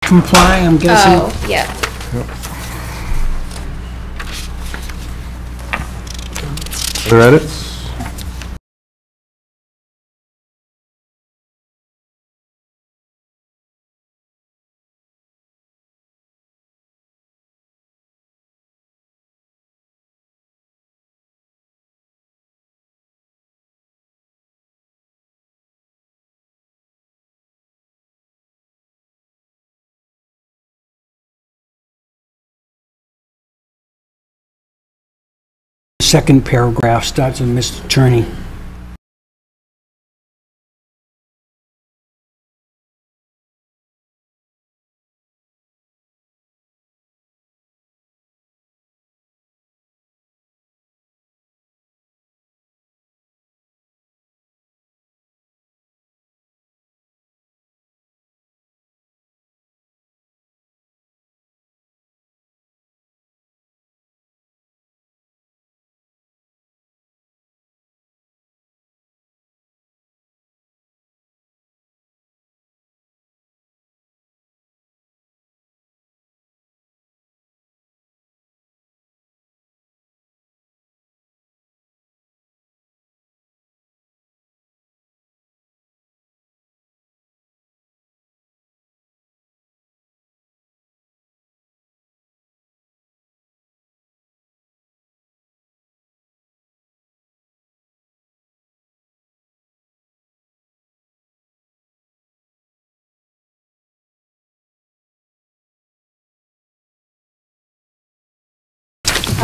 comply, I'm guessing? Oh, yeah. Other edits? Second paragraph starts with Mr. Attorney.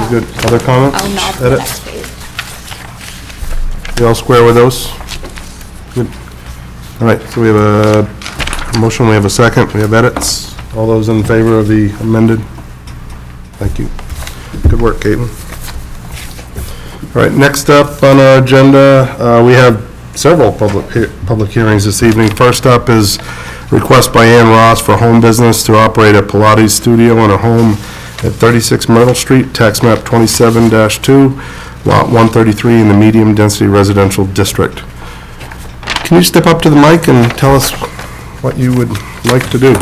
Good. Other comments? I'll nod to the Edits? next page. You all square with those? Good. All right, so we have a motion, we have a second, we have edits. All those in favor of the amended? Thank you. Good work, Caitlin. All right, next up on our agenda, we have several public hearings this evening. First up is request by Ann Ross for home business to operate a Pilates studio in a home at 36 Myrtle Street, tax map 27-2, lot 133 in the medium density residential district. Can you step up to the mic and tell us what you would like to do?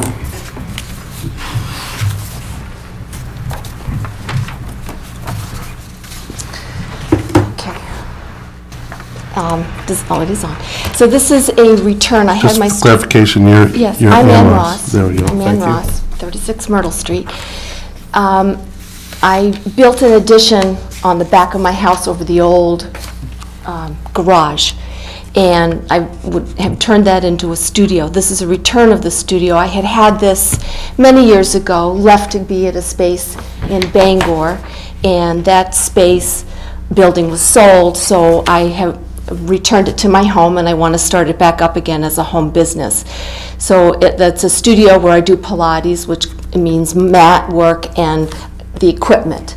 Oh, it is on. So this is a return. I had my... Just clarification, you're Yes, you're I'm Ann Ann Ross. There we go, I'm Ann thank you. Ross, 36 Myrtle Street. I built an addition on the back of my house over the old garage, and I would have turned that into a studio. This is a return of the studio. I had had this many years ago, left to be at a space in Bangor, and that space building was sold, so I have returned it to my home, and I want to start it back up again as a home business. So that's a studio where I do Pilates, which means mat work and the equipment.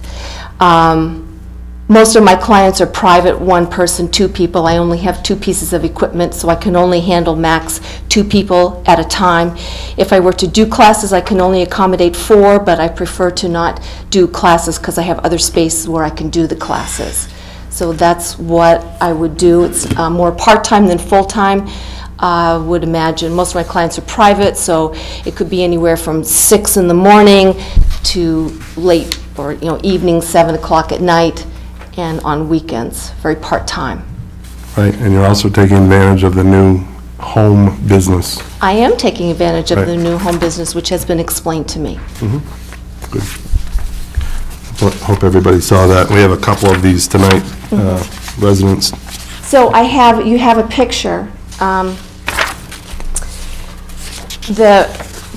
Most of my clients are private, one person, two people. I only have 2 pieces of equipment, so I can only handle max 2 people at a time. If I were to do classes, I can only accommodate 4, but I prefer to not do classes because I have other spaces where I can do the classes. So that's what I would do. It's more part-time than full-time. I would imagine most of my clients are private, so it could be anywhere from 6 in the morning to late or evening, 7 o'clock at night, and on weekends, very part-time. Right, and you're also taking advantage of the new home business. I am taking advantage of Right. the new home business, which has been explained to me. Good. Hope everybody saw that. We have a couple of these tonight, residents. So you have a picture. The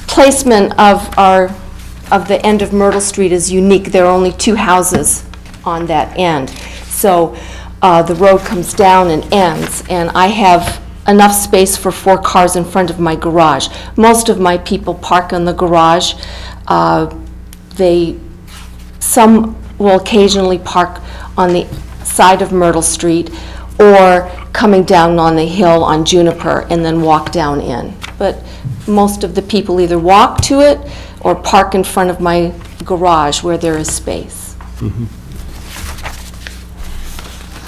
placement of the end of Myrtle Street is unique. There are only 2 houses on that end. So the road comes down and ends, and I have enough space for 4 cars in front of my garage. Most of my people park in the garage. Some will occasionally park on the side of Myrtle Street or coming down on the hill on Juniper and then walk down in. But most of the people either walk to it or park in front of my garage where there is space.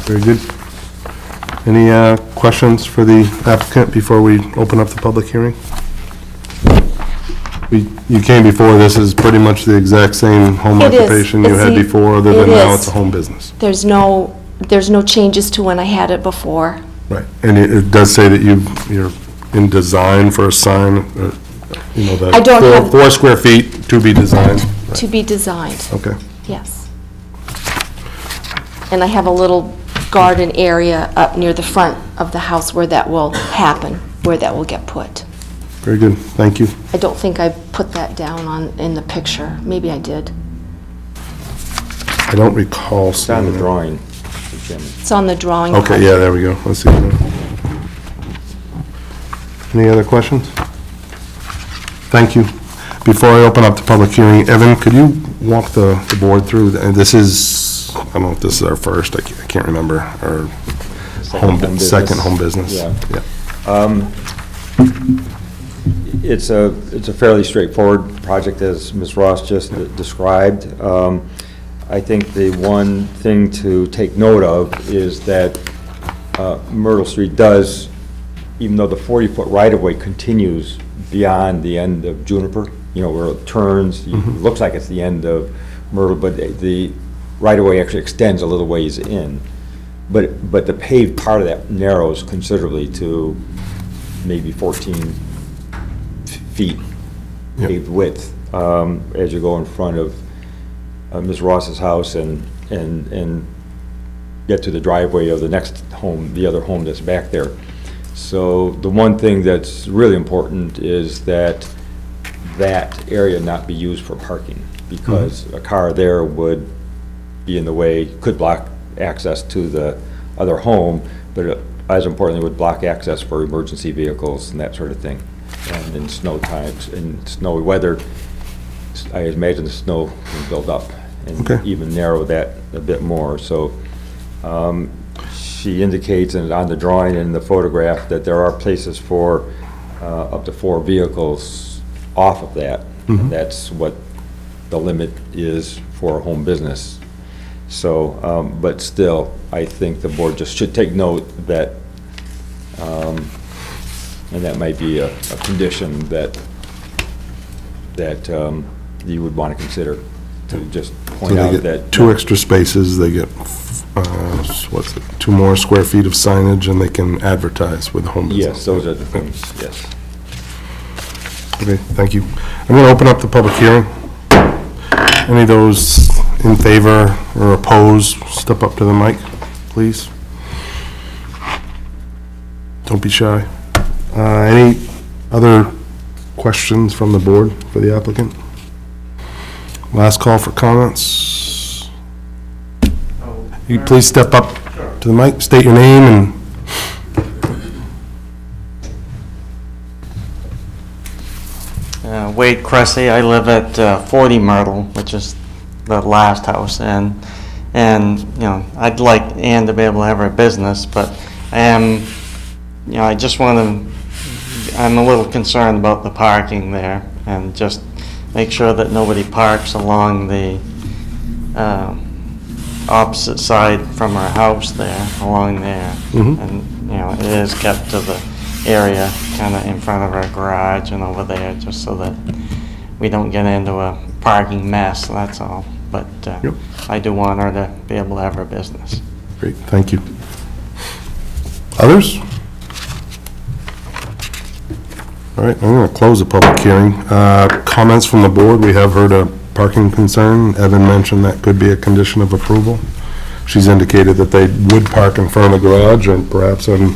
Very good. Any questions for the applicant before we open up the public hearing? You came before, this is pretty much the exact same home It is. occupation you It's had the- before, other than it now is. it's a home business. There's no changes to when I had it before. Right, and it does say that you're in design for a sign, you know, I don't the have- 4 square feet to be designed. To be designed, Okay, yes. And I have a little garden area up near the front of the house where that will happen, where that will get put. very good, thank you. I don't think I put that down in the picture. Maybe I did. I don't recall It's on seeing the it. drawing, Mr. Chairman. It's on the drawing. Okay, yeah, there we go, let's see. Any other questions? Thank you. Before I open up the public hearing, Evan, could you walk the board through, and this is, I don't know if this is our first, I can't remember, our second home business. Yeah. It's a fairly straightforward project, as Ms. Ross just described. I think the one thing to take note of is that Myrtle Street does, even though the 40-foot right-of-way continues beyond the end of Juniper, you know, where it turns, it looks like it's the end of Myrtle, but the right-of-way actually extends a little ways in. But the paved part of that narrows considerably to maybe 14 feet paved width as you go in front of Ms. Ross's house and get to the driveway of the next home, the other home that's back there. So the one thing that's really important is that that area not be used for parking, because a car there would be in the way, could block access to the other home, but as importantly, would block access for emergency vehicles and that sort of thing. And in snow times, in snowy weather, I imagine the snow can build up and even narrow that a bit more. So she indicates on the drawing and the photograph that there are places for up to 4 vehicles off of that. And that's what the limit is for a home business. So, but still, I think the board just should take note that, and that might be a condition that you would want to consider, to just So point they out get that. 2 extra spaces, they get, what's it, 2 more square feet of signage, and they can advertise with home business. Yes, those are the things, yes. Okay, thank you. I'm going to open up the public hearing. Any of those in favor or opposed, step up to the mic, please. Don't be shy. Any other questions from the board for the applicant? Last call for comments. You please step up to the mic, state your name and... Wade Cressy. I live at 40 Myrtle, which is the last house, and you know, I'd like Ann to be able to have her business, but I am, you know, I just want to, I'm a little concerned about the parking there, and just make sure that nobody parks along the opposite side from our house there, along there. And, you know, it is kept to the area kind of in front of our garage and over there, just so that we don't get into a parking mess, that's all. But I do want her to be able to have her business. Great, thank you. Others? All right, I'm going to close the public hearing. Comments from the board, we have heard a parking concern. Evan mentioned that could be a condition of approval. She's indicated that they would park in front of the garage and perhaps on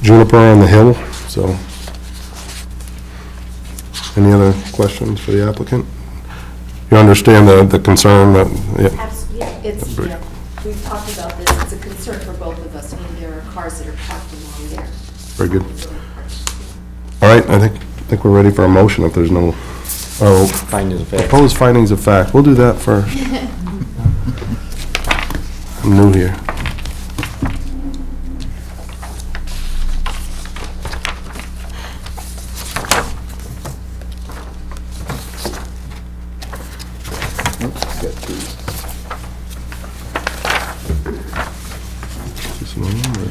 Juniper on the hill, so. Any other questions for the applicant? You understand the concern that, yeah. Absolutely, it's, you know, we've talked about this, it's a concern for both of us. I mean, there are cars that are parked along there. Very good. All right, I think we're ready for a motion if there's no, Findings of fact. proposed findings of fact. We'll do that first. I'm new here. This one or-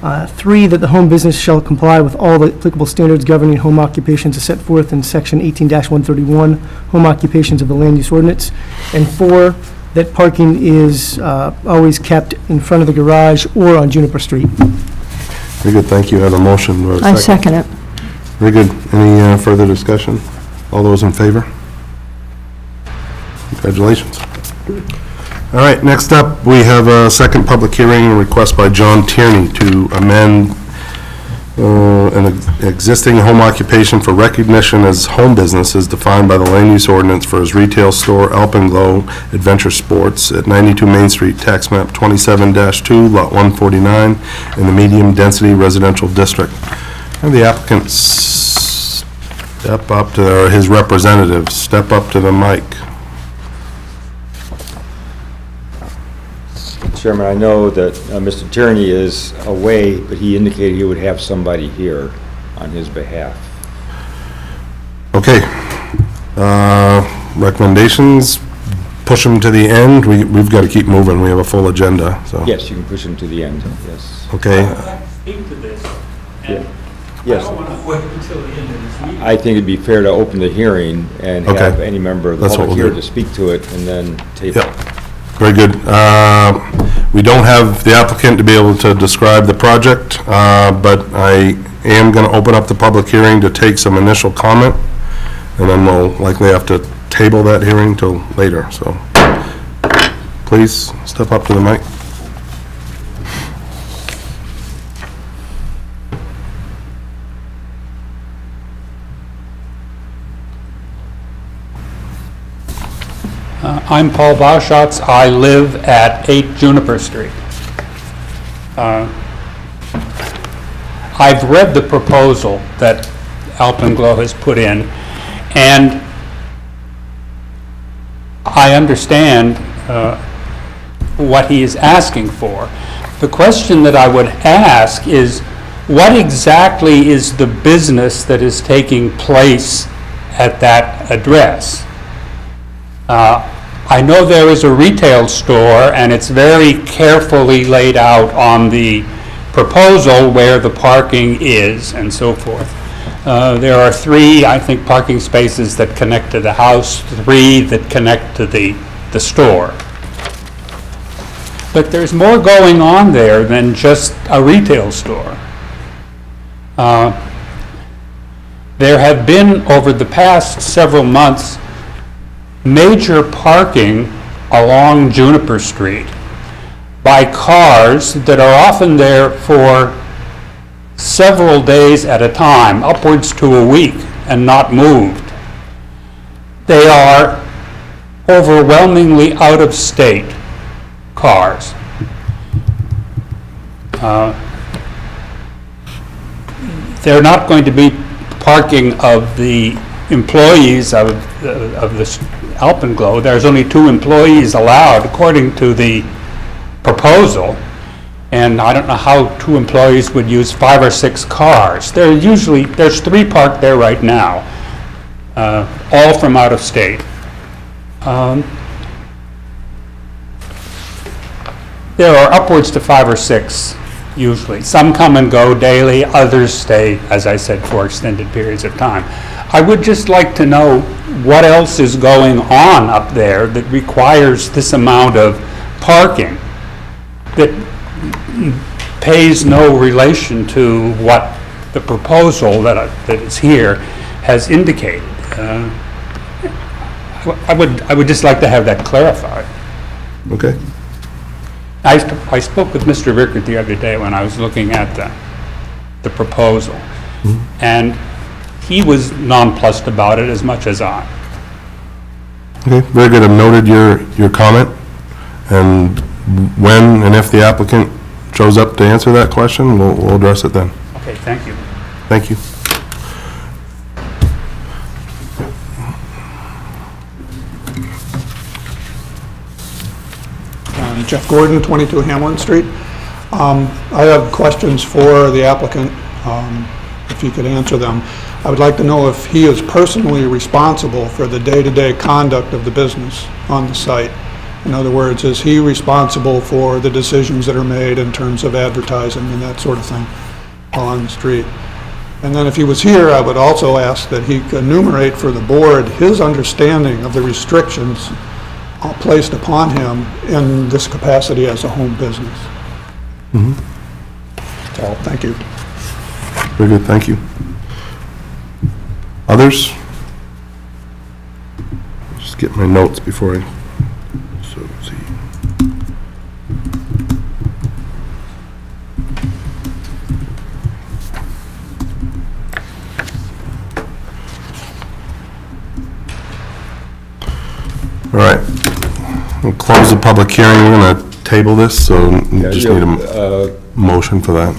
3, that the home business shall comply with all the applicable standards governing home occupations as set forth in Section 18-131, home occupations of the land use ordinance. And 4, that parking is always kept in front of the garage or on Juniper Street. Very good, thank you. I have a motion. Do I have a I second it. Very good. Any further discussion? All those in favor? Congratulations. All right, next up, we have a second public hearing, a request by John Tierney to amend an existing home occupation for recognition as home business as defined by the land use ordinance for his retail store, Alpenglow Adventure Sports, at 92 Main Street, tax map 27-2, lot 149, in the medium-density residential district. Have the applicant step up to, or his representative, step up to the mic. Chairman, I know that Mr. Tierney is away, but he indicated he would have somebody here on his behalf. Okay. Recommendations, push them to the end. We've got to keep moving. We have a full agenda, so. Yes, you can push him to the end, yes. Okay. I'd like to speak to this. And Yes. I don't want to wait until the end of this meeting. I think it'd be fair to open the hearing and Okay. have any member of the That's what public we'll here do. to speak to it, and then table. Yep. Very good. We don't have the applicant to be able to describe the project, but I am going to open up the public hearing to take some initial comment, and then we'll likely have to table that hearing till later, so please step up to the mic. I'm Paul Bauschatz. I live at 8 Juniper Street. I've read the proposal that Alpenglow has put in, and I understand what he is asking for. The question that I would ask is, what exactly is the business that is taking place at that address? I know there is a retail store, and it's very carefully laid out on the proposal where the parking is and so forth. There are 3, I think, parking spaces that connect to the house, 3 that connect to the store. But there's more going on there than just a retail store. There have been, over the past several months, major parking along Juniper Street by cars that are often there for several days at a time, upwards to a week, and not moved. They are overwhelmingly out-of-state cars. They're not going to be parking of the employees of this Alpenglow. There's only 2 employees allowed according to the proposal, and I don't know how 2 employees would use 5 or 6 cars. There's 3 parked there right now, all from out of state. There are upwards to 5 or 6 usually. Some come and go daily, others stay, as I said, for extended periods of time. I would just like to know what else is going on up there that requires this amount of parking that pays no relation to what the proposal that is here has indicated. I would just like to have that clarified. Okay. I spoke with Mr. Rickert the other day when I was looking at the proposal, and he was nonplussed about it as much as I. Okay, very good. I've noted your comment, and when and if the applicant shows up to answer that question, we'll address it then. Okay, thank you. Thank you. Jeff Gordon, 22 Hamlin Street. I have questions for the applicant, if you could answer them. I would like to know if he is personally responsible for the day-to-day conduct of the business on the site. In other words, is he responsible for the decisions that are made in terms of advertising and that sort of thing on the street? And then if he was here, I would also ask that he enumerate for the board his understanding of the restrictions placed upon him in this capacity as a home business. So, thank you. Very good, thank you. Others? Just get my notes before I, so, see. All right, we'll close the public hearing. We're going to table this, so you just need a motion for that.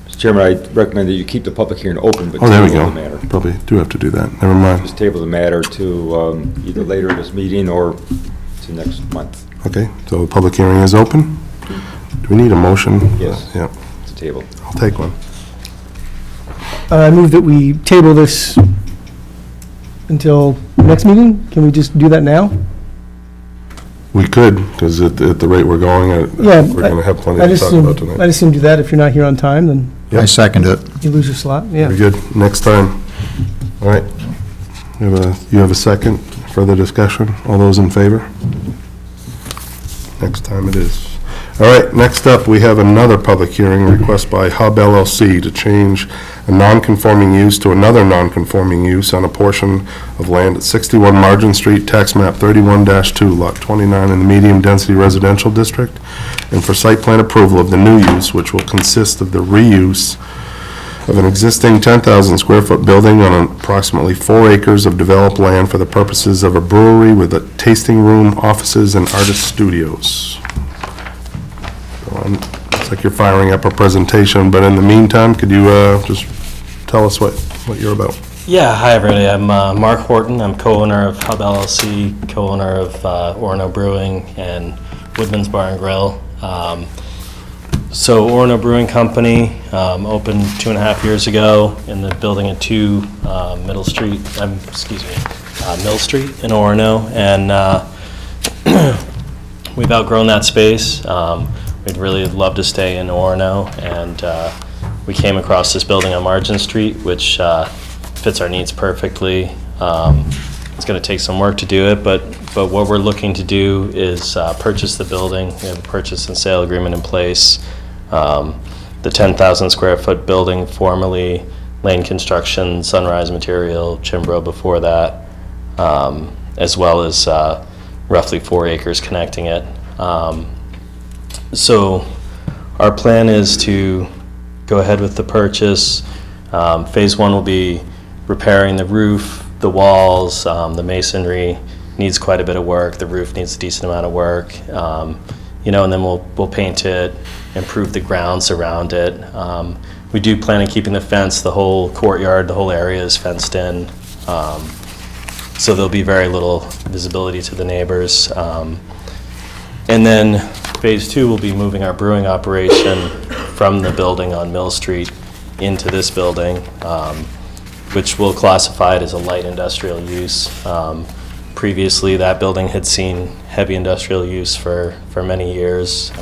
Mr. Chairman, I recommend that you keep the public hearing open, but Oh, there we table go. the matter. Probably do have to do that. Never mind. Just table the matter to either later in this meeting or to next month. Okay, so the public hearing is open. Do we need a motion? Yes. Yeah, To table. I'll take one. I move that we table this until next meeting. Can we just do that now? We could, because at the rate we're going, Yeah. we're going to have plenty I to just talk assume- about I tonight. just assume do that. If you're not here on time, then Yep. I second it. you lose your slot. Yeah. Very good. Next time. All right. You have a second? Further discussion? All those in favor? Next time it is. All right, next up, we have another public hearing request by Hub LLC to change a non-conforming use to another non-conforming use on a portion of land at 61 Margin Street, tax map 31-2, lot 29 in the medium-density residential district, and for site plan approval of the new use, which will consist of the reuse of an existing 10,000 square foot building on approximately 4 acres of developed land for the purposes of a brewery with a tasting room, offices, and artist studios. Looks like you're firing up a presentation, but in the meantime, could you just tell us what you're about? Yeah, hi everybody. I'm Mark Horton. I'm co-owner of Hub LLC, co-owner of Orono Brewing and Woodman's Bar and Grill. So Orono Brewing Company opened 2.5 years ago in the building at 2 Mill Street in Orono, and we've outgrown that space. We'd really love to stay in Orono, and we came across this building on Margin Street, which fits our needs perfectly. It's going to take some work to do it, but what we're looking to do is purchase the building. We have a purchase and sale agreement in place. The 10,000 square foot building, formerly Lane Construction, Sunrise Material, Chimbro before that, as well as roughly 4 acres connecting it. So our plan is to go ahead with the purchase. Phase 1 will be repairing the roof, the walls, the masonry needs quite a bit of work. The roof needs a decent amount of work, and then we'll paint it, improve the grounds around it. We do plan on keeping the fence, the whole courtyard, the whole area is fenced in, so there'll be very little visibility to the neighbors. And then phase 2 will be moving our brewing operation from the building on Mill Street into this building, which will classify it as a light industrial use. Previously, that building had seen heavy industrial use for many years,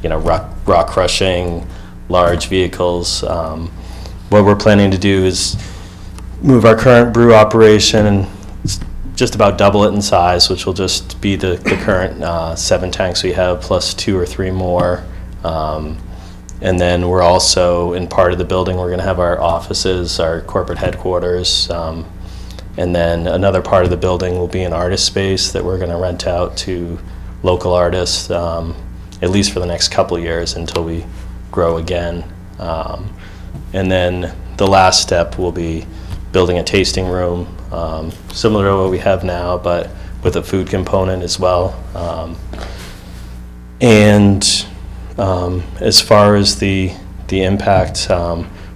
rock crushing, large vehicles. What we're planning to do is move our current brew operation and just about double it in size, which will just be the current 7 tanks we have plus 2 or 3 more. And then we're also, in part of the building, we're going to have our offices, our corporate headquarters. And then another part of the building will be an artist space that we're going to rent out to local artists, at least for the next couple of years until we grow again. And then the last step will be building a tasting room, similar to what we have now, but with a food component as well. As far as the impact,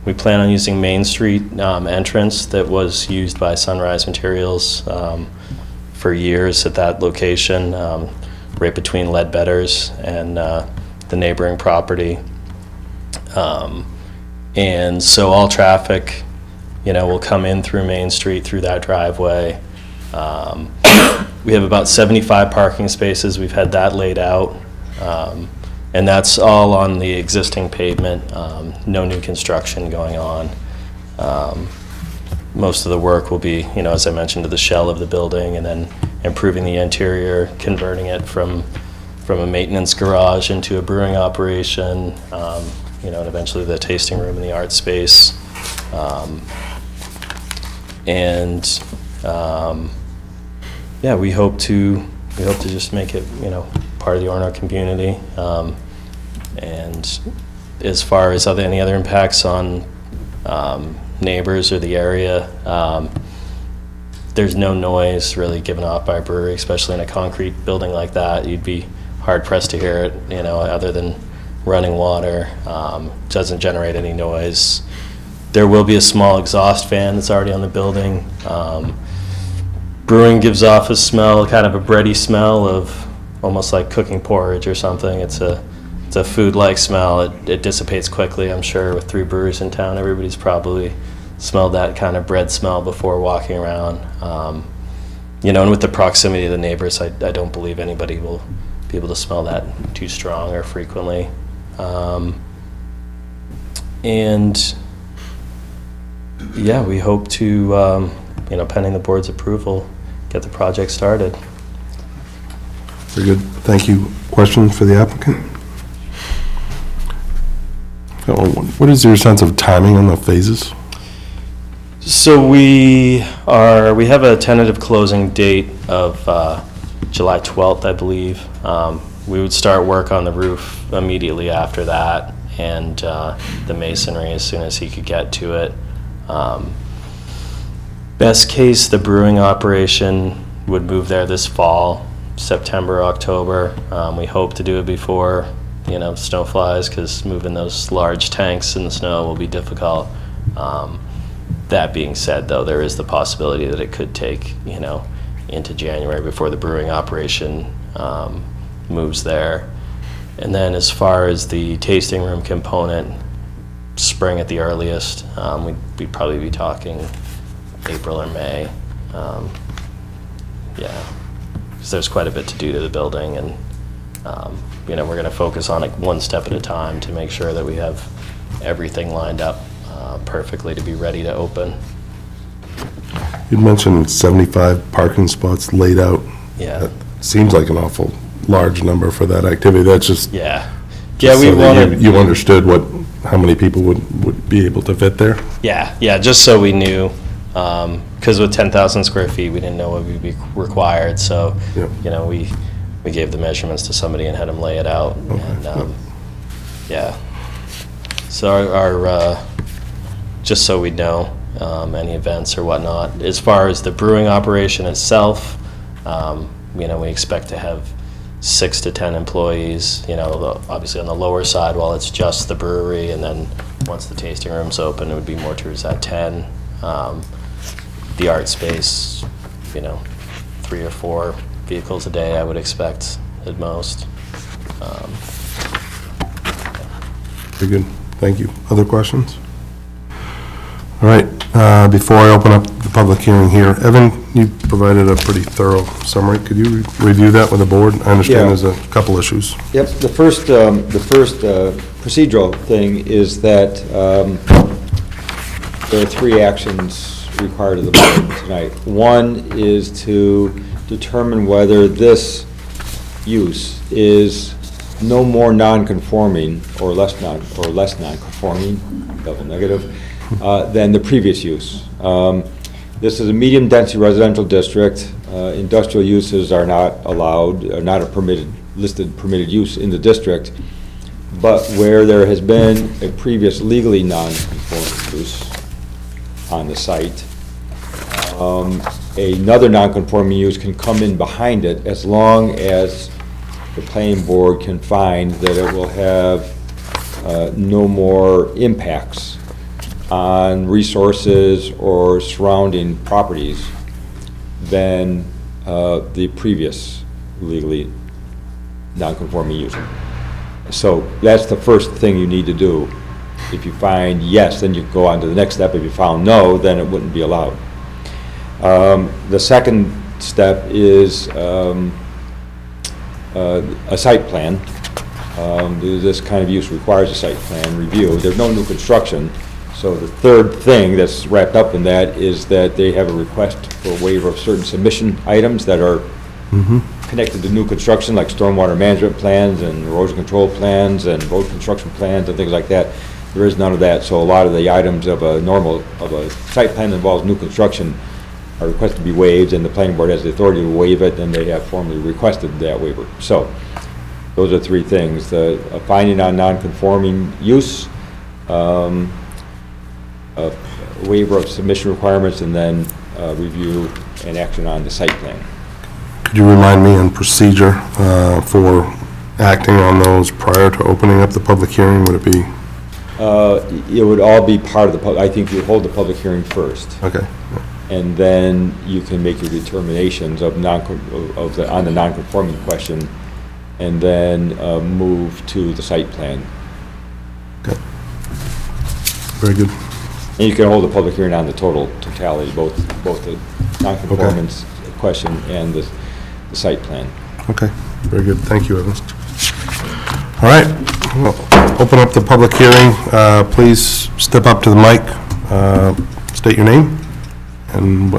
we plan on using Main Street entrance that was used by Sunrise Materials for years at that location, right between Ledbetter's and the neighboring property. And so all traffic, will come in through Main Street, through that driveway. We have about 75 parking spaces. We've had that laid out. And that's all on the existing pavement, no new construction going on. Most of the work will be, you know, as I mentioned, to the shell of the building, and then improving the interior, converting it from a maintenance garage into a brewing operation, you know, and eventually the tasting room and the art space. Yeah, we hope to just make it, you know, part of the Orono community. And as far as any other impacts on neighbors or the area, there's no noise really given off by a brewery, especially in a concrete building like that. You'd be hard pressed to hear it, you know, other than running water. Doesn't generate any noise. There will be a small exhaust fan that's already on the building. Brewing gives off a smell, kind of a bready smell of almost like cooking porridge or something. It's a food-like smell. It dissipates quickly, I'm sure. With 3 breweries in town, everybody's probably smelled that kind of bread smell before walking around. You know, and with the proximity of the neighbors, I don't believe anybody will be able to smell that too strong or frequently. And yeah, we hope to, you know, pending the board's approval, get the project started. Very good. Thank you. Question for the applicant? What is your sense of timing on the phases? So we have a tentative closing date of July 12th, I believe. We would start work on the roof immediately after that, and the masonry as soon as he could get to it. Best case, the brewing operation would move there this fall, September, October. We hope to do it before, you know, snow flies, because moving those large tanks in the snow will be difficult. That being said, though, there is the possibility that it could take, you know, into January before the brewing operation moves there. And then as far as the tasting room component, spring at the earliest. We'd probably be talking April or May. Yeah, because there's quite a bit to do to the building, and you know, we're going to focus on it one step at a time to make sure that we have everything lined up perfectly to be ready to open. You'd mentioned 75 parking spots laid out. Yeah. That seems like an awful large number for that activity. That's just... Yeah. Just Yeah, we so that wanted... you understood how many people would be able to fit there? Yeah, just so we knew, because with 10,000 square feet, we didn't know what would be required, so, Yep. you know, we gave the measurements to somebody and had them lay it out, Okay. and, yeah. So our just so we know, any events or whatnot. As far as the brewing operation itself, you know, we expect to have 6 to 10 employees, you know, obviously on the lower side while it's just the brewery, and then once the tasting room's open, it would be more towards that 10. The art space, you know, 3 or 4 vehicles a day, I would expect at most. Very good. Thank you. Other questions? All right. Before I open up the public hearing here, Evan, you provided a pretty thorough summary. Could you review that with the board? I understand Yeah. there's a couple issues. Yep, the first procedural thing is that there are 3 actions required of the board tonight. One is to determine whether this use is no more non-conforming or less non-conforming, double negative, than the previous use. This is a medium-density residential district. Industrial uses are not allowed, are not a listed permitted use in the district, but where there has been a previous legally non-conforming use on the site, another non-conforming use can come in behind it as long as the planning board can find that it will have no more impacts on resources or surrounding properties than the previous legally non-conforming use. So that's the first thing you need to do. If you find yes, then you go on to the next step. If you found no, then it wouldn't be allowed. The second step is a site plan. This kind of use requires a site plan review. There's no new construction, so the third thing that's wrapped up in that is that they have a request for a waiver of certain submission items that are connected to new construction, like stormwater management plans and erosion control plans and road construction plans and things like that. There is none of that, so a lot of the items of a site plan that involves new construction are requested to be waived, and the planning board has the authority to waive it, and they have formally requested that waiver. So those are three things: a finding on non-conforming use, a waiver of submission requirements, and then review and action on the site plan. Could you remind me on procedure for acting on those prior to opening up the public hearing? Would it be? It would all be part of the I think you hold the public hearing first. Okay. And then you can make your determinations of on the non-conforming question, and then move to the site plan. Okay. Very good. And you can hold a public hearing on the totality, both the non-conformance question and the site plan. Okay. Very good. Thank you, Evans. All right. Well, open up the public hearing. Please step up to the mic, state your name and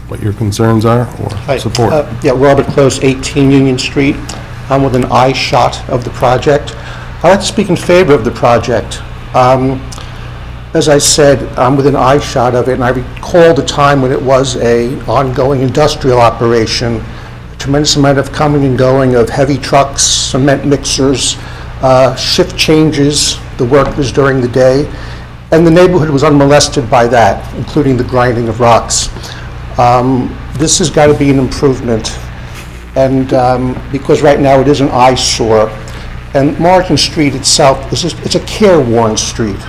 what your concerns are or support. Yeah, Robert Close, 18 Union Street. I'm with an eye shot of the project. I'd like to speak in favor of the project. As I said, I'm with an eye shot of it, and I recall the time when it was an ongoing industrial operation, a tremendous amount of coming and going of heavy trucks, cement mixers, shift changes, the workers during the day, and the neighborhood was unmolested by that, including the grinding of rocks. This has got to be an improvement, and because right now it is an eyesore, and Martin Street itself, it's a careworn street.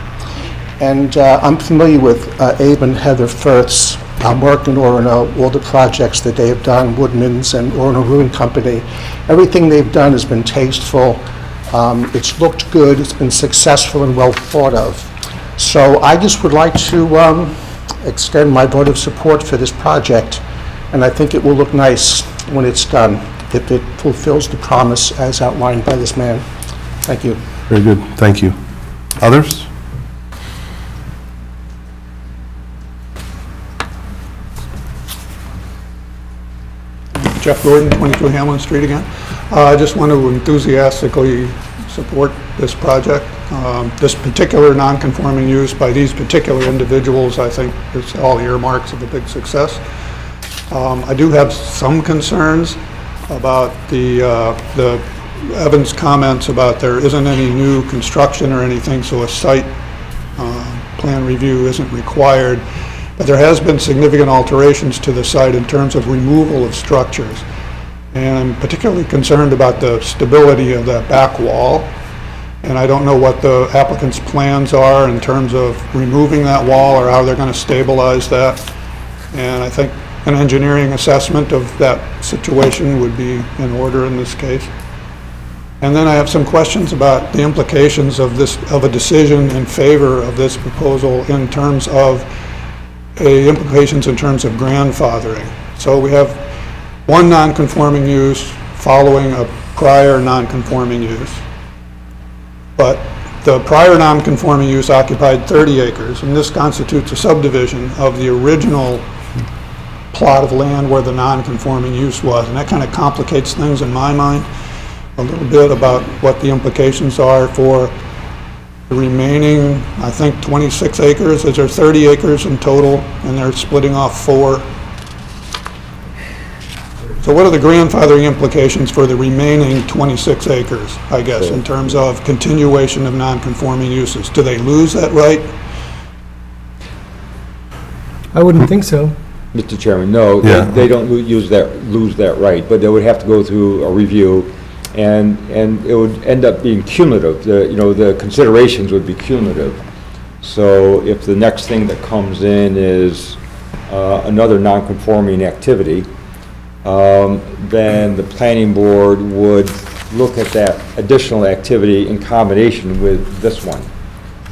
And I'm familiar with Abe and Heather Firth's work in Orono, all the projects that they have done, Woodman's and Orono Brewing Company. Everything they've done has been tasteful. It's looked good. It's been successful and well thought of. So I just would like to extend my vote of support for this project, and I think it will look nice when it's done, if it fulfills the promise as outlined by this man. Thank you. Very good. Thank you. Others? Jeff Gordon, 22 Hamlin Street again. I just want to enthusiastically support this project. This particular non-conforming use by these particular individuals, I think, is all earmarks of a big success. I do have some concerns about the Evans' comments about there isn't any new construction or anything, so a site plan review isn't required. But there has been significant alterations to the site in terms of removal of structures. And I'm particularly concerned about the stability of that back wall. And I don't know what the applicant's plans are in terms of removing that wall or how they're going to stabilize that. And I think an engineering assessment of that situation would be in order in this case. And then I have some questions about the implications of a decision in favor of this proposal in terms of implications in terms of grandfathering. So we have one non-conforming use following a prior non-conforming use. But the prior non-conforming use occupied 30 acres, and this constitutes a subdivision of the original plot of land where the non-conforming use was. And that kind of complicates things in my mind a little bit about what the implications are for the remaining, I think, 26 acres. Is there 30 acres in total, and they're splitting off 4? So what are the grandfathering implications for the remaining 26 acres, I guess, in terms of continuation of non-conforming uses? Do they lose that right? I wouldn't think so. Mr. Chairman, no, they don't lose that right, but they would have to go through a review, and it would end up being cumulative. The considerations would be cumulative. So if the next thing that comes in is another non-conforming activity, then the planning board would look at that additional activity in combination with this one,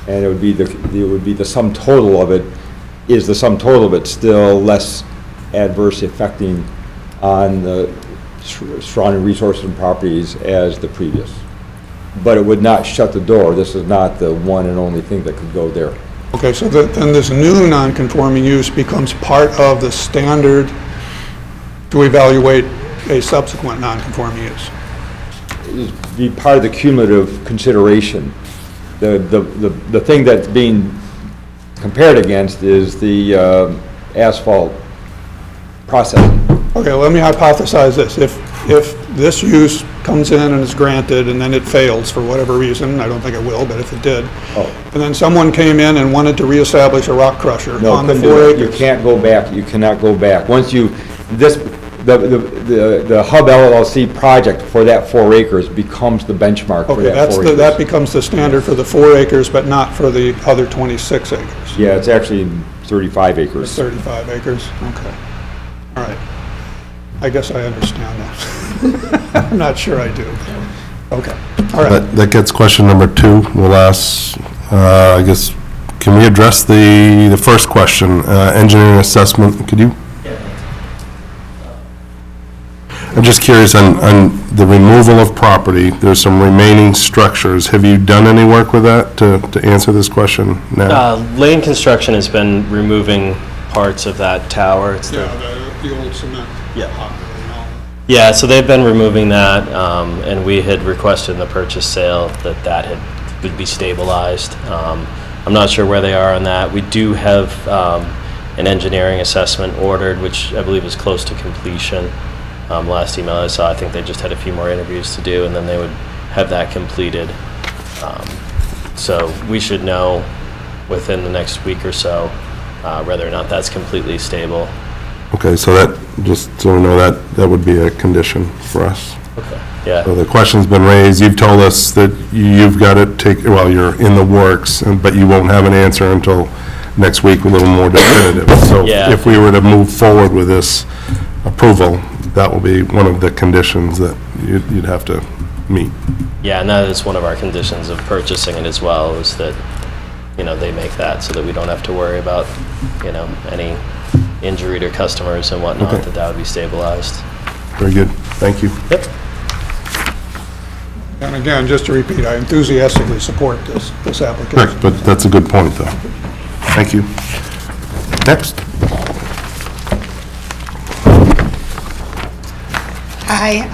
and it would be the sum total of it. Is the sum total of it still less adverse affecting on the surrounding resources and properties as the previous. But it would not shut the door. This is not the one and only thing that could go there. Okay, so then this new non-conforming use becomes part of the standard to evaluate a subsequent non-conforming use. It'd be part of the cumulative consideration. The thing that's being compared against is the asphalt processing. Okay, let me hypothesize this. If this use comes in and is granted and then it fails for whatever reason, I don't think it will, but if it did, and then someone came in and wanted to reestablish a rock crusher on the 4 acres. You can't go back. You cannot go back. Once you, the Hub LLC project for that 4 acres becomes the benchmark for that 4 acres. That becomes the standard for the 4 acres, but not for the other 26 acres. Yeah, it's actually 35 acres. It's 35 acres, okay. All right. I guess I understand that. I'm not sure I do. Okay, all right. That gets question number 2. We'll ask, I guess, can we address the first question, engineering assessment? Could you? I'm just curious on the removal of property. There's some remaining structures. Have you done any work with that to answer this question now? Lane Construction has been removing parts of that tower. It's the old cement. Yeah, so they've been removing that, and we had requested in the purchase sale that would be stabilized. I'm not sure where they are on that. We do have an engineering assessment ordered, which I believe is close to completion. Last email I saw, I think they just had a few more interviews to do, and then they would have that completed. So we should know within the next week or so whether or not that's completely stable. Okay, so that, just so we know, that would be a condition for us. Okay, yeah. So the question's been raised. You've told us that you've got to well, you're in the works, but you won't have an answer until next week, a little more definitive. So yeah. If we were to move forward with this approval, that will be one of the conditions that you'd have to meet. Yeah, and that is one of our conditions of purchasing it as well, is that, they make that so that we don't have to worry about, any injury to customers and whatnot, Okay. that would be stabilized. Very good. Thank you. Yep. And again, just to repeat, I enthusiastically support this application. Correct, but that's a good point, though. Thank you. Next. Hi,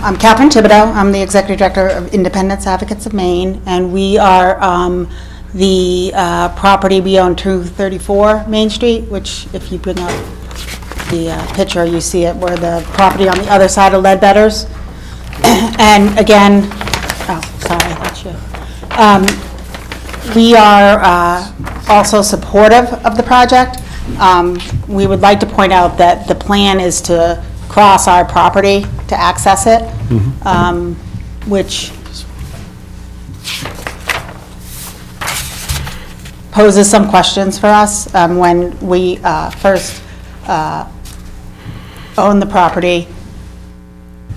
I'm Catherine Thibodeau. I'm the Executive Director of Independence Advocates of Maine, and we are the property we own, 234 Main Street, which if you bring up the picture, you see it, we're the property on the other side of Ledbetter's. And again, oh, sorry, that's you. We are also supportive of the project. We would like to point out that the plan is to cross our property to access it, which poses some questions for us. When we first owned the property,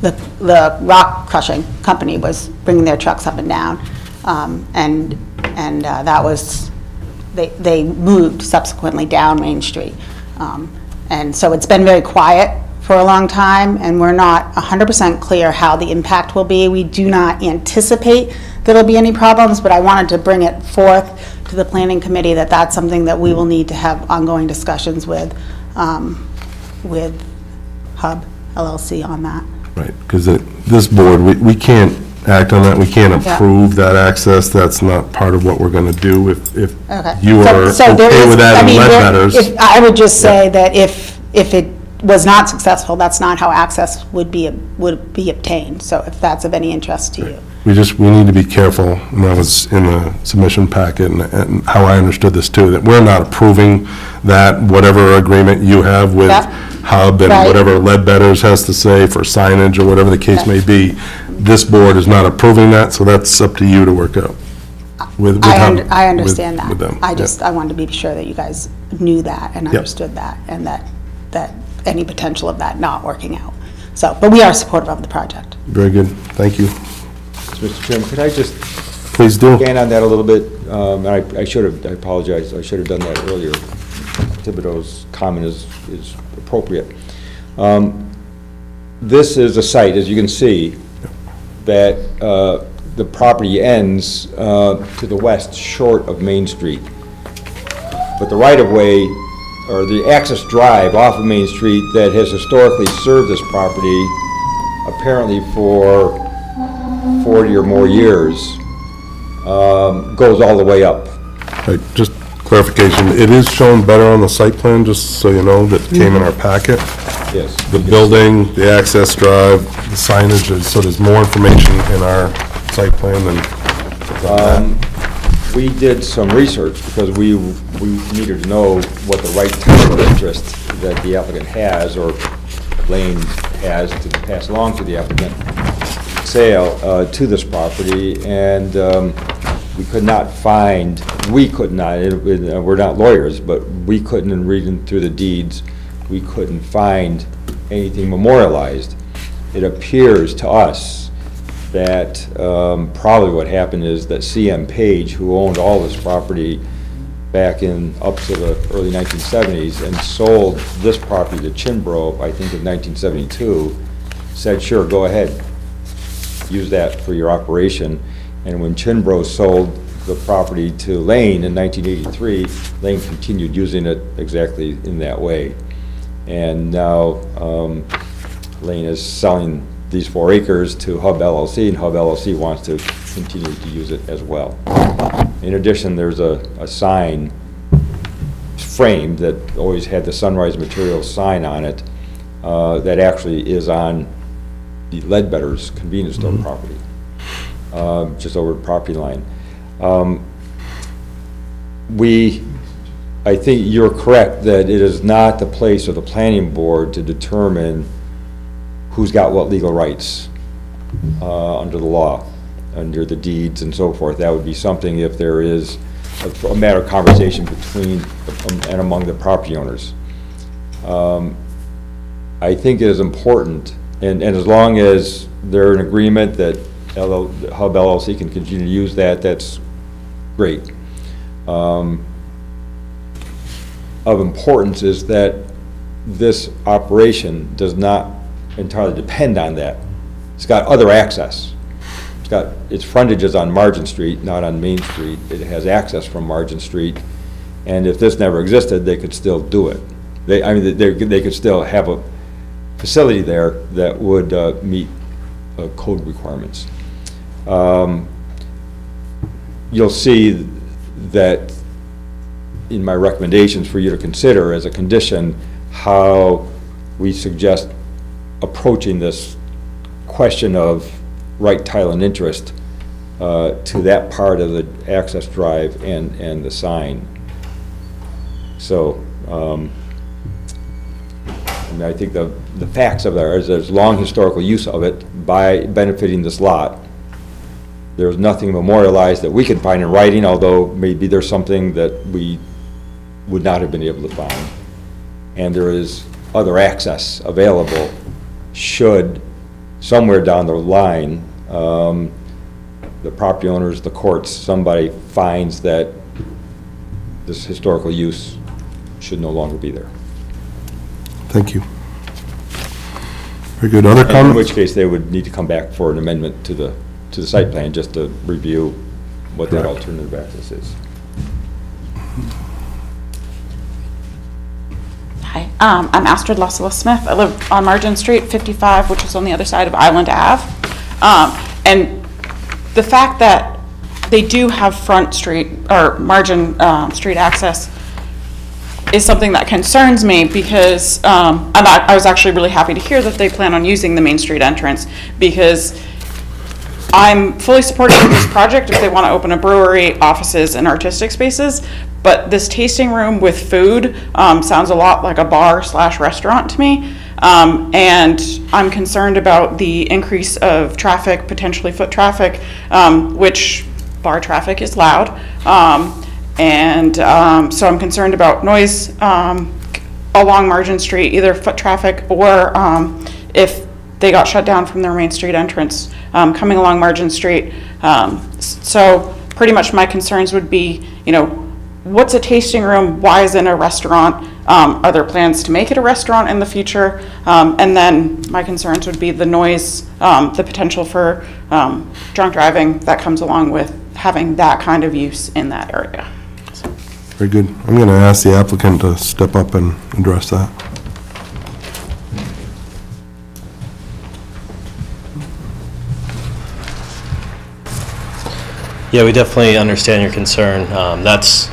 the rock crushing company was bringing their trucks up and down, and that was, they moved subsequently down Main Street. And so it's been very quiet for a long time, and we're not 100% clear how the impact will be. We do not anticipate there'll be any problems, but I wanted to bring it forth to the planning committee that that's something that we will need to have ongoing discussions with Hub LLC on that. Right, because this board, we can't act on that, we can't approve that access, that's not part of what we're going to do. If Okay. you are okay with that in Ledbetter's. I would just say that if it was not successful, that's not how access would be obtained. So if that's of any interest to you. We need to be careful, and that was in the submission packet, and how I understood this too, that we're not approving that, whatever agreement you have with Hub and whatever Ledbetter's has to say for signage or whatever the case may be. This board is not approving that, so that's up to you to work out with Hub. I understand that. With them. I wanted to be sure that you guys knew that and understood that, and that any potential of that not working out. So, but we are supportive of the project. Very good. Thank you. Mr. Chairman, could I just please do expand on that a little bit? I should have. I apologize. I should have done that earlier. Thibodeau's comment is appropriate. this is a site, as you can see, that the property ends to the west, short of Main Street. But the right-of-way, or the access drive off of Main Street that has historically served this property, apparently for 40 or more years, goes all the way up. Right, just clarification, it is shown better on the site plan, just so you know, that came in our packet. Yes. The building, the access drive, the signage, so there's more information in our site plan than we did some research because we needed to know what the right type of interest that the applicant has, or Lane has, to pass along to the applicant sale to this property, and we could not find, we're not lawyers, but we couldn't, in reading through the deeds, we couldn't find anything memorialized. It appears to us that probably what happened is that C.M. Page, who owned all this property back in up to the early 1970s and sold this property to Chinbro, I think in 1972, said, sure, go ahead, use that for your operation. And when Chinbro sold the property to Lane in 1983, Lane continued using it exactly in that way. And now Lane is selling these 4 acres to Hub LLC, and Hub LLC wants to continue to use it as well. In addition, there's a sign frame that always had the Sunrise Materials sign on it that actually is on the Ledbetter's convenience store property, just over the property line. I think you're correct that it is not the place of the planning board to determine who's got what legal rights under the law, under the deeds and so forth. That would be something if there is a matter of conversation between and among the property owners. I think it is important, and as long as they're in agreement that Hub LLC can continue to use that, that's great. Of importance is that this operation does not entirely depend on that. It's got other access. It's got its frontages on Margin Street, not on Main Street. It has access from Margin Street, and if this never existed, they could still do it. They could still have a facility there that would meet code requirements. You'll see that in my recommendations for you to consider as a condition how we suggest approaching this question of right, title, and interest to that part of the access drive and the sign. So I think the facts of there is there's long historical use of it by benefiting this lot. There's nothing memorialized that we can find in writing, although maybe there's something that we would not have been able to find. And there is other access available should somewhere down the line the property owners, the courts, somebody finds that this historical use should no longer be there. Thank you. Very good. Other comments? In which case they would need to come back for an amendment to the site plan just to review what that alternative access is. Hi, I'm Astrid Lasala-Smith. I live on Margin Street, 55, which is on the other side of Island Ave. And the fact that they do have Front Street or Margin Street access is something that concerns me because I was actually really happy to hear that they plan on using the Main Street entrance, because I'm fully supportive of this project if they want to open a brewery, offices, and artistic spaces. But this tasting room with food sounds a lot like a bar/restaurant to me. And I'm concerned about the increase of traffic, potentially foot traffic, which bar traffic is loud. So I'm concerned about noise along Margin Street, either foot traffic or if they got shut down from their Main Street entrance coming along Margin Street. So pretty much my concerns would be, what's a tasting room? Why isn't a restaurant? Are there plans to make it a restaurant in the future? And then my concerns would be the noise, the potential for drunk driving that comes along with having that kind of use in that area. Very good. I'm going to ask the applicant to step up and address that. Yeah, we definitely understand your concern. That's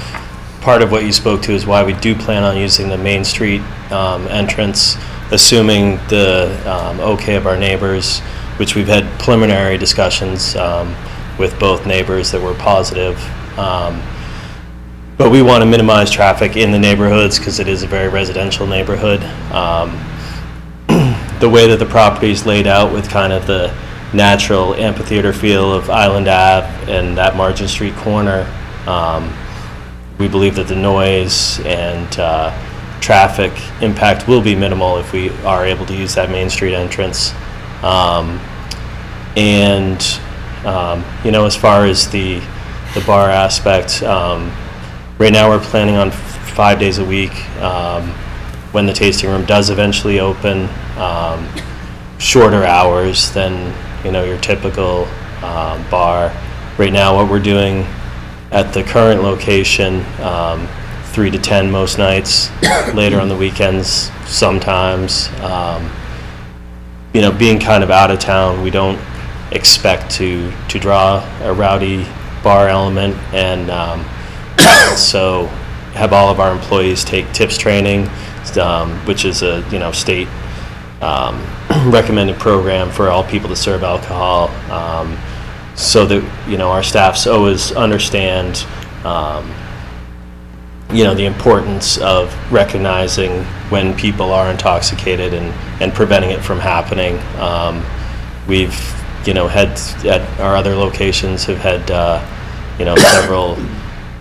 part of what you spoke to is why we do plan on using the Main Street entrance, assuming the okay of our neighbors, which we've had preliminary discussions with both neighbors that were positive. But we want to minimize traffic in the neighborhoods because it is a very residential neighborhood. The way that the property is laid out with kind of the natural amphitheater feel of Island Ave and that Margin Street corner, we believe that the noise and traffic impact will be minimal if we are able to use that Main Street entrance. You know, as far as the bar aspect, right now we're planning on 5 days a week. When the tasting room does eventually open, shorter hours than, you know, your typical bar. Right now what we're doing at the current location, 3 to 10 most nights, later on the weekends sometimes. You know, being kind of out of town, we don't expect to draw a rowdy bar element, and so have all of our employees take tips training, which is a, you know, state recommended program for all people to serve alcohol, so that, you know, our staffs always understand you know, the importance of recognizing when people are intoxicated and preventing it from happening. We've, you know, had at our other locations have had you know, several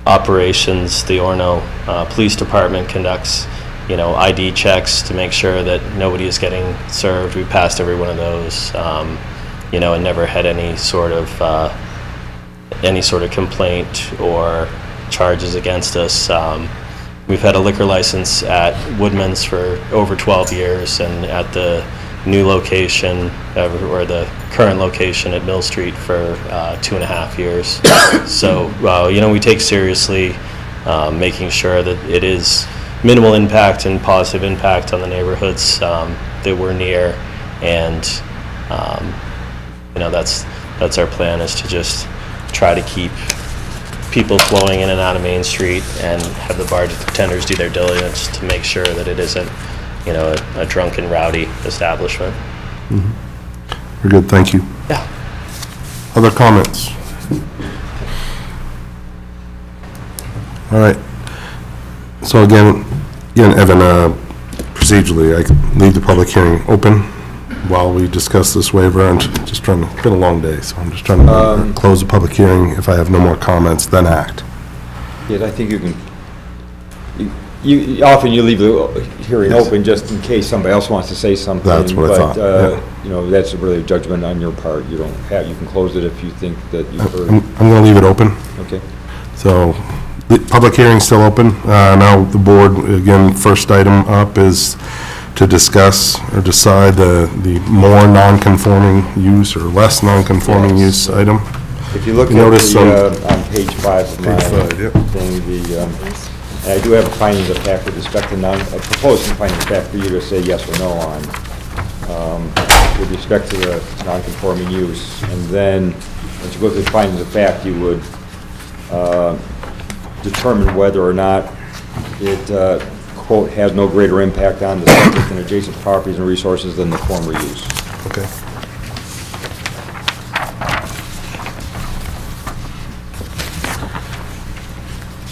operations. The Orono Police Department conducts, you know, ID checks to make sure that nobody is getting served. We passed every one of those, you know, and never had any sort of complaint or charges against us. We've had a liquor license at Woodman's for over 12 years, and at the new location, or the current location at Mill Street for 2.5 years. So, you know, we take seriously making sure that it is minimal impact and positive impact on the neighborhoods that we're near, and you know, that's our plan, is to just try to keep people flowing in and out of Main Street and have the bartenders do their diligence to make sure that it isn't, you know, a drunken, rowdy establishment. Mm-hmm. Very good, thank you. Yeah. Other comments? All right. So again, Evan, procedurally, I can leave the public hearing open while we discuss this waiver. I'm just trying to, it's been a long day, so I'm just trying to close the public hearing. If I have no more comments, then act. Yes, I think you can, often you leave the hearing open just in case somebody else wants to say something. That's what I thought, yeah. You know, that's really a judgment on your part. You don't have, you can close it if you think that you've heard. I'm going to leave it open. Okay. So the public hearing's still open. Now the board, again, first item up is to discuss or decide the more non-conforming use or less non-conforming use item. If you look at on page 5 of my thing, and I do have a findings of fact with respect to proposing findings of fact for you to say yes or no on, with respect to the non-conforming use. And then, once you go through the findings of fact, you would determine whether or not it, quote, has no greater impact on the subject and adjacent properties and resources than the former use. Okay.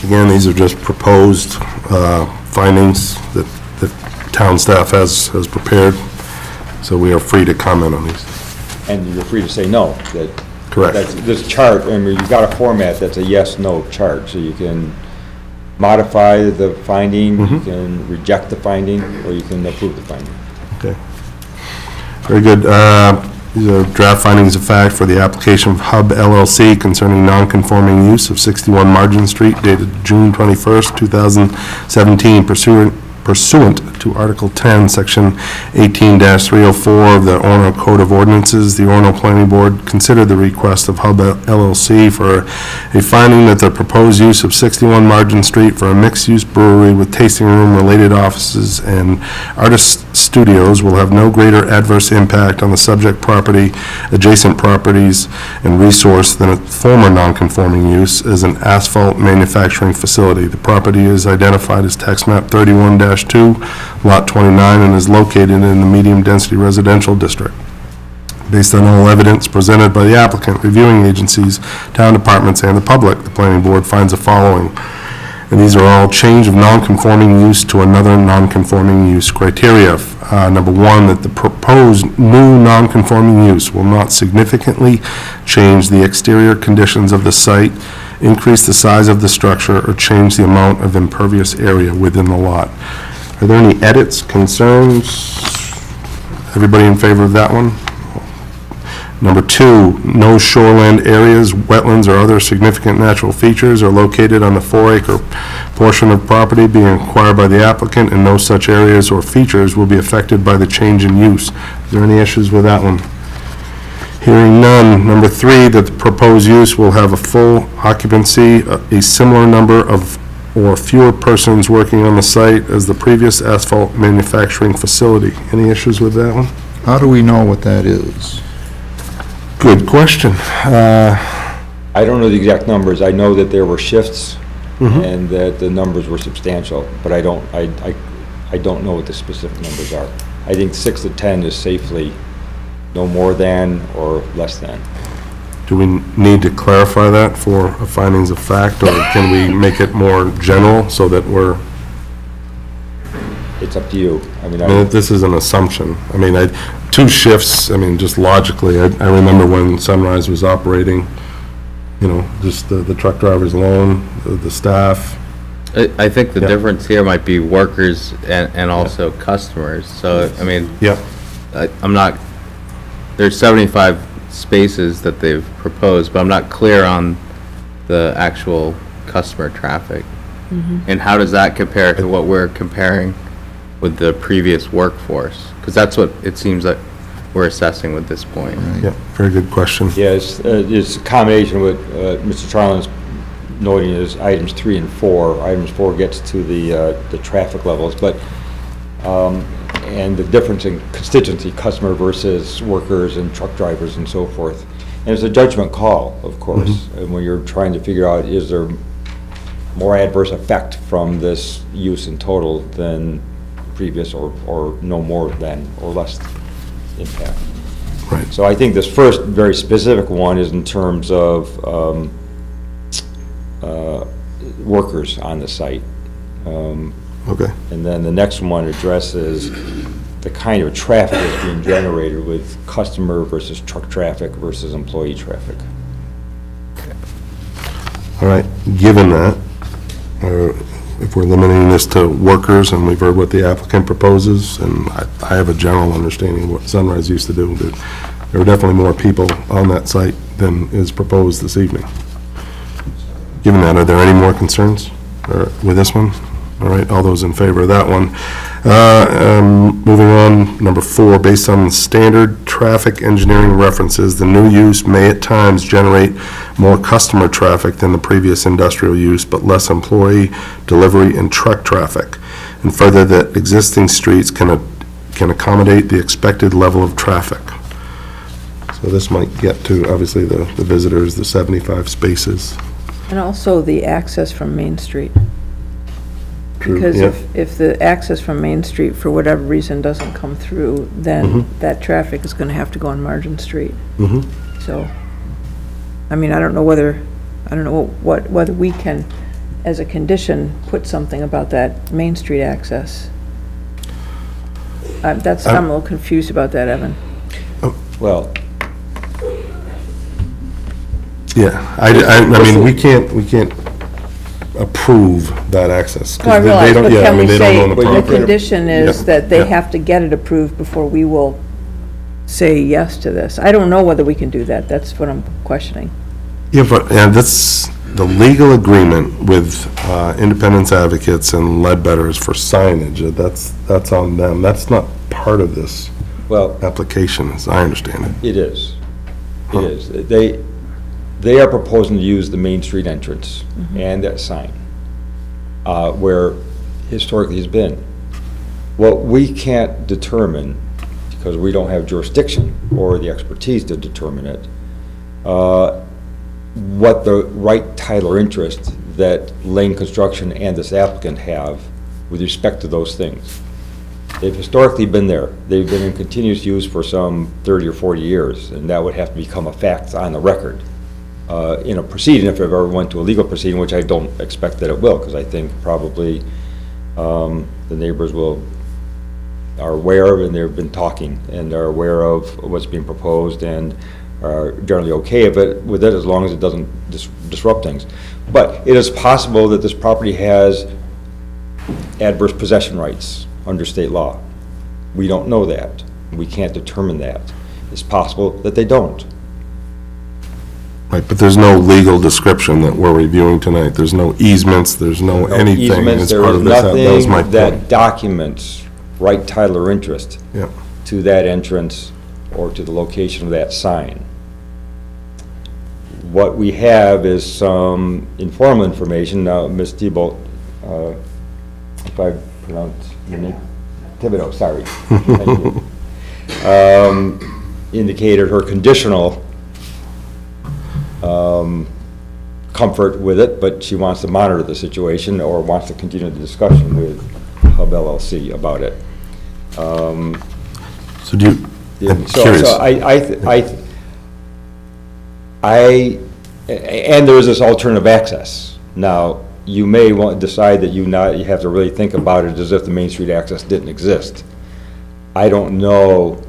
Again, these are just proposed findings that town staff has prepared, so we are free to comment on these. And you're free to say no. Correct. This chart, I mean, you've got a format that's a yes-no chart, so you can modify the finding, you can reject the finding, or you can approve the finding. Okay. Very good. These are draft findings of fact for the application of Hub LLC concerning non-conforming use of 61 Margin Street dated June 21st, 2017 pursuant pursuant to Article 10, Section 18-304 of the Orono Code of Ordinances, the Orono Planning Board considered the request of Hub LLC for a finding that the proposed use of 61 Margin Street for a mixed-use brewery with tasting room, related offices, and artist studios will have no greater adverse impact on the subject property, adjacent properties, and resource than a former non-conforming use as an asphalt manufacturing facility. The property is identified as tax map 31-2, lot 29, and is located in the medium-density residential district. Based on all evidence presented by the applicant, reviewing agencies, town departments, and the public, the planning board finds the following. And these are all change of non-conforming use to another non-conforming use criteria. Number one, that the proposed new non-conforming use will not significantly change the exterior conditions of the site, increase the size of the structure, or change the amount of impervious area within the lot. Are there any edits, concerns? Everybody in favor of that one? Number two, no shoreland areas, wetlands, or other significant natural features are located on the 4-acre portion of property being acquired by the applicant, and no such areas or features will be affected by the change in use. Is there any issues with that one? Hearing none. Number three, that the proposed use will have a full occupancy, a similar number of or fewer persons working on the site as the previous asphalt manufacturing facility. Any issues with that one? How do we know what that is? Good question. I don't know the exact numbers. I know that there were shifts and that the numbers were substantial, but I don't know what the specific numbers are. I think 6 to 10 is safely no more than or less than. Do we need to clarify that for findings of fact, or can we make it more general so that we're... It's up to you. I mean, this is an assumption. I mean, 2 shifts, I mean, just logically, I remember when Sunrise was operating, you know, just the truck drivers alone, the staff. I think the difference here might be workers and also customers. So, I mean, I'm not, there's 75 spaces that they've proposed, but I'm not clear on the actual customer traffic. And how does that compare to what we're comparing with the previous workforce? Because that's what it seems like we're assessing with this point. Yeah, very good question. Yes, it's a combination with Mr. Charlin's noting is items 3 and 4. Items 4 gets to the traffic levels, but and the difference in constituency, customer versus workers and truck drivers and so forth. And it's a judgment call, of course, and when you're trying to figure out is there more adverse effect from this use in total than previous, or no more than or less impact. Right. So I think this first very specific one is in terms of workers on the site. Okay. And then the next one addresses the kind of traffic that's being generated with customer versus truck traffic versus employee traffic. All right, given that, if we're limiting this to workers, and we've heard what the applicant proposes, and I have a general understanding of what Sunrise used to do, that there are definitely more people on that site than is proposed this evening. Given that, are there any more concerns with this one? All right, all those in favor of that one. Moving on, number 4, based on standard traffic engineering references, the new use may at times generate more customer traffic than the previous industrial use, but less employee, delivery, and truck traffic. And further, that existing streets can accommodate the expected level of traffic. So this might get to, obviously, the visitors, the 75 spaces. And also the access from Main Street. True, Because yeah. if the access from Main Street, for whatever reason, doesn't come through, then that traffic is going to have to go on Margin Street. So, I mean, I don't know whether we can, as a condition, put something about that Main Street access. I'm a little confused about that, Evan. Well, yeah, I mean, we can't approve that access. Well, I realize, but can we say the property. condition is that they have to get it approved before we will say yes to this? I don't know whether we can do that. That's what I'm questioning. Yeah, but that's the legal agreement with Independence Advocates and Ledbetter's for signage, that's on them. That's not part of this application, as I understand it. It is. It is. They are proposing to use the Main Street entrance and that sign where historically has been. What we can't determine, because we don't have jurisdiction or the expertise to determine it, what the right title or interest that Lane Construction and this applicant have with respect to those things. They've historically been there. They've been in continuous use for some 30 or 40 years, and that would have to become a fact on the record in a proceeding, if it ever went to a legal proceeding, which I don't expect that it will, because I think probably the neighbors are aware of, and they've been talking, and are aware of what's being proposed, and are generally okay with it as long as it doesn't disrupt things. But it is possible that this property has adverse possession rights under state law. We don't know that. We can't determine that. It's possible that they don't. Right, but there's no legal description that we're reviewing tonight. There's no easements, there's no anything. Easements, there is nothing that documents right title or interest to that entrance or to the location of that sign. What we have is some informal information. Now, Ms. Thibault, if I pronounced your name, Thibodeau, sorry. Thank you. Indicated her conditional comfort with it, but she wants to monitor the situation or wants to continue the discussion with Hub LLC about it. So do you, I'm curious. So and there's this alternative access. Now, you may want to decide that you have to really think about it as if the Main Street access didn't exist. I don't know.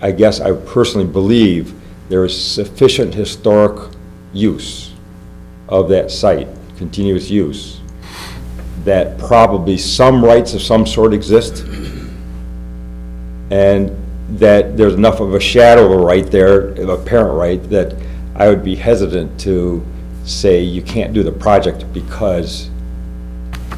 I guess I personally believe there is sufficient historic use of that site, continuous use, that probably some rights of some sort exist, and that there's enough of a shadow of a right there, of a parent right, that I would be hesitant to say you can't do the project because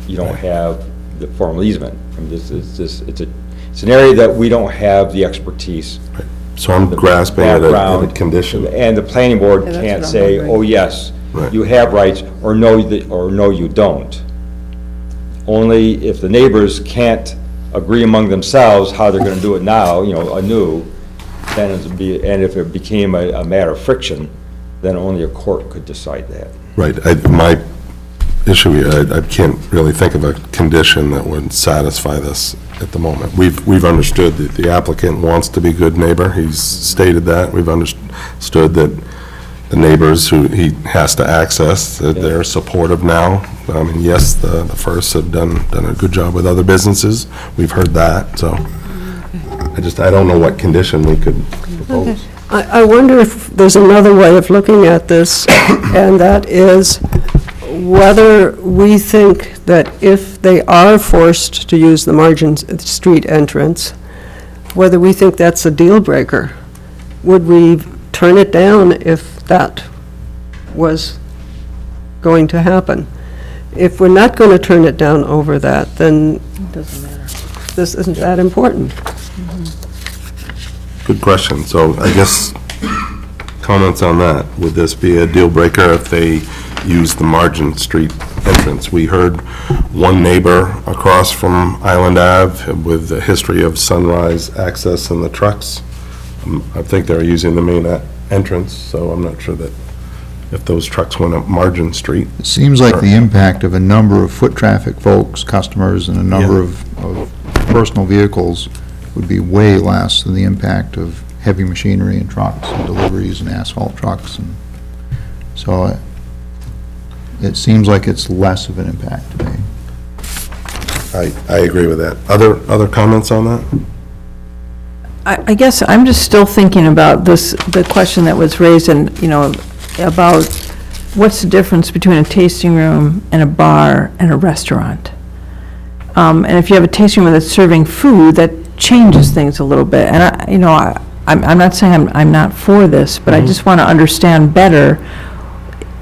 you don't have the formal easement. I mean, it's an area that we don't have the expertise. Right. So I'm grasping at a condition. And the planning board can't say, oh yes, you have rights, or no, you don't. Only if the neighbors can't agree among themselves how they're going to do it now, anew, then and if it became a matter of friction, then only a court could decide that. Right. My issue here, I can't really think of a condition that would satisfy this at the moment. We've understood that the applicant wants to be a good neighbor. He's stated that. We've understood that the neighbors who he has to access, that they're supportive now. I mean, yes, the Firsts have done a good job with other businesses. We've heard that, so I don't know what condition we could propose. I wonder if there's another way of looking at this, and that is whether we think that if they are forced to use the Margin Street entrance, whether we think that's a deal breaker. Would we turn it down if that was going to happen? If we're not going to turn it down over that, then it doesn't matter. This isn't that important. Good question. So I guess comments on that. Would this be a deal breaker if they use the Margin Street entrance? We heard one neighbor across from Island Ave with a history of Sunrise access and the trucks. I think they're using the main entrance, so I'm not sure that if those trucks went up Margin Street. It seems like the impact of a number of foot traffic folks, customers, and a number of personal vehicles would be way less than the impact of heavy machinery and trucks and deliveries and asphalt trucks. And so it seems like it's less of an impact to me. I agree with that. Other comments on that? I guess I'm just still thinking about the question that was raised, and about what's the difference between a tasting room and a bar and a restaurant. And if you have a tasting room that's serving food, that changes things a little bit. And I'm not saying I'm not for this, but I just want to understand better,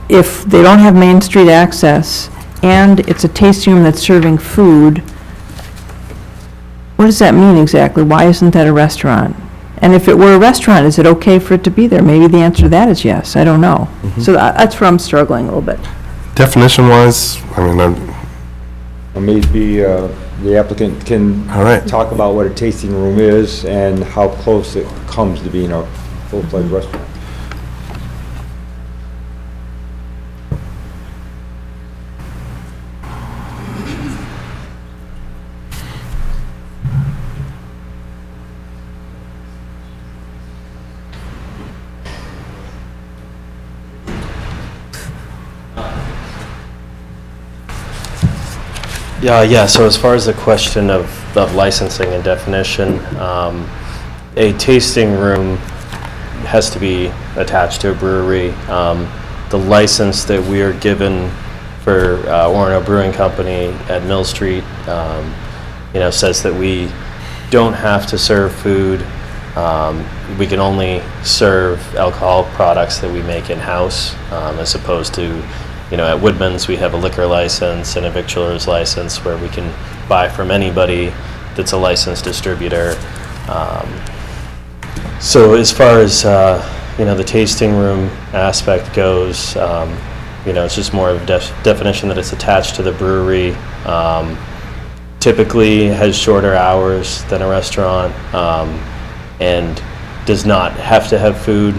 if they don't have Main Street access and it's a tasting room that's serving food, what does that mean exactly? Why isn't that a restaurant? And if it were a restaurant, is it okay for it to be there? Maybe the answer to that is yes, I don't know. So that's where I'm struggling a little bit. Definition-wise, I mean, Or maybe the applicant can talk about what a tasting room is and how close it comes to being a full-fledged restaurant. Yeah, so as far as the question of licensing and definition, a tasting room has to be attached to a brewery. The license that we are given for Orono Brewing Company at Mill Street, says that we don't have to serve food. We can only serve alcoholic products that we make in-house, as opposed to at Woodman's, we have a liquor license and a victualer's license where we can buy from anybody that's a licensed distributor. So as far as, the tasting room aspect goes, it's just more of a definition that it's attached to the brewery. Typically has shorter hours than a restaurant, and does not have to have food.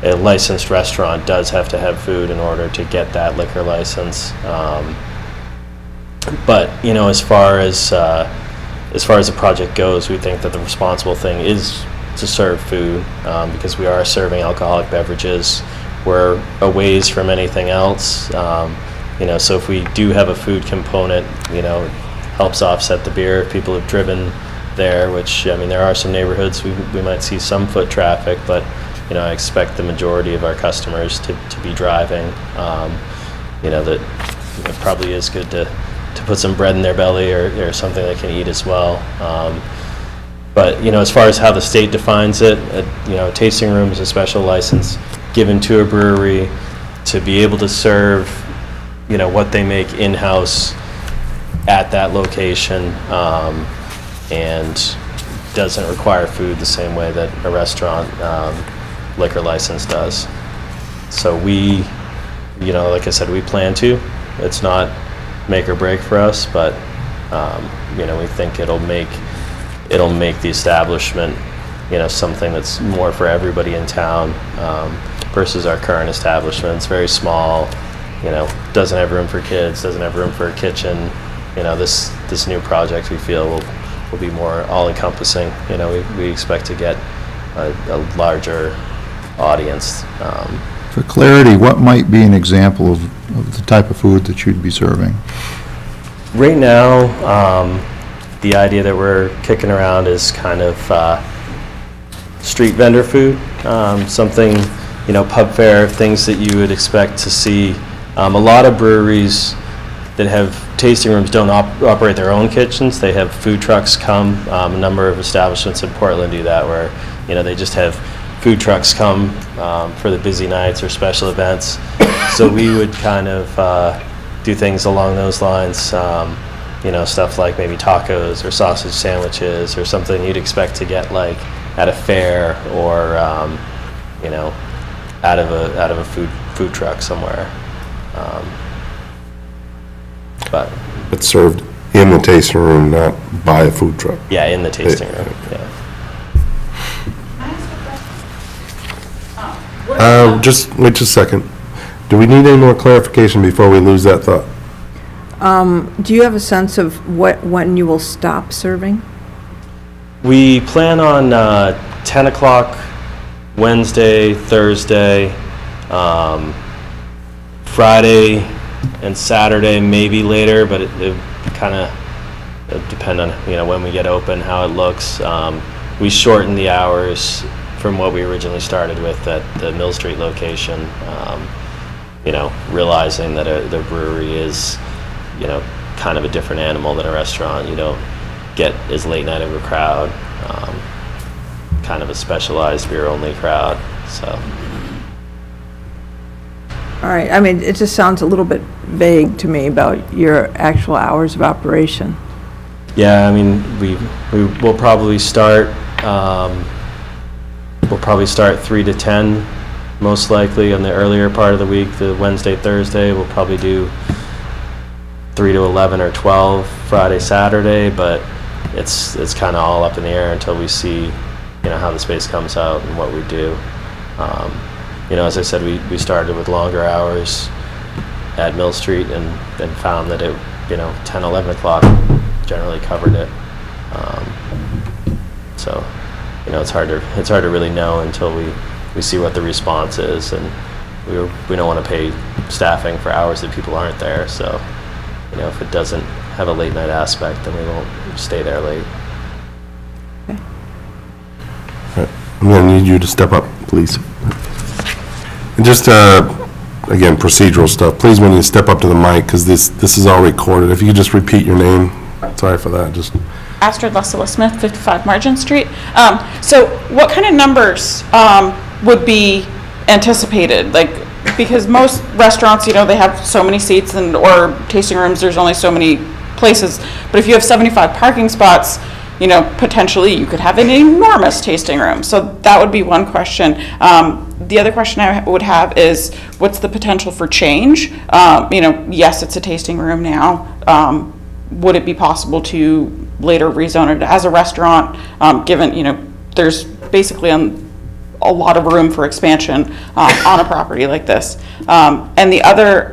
A licensed restaurant does have to have food in order to get that liquor license. But as far as the project goes, we think that the responsible thing is to serve food, because we are serving alcoholic beverages. We're a ways from anything else. So if we do have a food component, it helps offset the beer. If people have driven there, which there are some neighborhoods we might see some foot traffic, but I expect the majority of our customers to be driving. That it probably is good to put some bread in their belly or something they can eat as well. But as far as how the state defines it, a tasting room is a special license given to a brewery to be able to serve what they make in-house at that location, and doesn't require food the same way that a restaurant liquor license does. So we, like I said, we plan to. It's not make or break for us, but we think it'll make the establishment, something that's more for everybody in town, versus our current establishment. It's very small, doesn't have room for kids, doesn't have room for a kitchen. This new project we feel will be more all-encompassing. We expect to get a larger audience. For clarity, what might be an example of the type of food that you'd be serving? Right now, the idea that we're kicking around is kind of street vendor food, something, pub fare, things that you would expect to see. A lot of breweries that have tasting rooms don't operate their own kitchens. They have food trucks come. A number of establishments in Portland do that, where they just have food trucks come for the busy nights or special events. So we would kind of do things along those lines, stuff like maybe tacos or sausage sandwiches or something you'd expect to get like at a fair or out of a food truck somewhere. But served in the tasting room, not by a food truck. Yeah, in the tasting room, yeah. Wait just a second. Do we need any more clarification before we lose that thought? Do you have a sense of when you will stop serving? We plan on 10 o'clock Wednesday, Thursday, Friday, and Saturday, maybe later, but it kind of depend on when we get open, how it looks. We shorten the hours from what we originally started with at the Mill Street location, realizing that the brewery is, kind of a different animal than a restaurant. You don't get as late night of a crowd. kind of a specialized beer-only crowd, so. All right, I mean, it just sounds a little bit vague to me about your actual hours of operation. Yeah, I mean, we'll probably start, 3 to 10, most likely, on the earlier part of the week, the Wednesday, Thursday. We'll probably do 3 to 11 or 12 Friday, Saturday, but it's kind of all up in the air until we see, you know, how the space comes out and what we do. You know, as I said, we started with longer hours at Mill Street and found that it, you know, 10, 11 o'clock generally covered it. So, you know, it's hard to really know until we see what the response is, and we don't want to pay staffing for hours that people aren't there. So, you know, if it doesn't have a late night aspect, then we won't stay there late. All right. I'm going to need you to step up, please. And just, again, procedural stuff. Please, when you step up to the mic, because this is all recorded, if you could just repeat your name. Sorry for that. Just Astrid Lusala-Smith, 55 Margin Street. So what kind of numbers would be anticipated? Like, because most restaurants, you know, they have so many seats or tasting rooms, there's only so many places. But if you have 75 parking spots, you know, potentially you could have an enormous tasting room. So that would be one question. The other question I would have is, what's the potential for change? You know, yes, it's a tasting room now. Would it be possible to later rezone it as a restaurant, given, you know, there's basically a lot of room for expansion on a property like this? And the other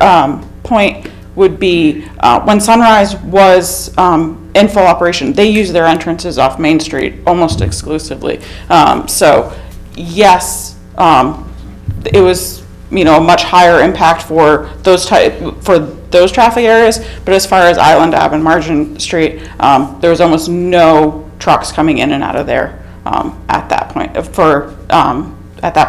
point would be, when Sunrise was in full operation, they used their entrances off Main Street almost exclusively. So yes, it was, you know, a much higher impact for those traffic areas, but as far as Island Ave and Margin Street, there was almost no trucks coming in and out of there at that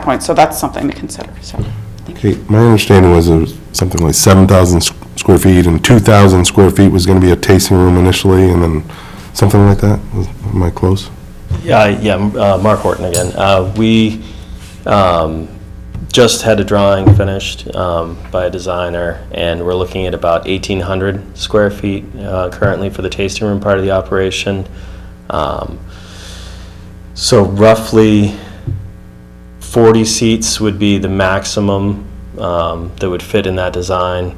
point. So that's something to consider. So, okay. My understanding was it was something like 7,000 square feet, and 2,000 square feet was going to be a tasting room initially, and then something like that. Am I close? Yeah. Mark Horton again. We just had a drawing finished by a designer, and we're looking at about 1,800 square feet currently for the tasting room part of the operation. So roughly 40 seats would be the maximum that would fit in that design.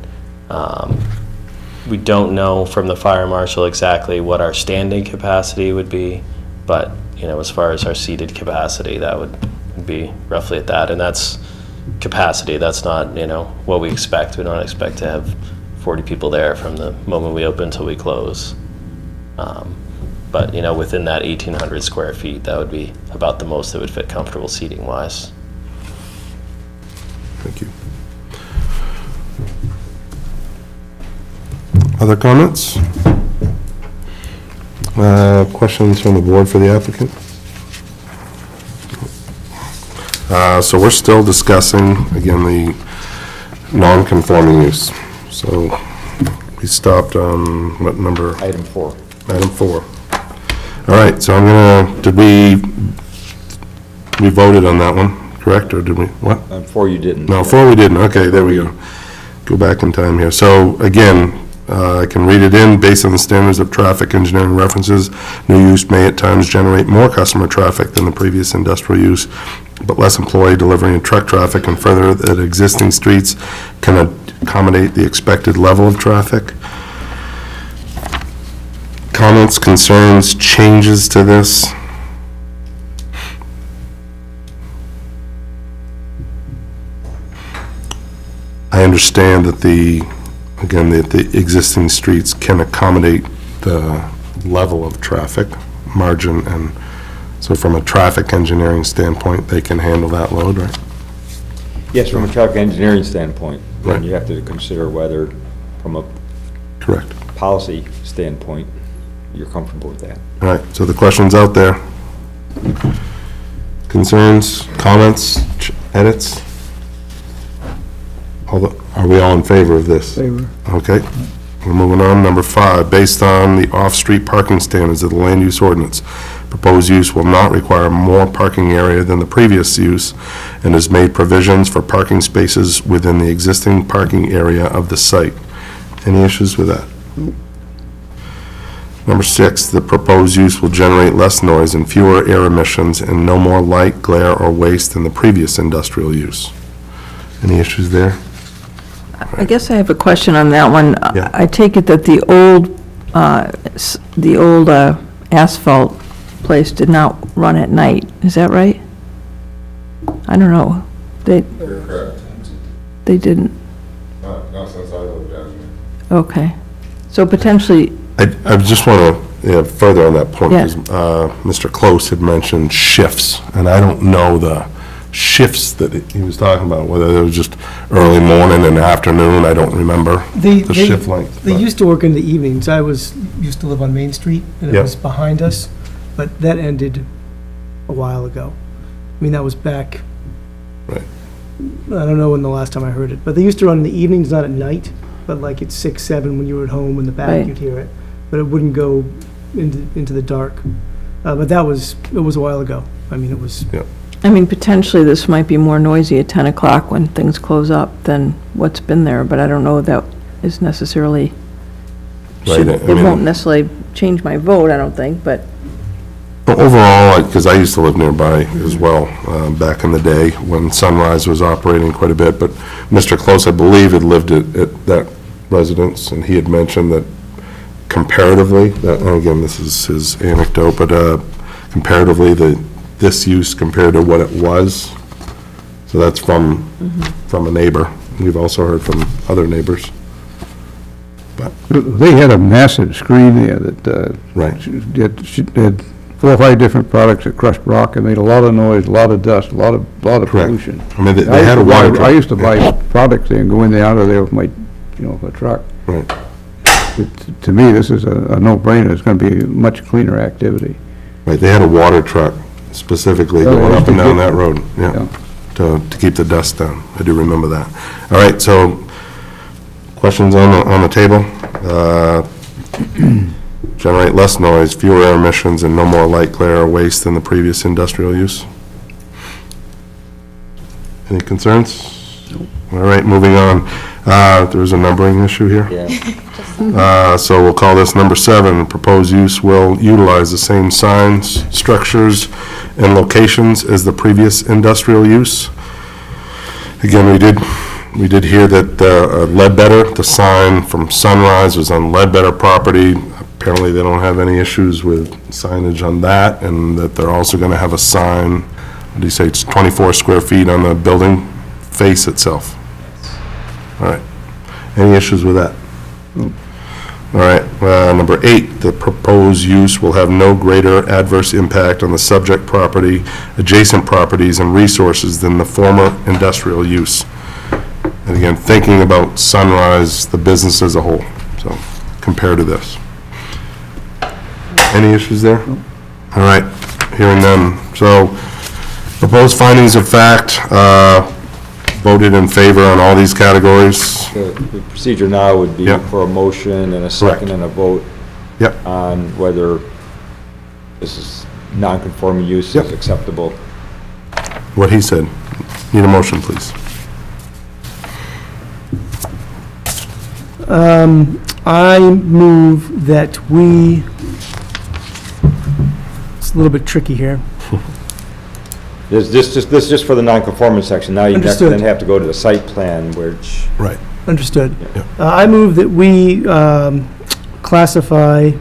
We don't know from the fire marshal exactly what our standing capacity would be, but, you know, as far as our seated capacity, that would be roughly at that, and that's capacity. That's not, you know, what we expect. We don't expect to have 40 people there from the moment we open until we close. But, you know, within that 1,800 square feet, that would be about the most that would fit comfortable seating wise. Thank you. Other comments? Questions from the board for the applicant? So we're still discussing, again, the non-conforming use. So we stopped on what number? Item 4. Item 4. All right, so I'm gonna, we voted on that one, correct, or did we, what? 4 you didn't. No, 4 we didn't, okay, there we go. Go back in time here. So again, I can read it in. Based on the standards of traffic engineering references, new use may at times generate more customer traffic than the previous industrial use, but less employee delivery and truck traffic, and further that existing streets can accommodate the expected level of traffic. Comments, concerns, changes to this? I understand that again, the existing streets can accommodate the level of traffic, margin, and so from a traffic engineering standpoint, they can handle that load, right? Yes, from a traffic engineering standpoint. Right. And you have to consider whether, from a correct policy standpoint, you're comfortable with that. All right, so the question's out there. Concerns, comments, edits? Are we all in favor of this? Favor. Okay, we're moving on. Number 5, based on the off-street parking standards of the land use ordinance, Proposed use will not require more parking area than the previous use and has made provisions for parking spaces within the existing parking area of the site. Any issues with that? Number 6, the proposed use will generate less noise and fewer air emissions and no more light, glare, or waste than the previous industrial use. Any issues there? I guess I have a question on that one. Yeah. I take it that the old asphalt place did not run at night, is that right? I don't know. They didn't. Not since I lived down there. Okay. So potentially, I just want to further on that point, Yeah. because Mr. Close had mentioned shifts, and I don't know the shifts that he was talking about, whether it was just early morning and afternoon, I don't remember the shift length. They used to work in the evenings. I used to live on Main Street, and it Yep. was behind us, but that ended a while ago. I mean, that was back, Right. I don't know when the last time I heard it, but they used to run in the evenings, not at night, but like at 6, 7, when you were at home in the back, Right. you'd hear it. But it wouldn't go into the dark. But it was a while ago. I mean, it was, I mean, potentially this might be more noisy at 10 o'clock when things close up than what's been there, but I don't know that is necessarily, Right, I it mean- won't necessarily change my vote, I don't think, but Overall, because I used to live nearby as well, back in the day when Sunrise was operating quite a bit, but Mr. Close, I believe, had lived at that residence, and he had mentioned that comparatively, and again, this is his anecdote, but comparatively, this use compared to what it was, so that's from a neighbor. We've also heard from other neighbors. They had a massive screen there that Right. had 4 or 5 different products that crushed rock and made a lot of noise, a lot of dust, a lot of Correct. pollution. I mean, they had a water truck. I used to buy products there and go in there, out of there with my, a truck. Right. To me, this is a no-brainer. It's going to be much cleaner activity. Right, they had a water truck specifically Oh, going they up and did. down that road, yeah, to keep the dust down. I do remember that. All right, so, questions on the table? Generate less noise, fewer air emissions, and no more light, glare, or waste than the previous industrial use. Any concerns? All right, moving on. There's a numbering issue here. So we'll call this number 7. Proposed use will utilize the same signs, structures, and locations as the previous industrial use. Again, we did hear that Ledbetter, the sign from Sunrise was on Ledbetter property. Apparently, they don't have any issues with signage on that, and that they're also going to have a sign, what do you say, it's 24 square feet on the building face itself. All right. Any issues with that? All right, number 8, the proposed use will have no greater adverse impact on the subject property, adjacent properties, and resources than the former industrial use. And again, thinking about Sunrise, the business as a whole, so compared to this. Any issues there? All right, hearing none. So, proposed findings of fact, voted in favor on all these categories. The procedure now would be for a motion and a second and a vote on whether this is non-conforming use is acceptable. What he said. Need a motion, please. I move that we, it's a little bit tricky here. This is just for the non-conforming section. Now you Understood. then have to go to the site plan, which... Right. Understood. I move that we classify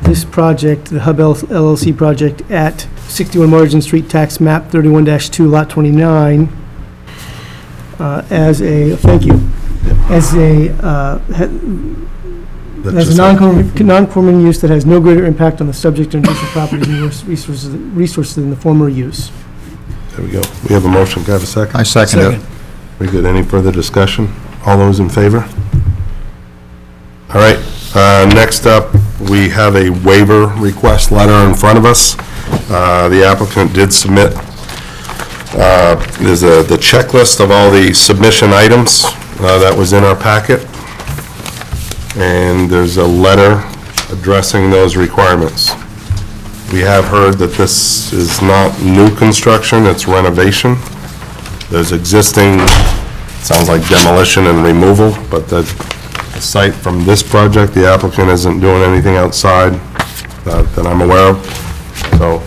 this project, the Hub LLC project, at 61 Margin Street, tax map 31-2, lot 29, as a, thank you, as a non-conforming use that has no greater impact on the subject and adjacent properties and resources than the former use. There we go. We have a motion. Can I have a second? I second it. Very good. Any further discussion? All those in favor? All right. Next up, we have a waiver request letter in front of us. The applicant did submit, there's the checklist of all the submission items that was in our packet. And there's a letter addressing those requirements. We have heard that this is not new construction, it's renovation. There's existing, sounds like demolition and removal, but the site from this project, the applicant isn't doing anything outside that I'm aware of. So,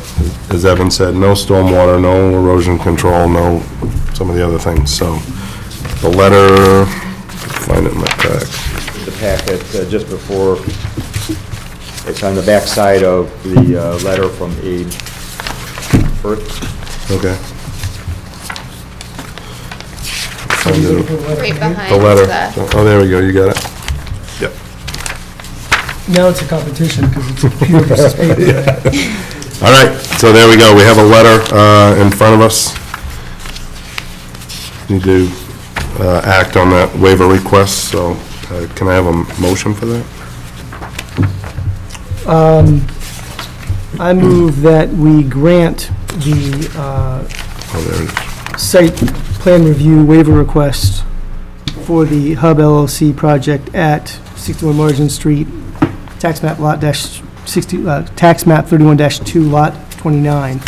as Evan said, no stormwater, no erosion control, no some of the other things. So, the letter, find it in my pack. The packet just before, it's on the back side of the letter from Abe Firth. Okay. Right behind the letter. the- Oh, there we go, you got it. Yep. Now it's a competition because it's computer versus paper. All right, so there we go. We have a letter in front of us. Need to act on that waiver request, so can I have a motion for that? I move that we grant the there it is. site plan review waiver request for the Hub LLC project at 61 Margin Street, tax map lot dash 60, tax map 31-2, lot 29.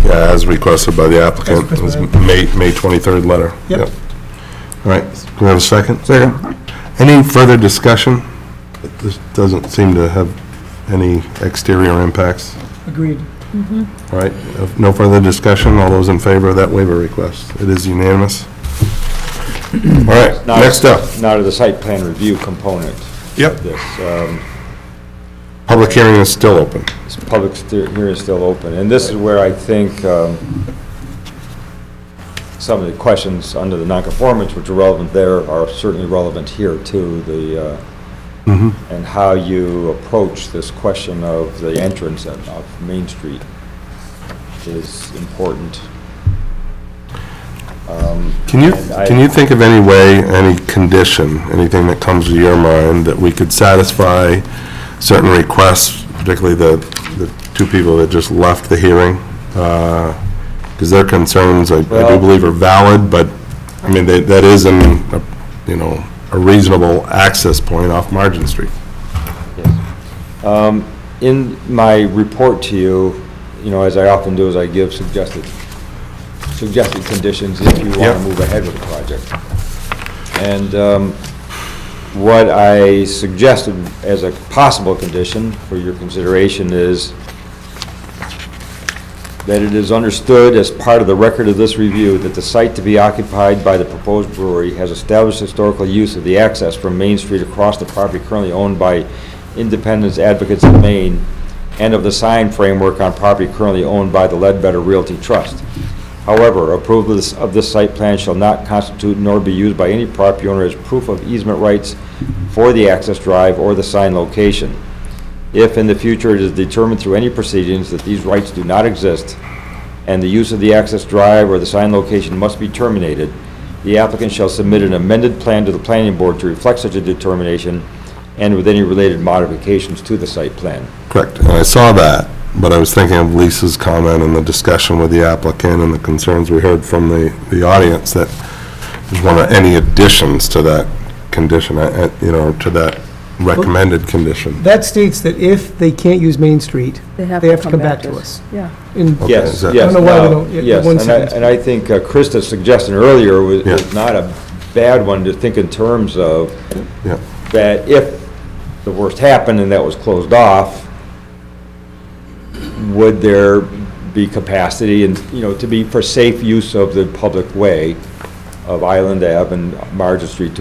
Yeah, as requested by the applicant. It was May 23rd letter. Yep. All right, can we have a second? Second. Any further discussion? This doesn't seem to have any exterior impacts. Agreed. All right, if no further discussion, all those in favor of that waiver request? It is unanimous. All right, next up. Now to the site plan review component. Yep. This, Public hearing is still open. this public hearing is still open, and this is where I think some of the questions under the nonconformance, which are relevant there, are certainly relevant here too. The and how you approach this question of the entrance of Main Street is important. Can you think of any way, any condition, anything that comes to your mind that we could satisfy certain requests, particularly the two people that just left the hearing? Because their concerns, I do believe, are valid, but I mean that is a reasonable access point off Margin Street. Yes. In my report to you, as I often do, is I give suggested conditions if you want to move ahead with the project. And what I suggested as a possible condition for your consideration is that it is understood as part of the record of this review that the site to be occupied by the proposed brewery has established historical use of the access from Main Street across the property currently owned by Independence Advocates of Maine and of the sign framework on property currently owned by the Ledbetter Realty Trust. However, approval of this site plan shall not constitute nor be used by any property owner as proof of easement rights for the access drive or the sign location. If in the future it is determined through any proceedings that these rights do not exist and the use of the access drive or the sign location must be terminated, the applicant shall submit an amended plan to the planning board to reflect such a determination and with any related modifications to the site plan. Correct, and I saw that, but I was thinking of Lisa's comment and the discussion with the applicant and the concerns we heard from the audience that there's any additions to that condition, to that recommended condition. That states that if they can't use Main Street, they have to come back to us. Yeah. Yes, I don't know why we don't. Yes, and I think Krista's suggestion earlier was not a bad one to think in terms of that if the worst happened and that was closed off, would there be capacity and, to be for safe use of the public way of Island Ave and Margin Street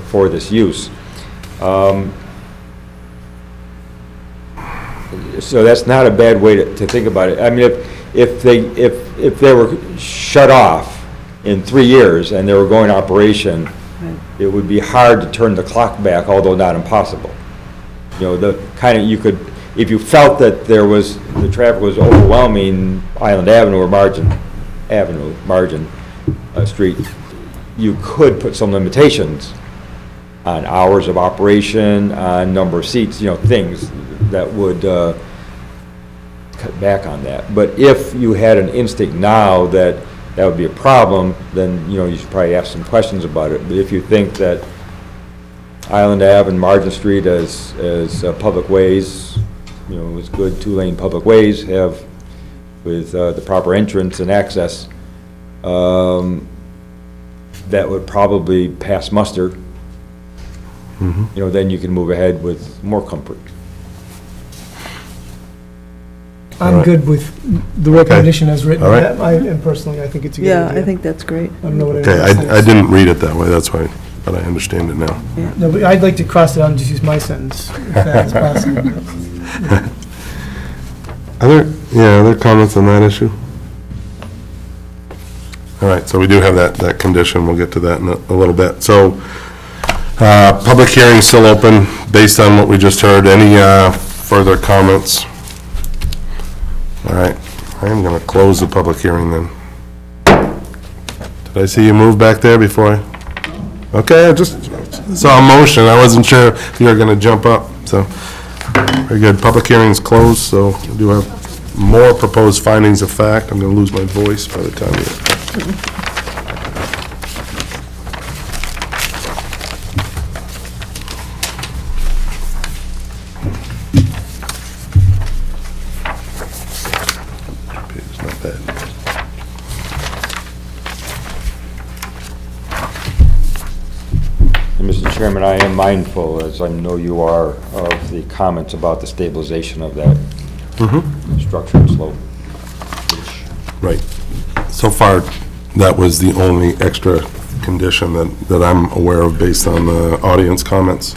for this use? So that's not a bad way to think about it. I mean, if they were shut off in 3 years and they were going operation, it would be hard to turn the clock back, although not impossible. You could, if you felt that the traffic was overwhelming Island Avenue or Margin Street, you could put some limitations on hours of operation, on number of seats, things that would cut back on that. But if you had an instinct now that would be a problem, then, you should probably ask some questions about it. But if you think that Island Ave and Margin Street as public ways, you know, as good two-lane public ways have with the proper entrance and access, that would probably pass muster. You know, then you can move ahead with more comfort. I'm good with the recommendation as written. All right. And personally, I think it's a good idea. Yeah, I think that's great. I don't know what Okay, anyone else I didn't read it that way, that's why, but I understand it now. No, but I'd like to cross it out and just use my sentence, if that's possible. Other comments on that issue? All right, so we do have that condition, we'll get to that in a little bit. So, public hearing is still open, based on what we just heard. Any further comments? All right, I am going to close the public hearing then. Did I see you move back there before I? Okay, I just saw a motion, I wasn't sure if you were going to jump up, so. Very good, public hearing is closed, so we do have more proposed findings of fact. I'm going to lose my voice by the time you. It's not bad. And Mr. Chairman, I am mindful, as I know you are, of the comments about the stabilization of that structure and slope. Right. So far, that was the only extra condition that I'm aware of based on the audience comments,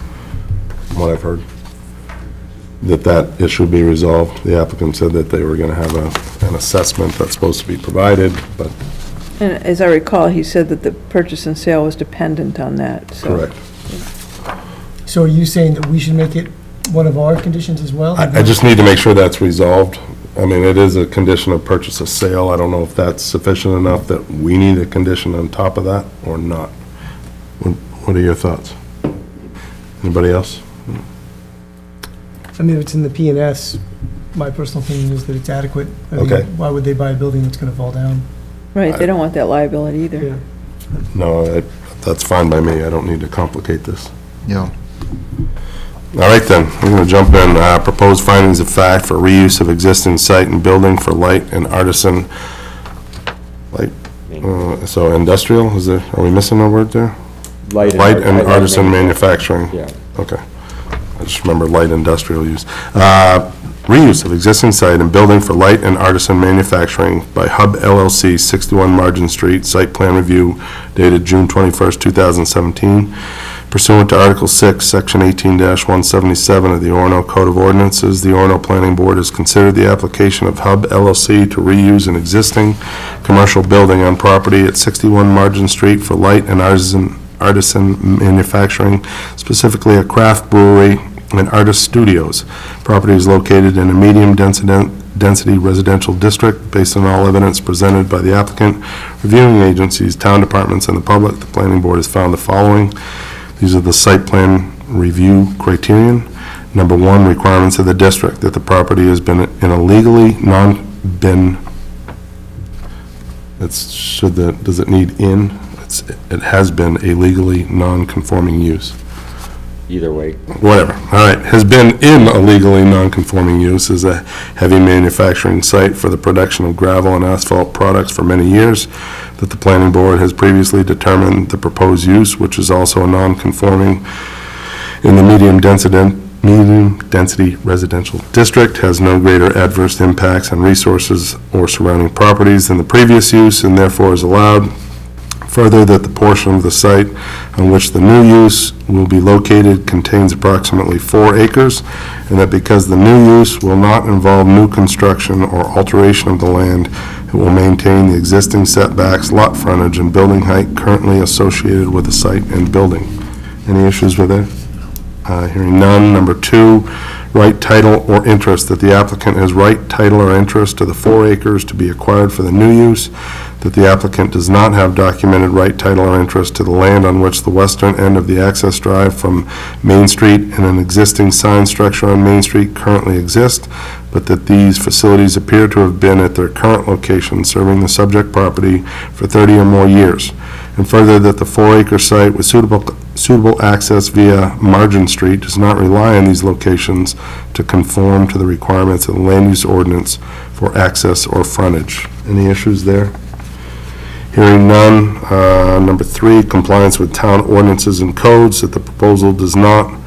from what I've heard, that issue be resolved. The applicant said that they were going to have an assessment that's supposed to be provided, but. And as I recall, he said that the purchase and sale was dependent on that, so. Correct. So are you saying that we should make it one of our conditions as well? I just need to make sure that's resolved. I mean, it is a condition of purchase or sale. I don't know if that's sufficient enough that we need a condition on top of that or not. What are your thoughts? Anybody else? I mean, if it's in the P&S, my personal opinion is that it's adequate. I mean, Okay. why would they buy a building that's going to fall down? Right, they don't want that liability either. No, that's fine by me. I don't need to complicate this. Yeah. All right then, we're going to jump in. Proposed findings of fact for reuse of existing site and building for light and artisan, so industrial, are we missing a word there? Light and artisan manufacturing. Yeah. Okay. I just remember light industrial use. Reuse of existing site and building for light and artisan manufacturing by Hub LLC, 61 Margin Street, site plan review dated June 21st, 2017. Pursuant to Article 6, Section 18-177 of the Orono Code of Ordinances, the Orono Planning Board has considered the application of Hub LLC to reuse an existing commercial building on property at 61 Margin Street for light and artisan manufacturing, specifically a craft brewery and artist studios. Property is located in a medium density residential district. Based on all evidence presented by the applicant, reviewing agencies, town departments, and the public, the planning board has found the following. These are the site plan review criterion. Number one, requirements of the district, that the property has been in a legally does it need in? It has been a legally non-conforming use. Either way. Whatever, all right, has been in a legally non-conforming use as a heavy manufacturing site for the production of gravel and asphalt products for many years, that the planning board has previously determined the proposed use, which is also a non-conforming in the medium density residential district, has no greater adverse impacts on resources or surrounding properties than the previous use, and therefore is allowed. Further, that the portion of the site on which the new use will be located contains approximately 4 acres, and that because the new use will not involve new construction or alteration of the land, it will maintain the existing setbacks, lot frontage, and building height currently associated with the site and building. Any issues with it? Hearing none. Number 2, right title or interest, that the applicant has right title or interest to the 4 acres to be acquired for the new use, that the applicant does not have documented right title or interest to the land on which the western end of the access drive from Main Street and an existing sign structure on Main Street currently exist, but that these facilities appear to have been at their current location serving the subject property for 30 or more years. And further, that the 4-acre site with suitable access via Margin Street does not rely on these locations to conform to the requirements of the land use ordinance for access or frontage. Any issues there? Hearing none. Number 3, compliance with town ordinances and codes, that the proposal does not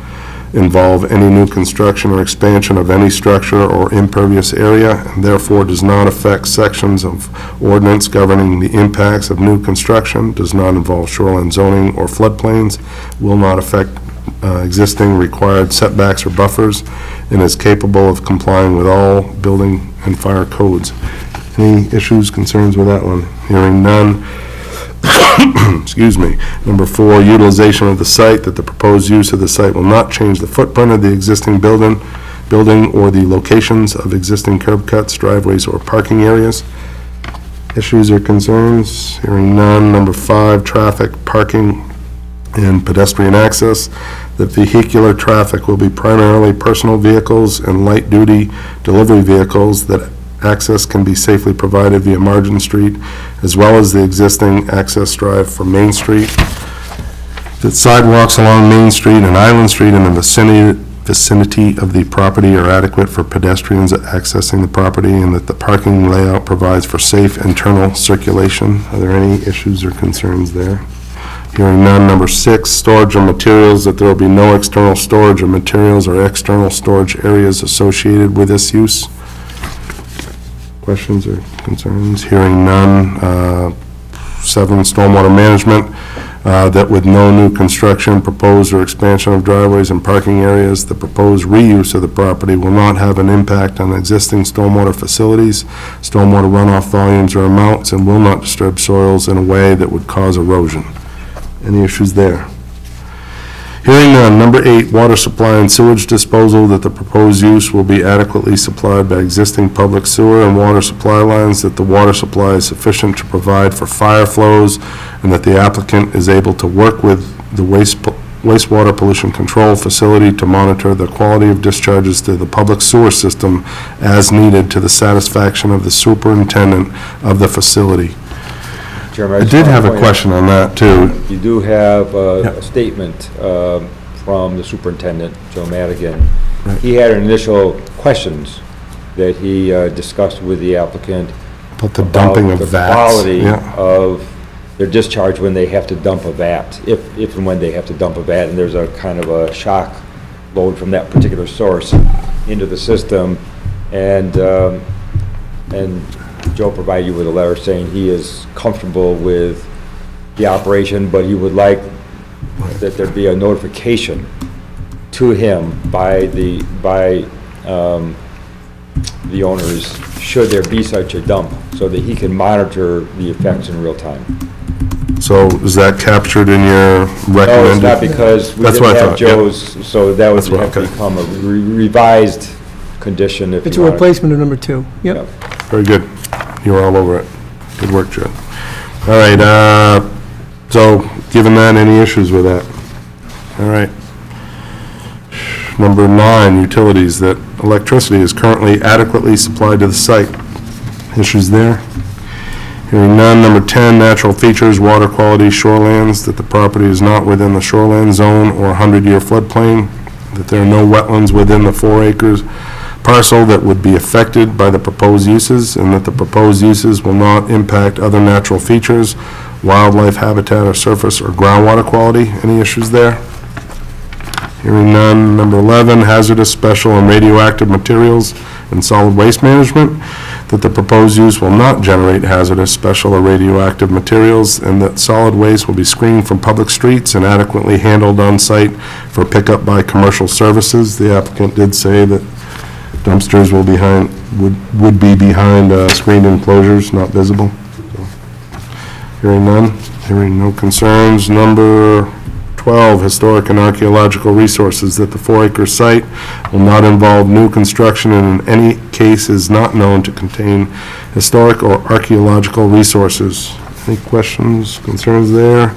involve any new construction or expansion of any structure or impervious area, and therefore does not affect sections of ordinance governing the impacts of new construction, does not involve shoreline zoning or floodplains, will not affect existing required setbacks or buffers, and is capable of complying with all building and fire codes. Any issues, concerns with that one? Hearing none. Excuse me. Number 4, utilization of the site, that the proposed use of the site will not change the footprint of the existing building or the locations of existing curb cuts, driveways, or parking areas. Issues or concerns? Hearing none. Number 5, traffic, parking, and pedestrian access, that vehicular traffic will be primarily personal vehicles and light-duty delivery vehicles, that access can be safely provided via Margin Street, as well as the existing access drive from Main Street. That sidewalks along Main Street and Island Street in the vicinity of the property are adequate for pedestrians accessing the property, and that the parking layout provides for safe internal circulation. Are there any issues or concerns there? Hearing none. Number 6, storage of materials, that there will be no external storage of materials or external storage areas associated with this use. Questions or concerns? Hearing none. 7, stormwater management, that with no new construction, proposed or expansion of driveways and parking areas, the proposed reuse of the property will not have an impact on existing stormwater facilities, stormwater runoff volumes or amounts, and will not disturb soils in a way that would cause erosion. Any issues there? Hearing none. Number 8, water supply and sewage disposal, that the proposed use will be adequately supplied by existing public sewer and water supply lines, that the water supply is sufficient to provide for fire flows, and that the applicant is able to work with the wastewater pollution control facility to monitor the quality of discharges to the public sewer system as needed to the satisfaction of the superintendent of the facility. Chairman, I did have a question on that, too. You do have a statement from the superintendent, Joe Madigan. Right. He had initial questions that he discussed with the applicant about the dumping of the vats. quality of their discharge when they have to dump a vat, if and when they have to dump a vat, and there's a kind of a shock load from that particular source into the system, and Joe provided you with a letter saying he is comfortable with the operation, but he would like that there be a notification to him by the owners should there be such a dump, so that he can monitor the effects in real time. So is that captured in your recommended? No, it's not, because we That's didn't what I have thought, Joe's, yep. so that would That's what- have to okay. become a revised condition if It's you a want. replacement of number 2. Yep. Very good. You were all over it. Good work, Joe. All right, so given that, any issues with that? All right. Number 9, utilities, that electricity is currently adequately supplied to the site. Issues there? Hearing none. Number 10, natural features, water quality, shorelands, that the property is not within the shoreland zone or 100-year floodplain, that there are no wetlands within the 4 acres parcel that would be affected by the proposed uses, and that the proposed uses will not impact other natural features, wildlife habitat, or surface or groundwater quality. Any issues there? Hearing none. Number 11, hazardous, special, and radioactive materials and solid waste management, that the proposed use will not generate hazardous, special, or radioactive materials, and that solid waste will be screened from public streets and adequately handled on site for pickup by commercial services. The applicant did say that dumpsters will would be behind screened enclosures, not visible. So, hearing none. Hearing no concerns. Number 12, historic and archaeological resources, that the 4-acre site will not involve new construction and in any case is not known to contain historic or archaeological resources. Any questions, concerns there?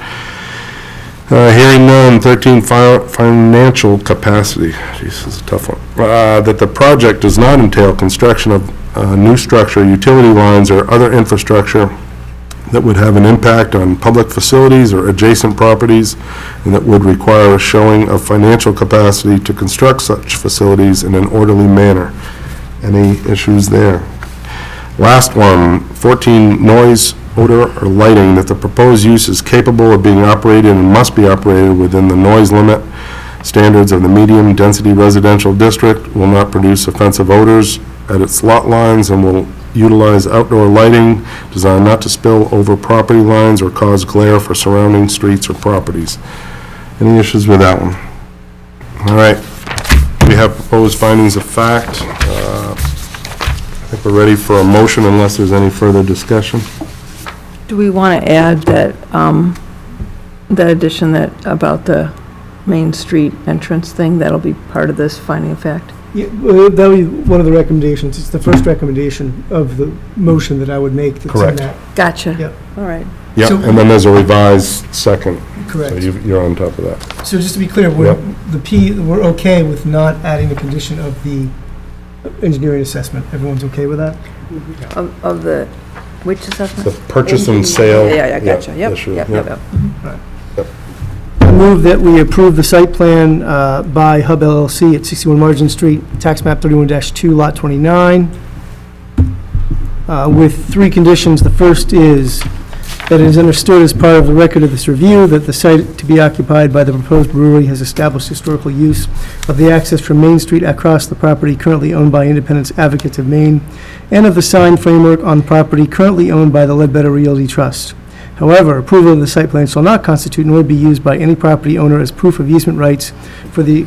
Hearing none. 13, financial capacity. Jeez, this is a tough one. That the project does not entail construction of new structure, utility lines, or other infrastructure that would have an impact on public facilities or adjacent properties, and that would require a showing of financial capacity to construct such facilities in an orderly manner. Any issues there? Last one, 14, noise, odor, or lighting, that the proposed use is capable of being operated and must be operated within the noise limit standards of the medium-density residential district, will not produce offensive odors at its lot lines, and will utilize outdoor lighting designed not to spill over property lines or cause glare for surrounding streets or properties. Any issues with that one? All right. We have proposed findings of fact. I think we're ready for a motion unless there's any further discussion. Do we want to add that, that addition that, about the Main Street entrance thing, that'll be part of this finding of fact? Yeah, well, that'll be one of the recommendations. It's the first recommendation of the motion that I would make that's Correct. in that. Gotcha. Yep. All right. Yeah, So- and then there's a revised second. Correct. So you're on top of that. So just to be clear, we're okay with not adding the condition of the engineering assessment. Everyone's okay with that? Of the, which assessment? The purchase and sale. Yeah, gotcha. Yep, issue, yep. I move that we approve the site plan by Hub LLC at 61 Margin Street, tax map 31-2, lot 29, with 3 conditions. The first is that it is understood as part of the record of this review that the site to be occupied by the proposed brewery has established historical use of the access from Main Street across the property currently owned by Independence Advocates of Maine, and of the sign framework on property currently owned by the Ledbetter Realty Trust. However, approval of the site plan shall not constitute nor be used by any property owner as proof of easement rights for the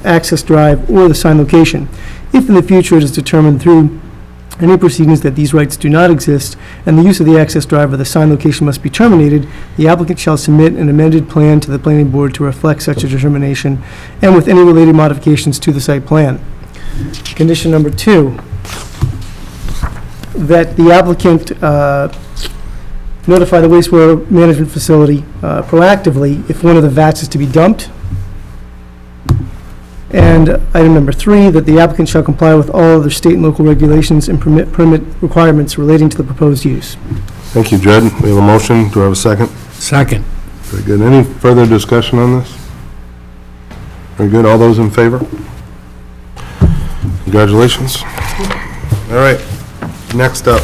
access drive or the sign location. If in the future it is determined through any proceedings that these rights do not exist and the use of the access drive or the sign location must be terminated, the applicant shall submit an amended plan to the planning board to reflect such a determination and with any related modifications to the site plan. Condition number 2, that the applicant notify the wastewater management facility proactively if one of the vats is to be dumped. And item number 3, that the applicant shall comply with all other state and local regulations and permit requirements relating to the proposed use. Thank you, Jed. We have a motion. Do I have a second? Second. Very good. Any further discussion on this? Very good. All those in favor? Congratulations. All right. Next up.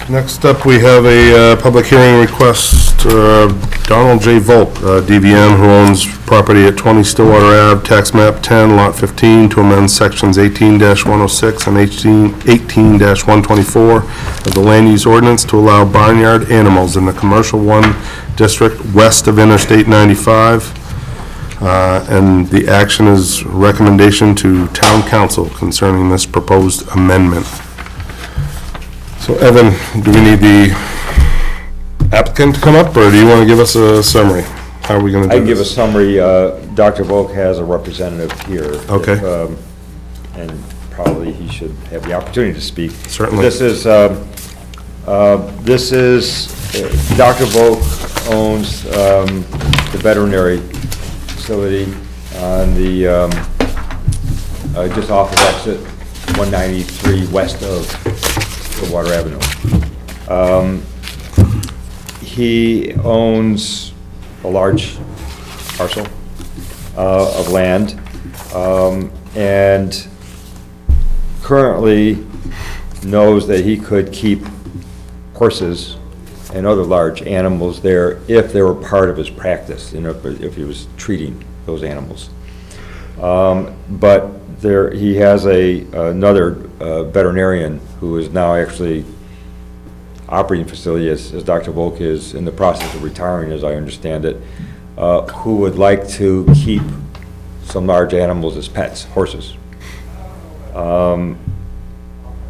Next up, we have a public hearing request. Donald J. Volk, DVM, who owns property at 20 Stillwater Ave, tax map 10, lot 15, to amend sections 18-106 and 18-124 of the land use ordinance to allow barnyard animals in the Commercial 1 district west of Interstate 95. And the action is recommendation to town council concerning this proposed amendment. So Evan, do we need the applicant to come up, or do you want to give us a summary? How are we going to do this? I can give a summary. Dr. Volk has a representative here. Okay. And probably he should have the opportunity to speak. Certainly. This is Dr. Volk owns the veterinary facility on the, just off of exit 193 west of Stillwater Avenue. He owns a large parcel of land, and currently knows that he could keep horses and other large animals there if they were part of his practice, if he was treating those animals. But he has another veterinarian who is now actually operating facility, as Dr. Volk is in the process of retiring, as I understand it, who would like to keep some large animals as pets, horses.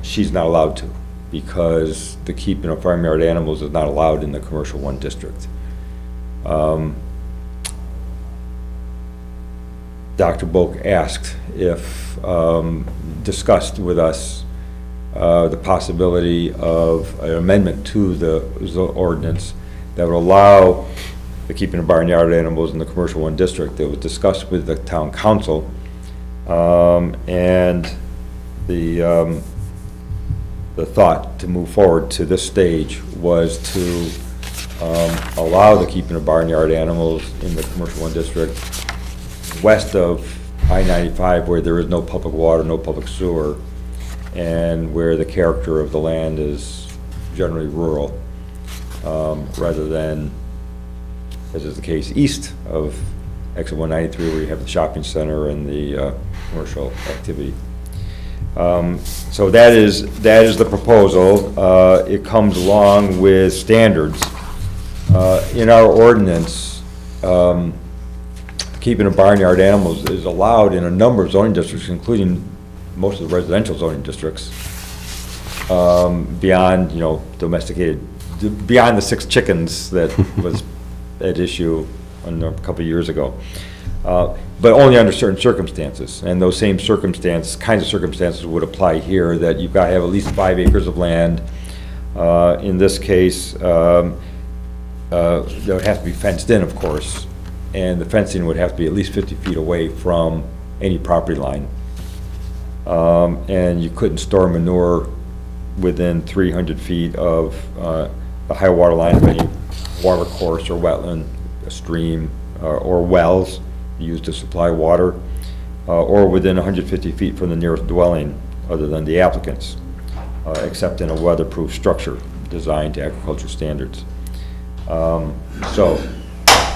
She's not allowed to, because the keeping of farmyard animals is not allowed in the Commercial 1 district. Dr. Volk asked if, discussed with us the possibility of an amendment to the ordinance that would allow the keeping of barnyard animals in the Commercial 1 district. That was discussed with the town council, and the the thought to move forward to this stage was to allow the keeping of barnyard animals in the commercial one district west of I-95, where there is no public water, no public sewer, and where the character of the land is generally rural, rather than, as is the case, east of exit 193, where you have the shopping center and the commercial activity. So that is the proposal. It comes along with standards. In our ordinance, keeping of barnyard animals is allowed in a number of zoning districts, including most of the residential zoning districts, beyond, domesticated, beyond the 6 chickens that was at issue a couple of years ago. But only under certain circumstances, and those same kinds of circumstances would apply here, that you've got to have at least 5 acres of land. In this case, that would have to be fenced in, of course, and the fencing would have to be at least 50 feet away from any property line. And you couldn't store manure within 300 feet of the high water line of any water course or wetland, a stream, or wells used to supply water, or within 150 feet from the nearest dwelling other than the applicant's, except in a weatherproof structure designed to agricultural standards. So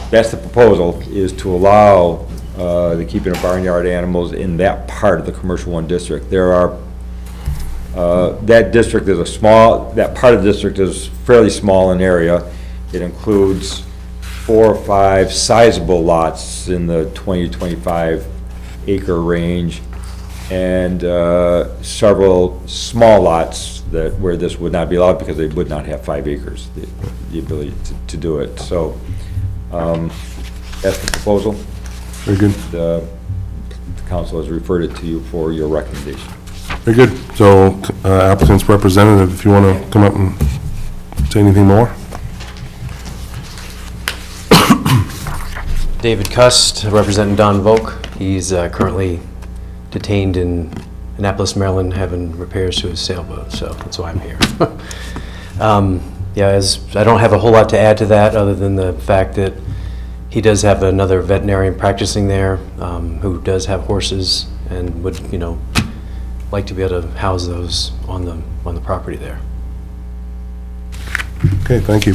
that's the proposal, is to allow the keeping of barnyard animals in that part of the commercial one district. There are that district is that part of the district is fairly small in area. It includes 4 or 5 sizable lots in the 20 to 25 acre range, and several small lots where this would not be allowed because they would not have 5 acres, the ability to do it. So that's the proposal. Very good. The council has referred it to you for your recommendation. Very good. So applicant's representative, if you want to come up and say anything more. David Cust, representing Don Volk. He's currently detained in Annapolis, Maryland, having repairs to his sailboat, so that's why I'm here. Yeah, I don't have a whole lot to add to that, other than the fact that he does have another veterinarian practicing there, who does have horses and would, like to be able to house those on the property there. Okay, thank you.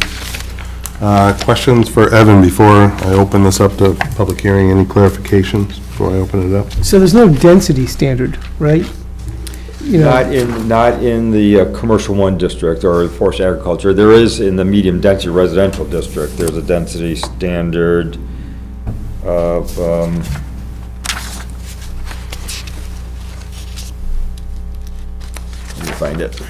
Questions for Evan before I open this up to public hearing? Any clarifications before I open it up? So there's no density standard, right? Not in the commercial one district or forest agriculture. There is in the medium density residential district. There's a density standard of let me find it.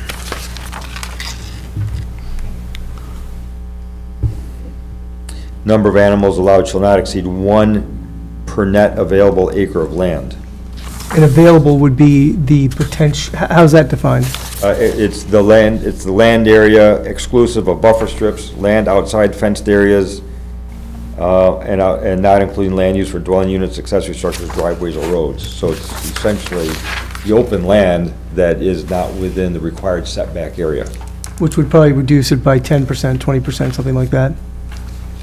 Number of animals allowed shall not exceed 1 per net available acre of land. And available would be the potential, how's that defined? It's the land area exclusive of buffer strips, land outside fenced areas, and not including land used for dwelling units, accessory structures, driveways, or roads. So it's essentially the open land that is not within the required setback area. Which would probably reduce it by 10%, 20%, something like that?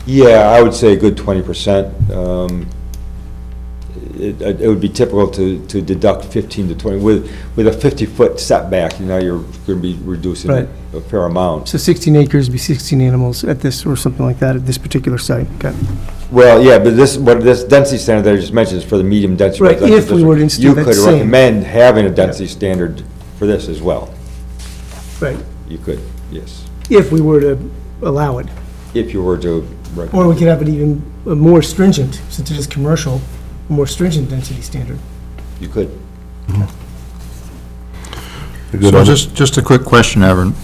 Yeah, I would say a good 20%. It would be typical to deduct 15 to 20. With a 50-foot setback, you're going to be reducing a fair amount. So 16 acres would be 16 animals at this, or something like that, at this particular site. Okay. Well, yeah, but this density standard that I just mentioned is for the medium density. Right, if we were to institute that same. You could recommend having a density standard for this as well. Right. You could, yes. If we were to allow it. If you were to recommend. Or we could have it even more stringent, since it is commercial, a more stringent density standard. You could. So just a quick question, Evan.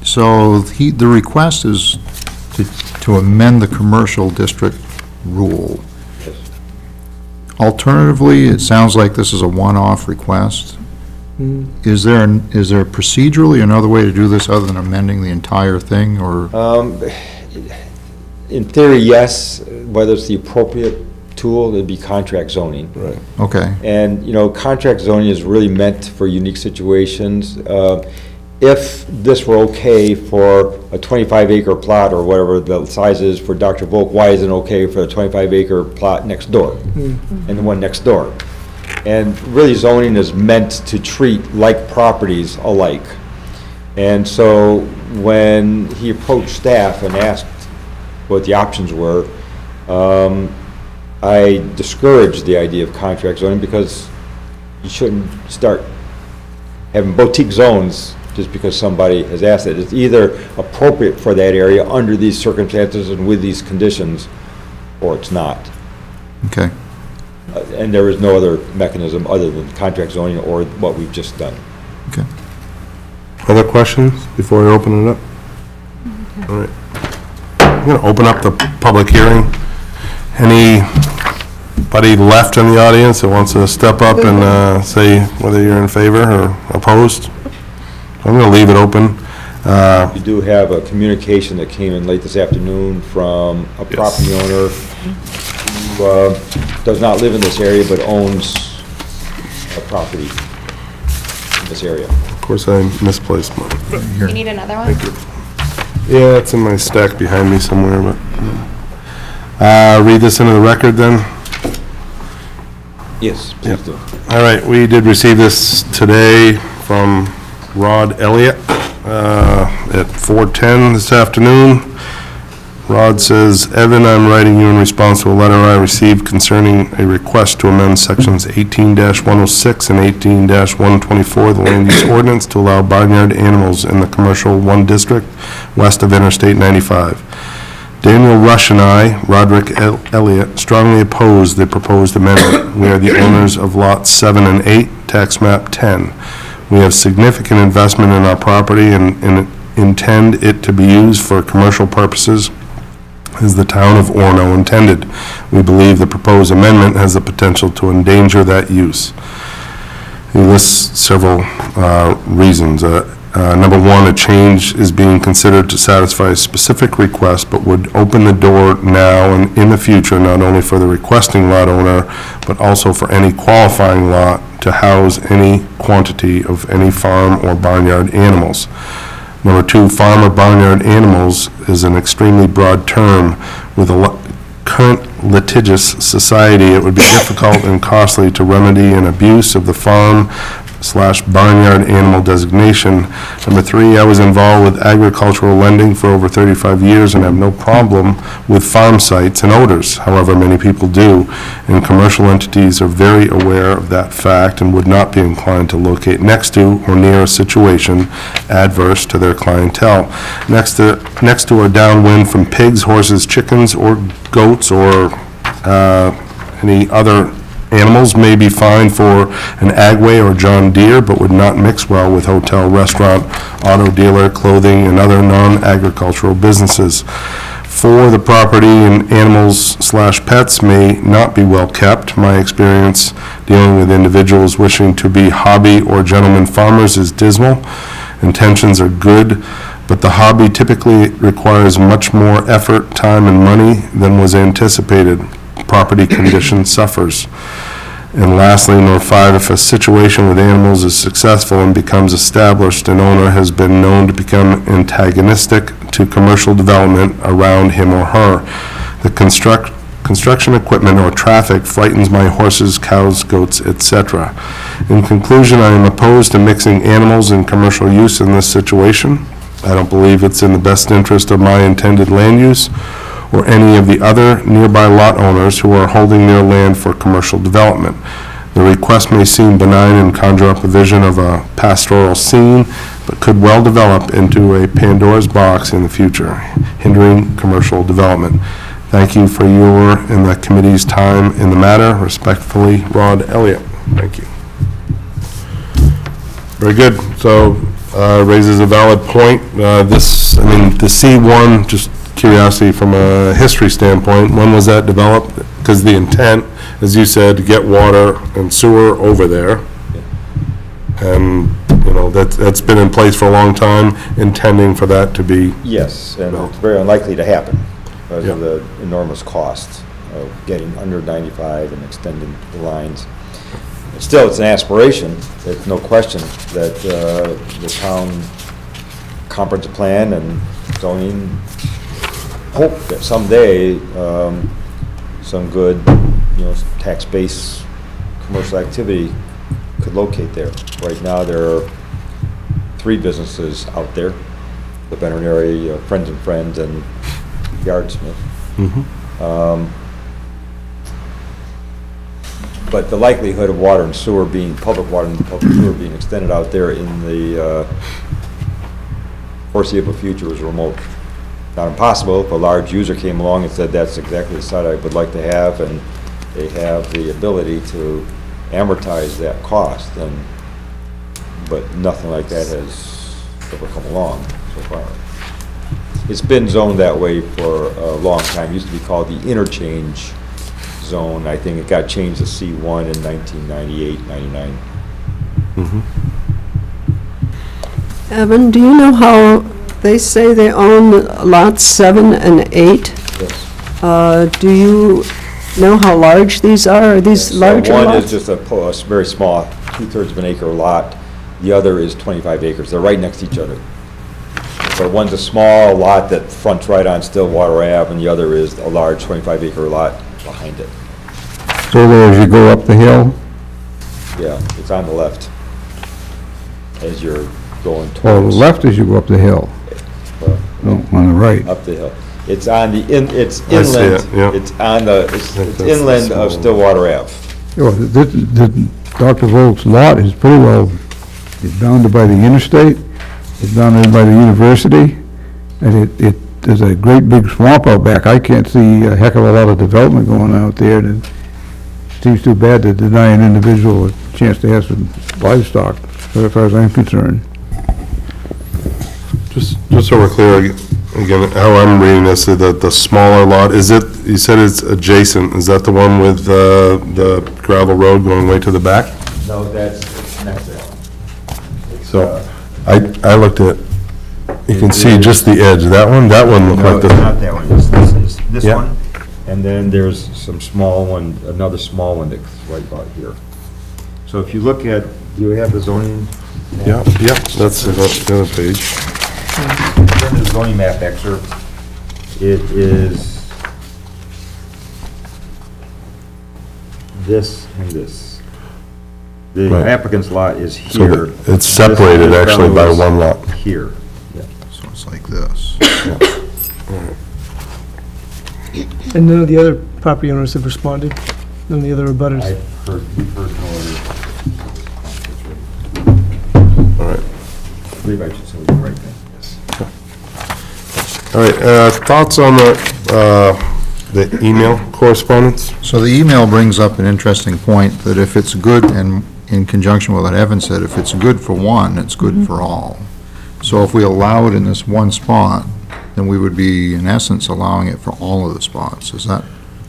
So the request is to amend the commercial district rule. Yes. Alternatively, it sounds like this is a one-off request. Is there procedurally another way to do this other than amending the entire thing, or? In theory, yes. Whether it's the appropriate tool, it'd be contract zoning. Okay. And, contract zoning is really meant for unique situations. if this were okay for a 25-acre plot or whatever the size is for Dr. Volk, why isn't it okay for a 25-acre plot next door and the one next door? And really zoning is meant to treat like properties alike. And so when he approached staff and asked what the options were, I discouraged the idea of contract zoning because you shouldn't start having boutique zones just because somebody has asked it. It's either appropriate for that area under these circumstances and with these conditions, or it's not. Okay. And there is no other mechanism other than contract zoning or what we've just done. Okay. Other questions before I open it up? All right. I'm going to open up the public hearing. Anybody left in the audience that wants to step up and say whether you're in favor or opposed? I'm going to leave it open. You do have a communication that came in late this afternoon from a property owner who does not live in this area but owns a property in this area. Of course, I misplaced mine. You need another one? Thank you. Yeah, it's in my stack behind me somewhere, but read this into the record then. Yes, please do. All right, we did receive this today from Rod Elliott at 4:10 this afternoon. Rod says, Evan, I'm writing you in response to a letter I received concerning a request to amend sections 18-106 and 18-124 of the land use ordinance to allow barnyard animals in the commercial 1 district west of Interstate 95. Daniel Rush and I, Roderick Elliott, strongly oppose the proposed amendment. We are the owners of lots 7 and 8, tax map 10. We have significant investment in our property and intend it to be used for commercial purposes as the town of Orono intended. We believe the proposed amendment has the potential to endanger that use. He lists several reasons. Number one, a change is being considered to satisfy a specific request, but would open the door now and in the future, not only for the requesting lot owner, but also for any qualifying lot to house any quantity of any farm or barnyard animals. Number two, farm or barnyard animals is an extremely broad term. With a current litigious society, it would be difficult and costly to remedy an abuse of the farm/barnyard animal designation. Number three, I was involved with agricultural lending for over 35 years and have no problem with farm sites and odors. However, many people do, and commercial entities are very aware of that fact and would not be inclined to locate next to or near a situation adverse to their clientele. Next to or downwind from pigs, horses, chickens, or goats, or any other animals may be fine for an Agway or John Deere, but would not mix well with hotel, restaurant, auto dealer, clothing, and other non-agricultural businesses. 4, the property and animals/pets may not be well kept. My experience dealing with individuals wishing to be hobby or gentleman farmers is dismal. Intentions are good, but the hobby typically requires much more effort, time, and money than was anticipated. Property condition suffers. And lastly, number 5, if a situation with animals is successful and becomes established, an owner has been known to become antagonistic to commercial development around him or her. The construction equipment or traffic frightens my horses, cows, goats, etc. In conclusion, I am opposed to mixing animals and commercial use in this situation. I don't believe it's in the best interest of my intended land use or any of the other nearby lot owners who are holding their land for commercial development. The request may seem benign and conjure up a vision of a pastoral scene, but could well develop into a Pandora's box in the future, hindering commercial development. Thank you for your and the committee's time in the matter. Respectfully, Rod Elliott. Thank you. Very good. So, raises a valid point. The C1, just curiosity from a history standpoint, when was that developed? Because the intent, as you said, to get water and sewer over there. And, you know, that's been in place for a long time, intending for that to be. Yes, and it's very unlikely to happen because of the enormous cost of getting under 95 and extending the lines. Still, it's an aspiration. There's no question that the town comprehensive plan and zoning, hope that someday, some good, tax-based commercial activity could locate there. Right now, there are 3 businesses out there, the veterinary, Friends and Friends, and Yardsmith. But the likelihood of water and sewer being, public water and public sewer being extended out there in the foreseeable future is remote. Not impossible. If a large user came along and said, that's exactly the site I would like to have, and they have the ability to amortize that cost, then, but nothing like that has ever come along so far. It's been zoned that way for a long time. It used to be called the interchange zone. I think it got changed to C1 in 1998, 99. Evan, do you know how, they say they own lots 7 and 8? Yes. Do you know how large these are? Are these larger lots? One is just a very small, 2/3 of an acre lot. The other is 25 acres. They're right next to each other. So one's a small lot that fronts right on Stillwater Ave, and the other is a large 25-acre lot behind it. So there, as you go up the hill? Yeah, it's on the left as you're going towards. Well, the left as you go up the hill. No, on the right. Up the hill. It's on the it's I see inland. it, yeah. It's on the it's inland of Stillwater Ave. Yeah, Dr. Volk's lot is pretty well, it's bounded by the interstate, it's bounded by the university, and there's a great big swamp out back. I can't see a heck of a lot of development going out there, and it seems too bad to deny an individual a chance to have some livestock, as far as I'm concerned. Just so we're clear, again, how I'm reading this, the smaller lot, is it, you said it's adjacent, is that the one with the gravel road going way to the back? No, that's next to that. So, I looked at, you can see just the edge, that one looked No, like it's the... not that one, it's this Yeah. one, and then there's some small one, another small one that's right about here. So if you look at, do you have the zoning? Yeah, that's the other page. Turn to the zoning map excerpt. It is this and this. The Right. applicant's lot is So here. it's separated This actually by fellow is one lot. Here. So it's like this. And none of the other property owners have responded? None of the other abutters? We've heard no other. All right. I believe I should say the right thing, yes. All right, thoughts on the email correspondence? So the email brings up an interesting point, that if it's good, and in conjunction with what Evan said, if it's good for one, it's good for all. So if we allow it in this one spot, then we would be, in essence, allowing it for all of the spots. Is that?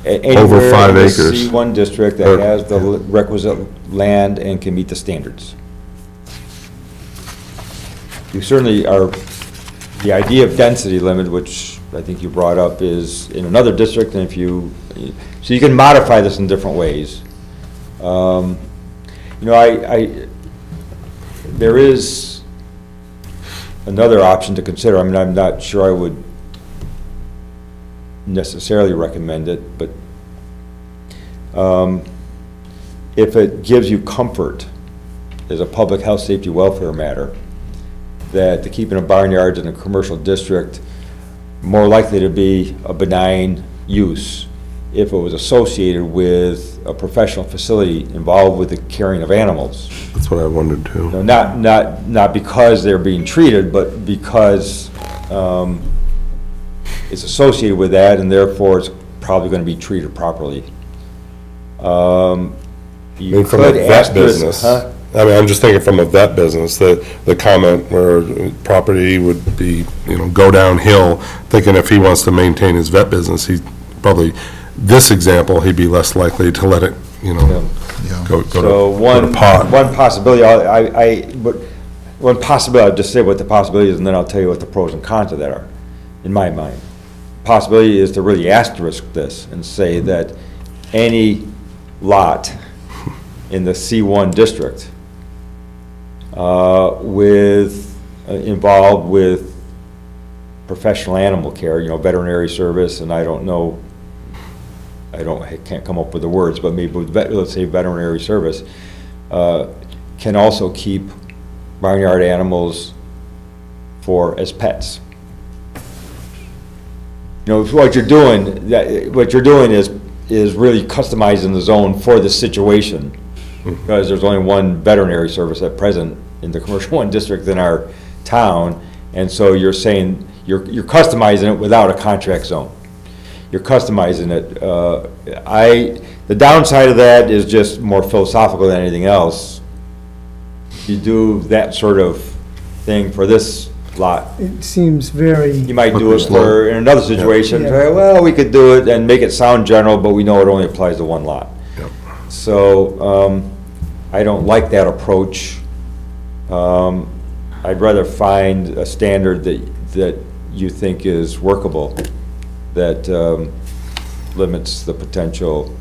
Over 5 acres. Anywhere in the C1 district that has the requisite land and can meet the standards. You certainly are, the idea of density limit, which I think you brought up, is in another district, and if you, so you can modify this in different ways. There is another option to consider. I mean, I'm not sure I would necessarily recommend it, but if it gives you comfort as a public health, safety, welfare matter, that the keeping of barnyards in a commercial district more likely to be a benign use if it was associated with a professional facility involved with the caring of animals. That's what I wondered too. No, not because they're being treated, but because it's associated with that, and therefore it's probably going to be treated properly. I mean, from a vet business, I mean, I'm just thinking from a vet business, that the comment where property would be, go downhill, thinking if he wants to maintain his vet business, he probably, this example, he'd be less likely to let it, go to pot. One possibility, one possibility, I'll just say what the possibility is, and then I'll tell you what the pros and cons of that are, in my mind. Possibility is to really asterisk this and say that any lot in the C1 district involved with professional animal care, you know, veterinary service, and I don't know, I can't come up with the words, but maybe let's say veterinary service, can also keep barnyard animals as pets. You know, what you're doing is really customizing the zone for the situation, because there's only one veterinary service at present in the commercial one district in our town, and so you're saying you're customizing it without a contract zone. You're customizing it. The downside of that is just more philosophical than anything else. You do that sort of thing for this lot. It seems very... You might do it for, in another situation, say, well, we could do it and make it sound general, but we know it only applies to one lot. So I don't like that approach. I'd rather find a standard that you think is workable, that limits the potential.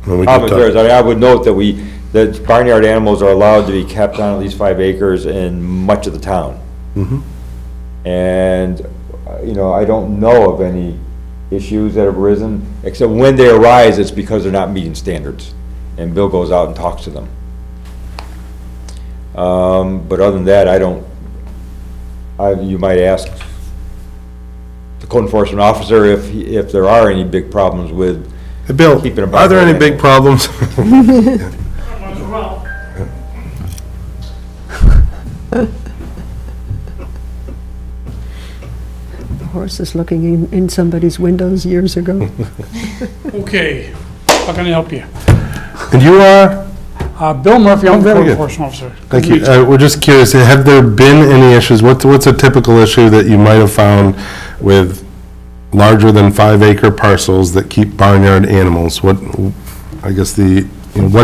I would note that barnyard animals are allowed to be kept on at least 5 acres in much of the town. And, you know, I don't know of any issues that have arisen, except when they arise, it's because they're not meeting standards. And Bill goes out and talks to them. But other than that, you might ask the code enforcement officer if there are any big problems with Bill, keeping a are there any big problems? The horse is looking in somebody's windows years ago. Okay, how can I help you? And you are? Bill Murphy, I'm the very code good. enforcement officer. Thank you. We're just curious, have there been any issues? What's a typical issue that you might have found with larger than 5 acre parcels that keep barnyard animals? What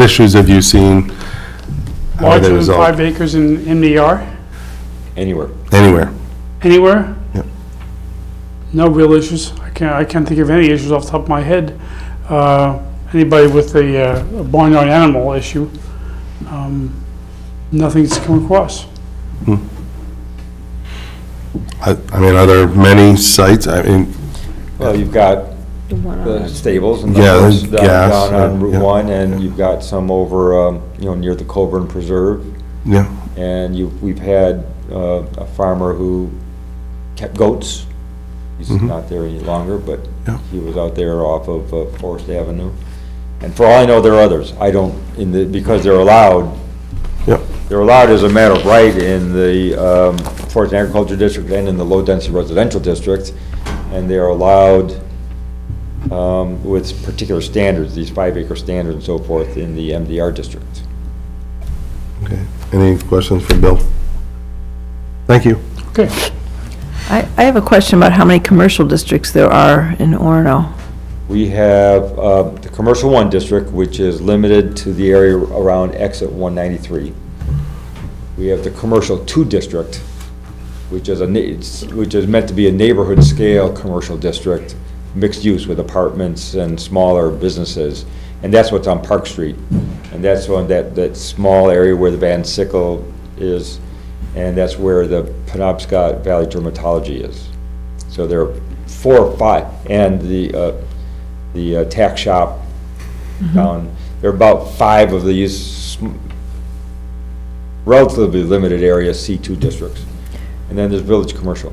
issues have you seen? How are they Larger than resolved? 5 acres in MDR? Anywhere. Anywhere. Anywhere? Yep. No real issues. I can't think of any issues off the top of my head. Anybody with a barnyard animal issue, nothing's come across. I mean, are there many sites? I mean, Well, you've got the stables and Yeah, those there's down gas, on Route yeah. 1, and you've got some over, near the Colburn Preserve. Yeah. And we've had a farmer who kept goats. He's not there any longer, but he was out there off of Forest Avenue. And for all I know, there are others. I don't, because they're allowed. Yep. They're allowed as a matter of right in the Forest and Agriculture District and in the low-density residential district, and they're allowed with particular standards, these 5 acre standards and so forth, in the MDR district. Okay. Any questions for Bill? Thank you. Okay. I have a question about how many commercial districts there are in Orono. We have the Commercial 1 district, which is limited to the area around exit 193. We have the Commercial 2 district, which is meant to be a neighborhood scale commercial district, mixed use with apartments and smaller businesses. And that's what's on Park Street. And that's on that small area where the Van Sickle is, and that's where the Penobscot Valley Dermatology is. So there are 4 or 5, and the tack shop down. There are about 5 of these relatively limited area C2 districts. And then there's Village Commercial.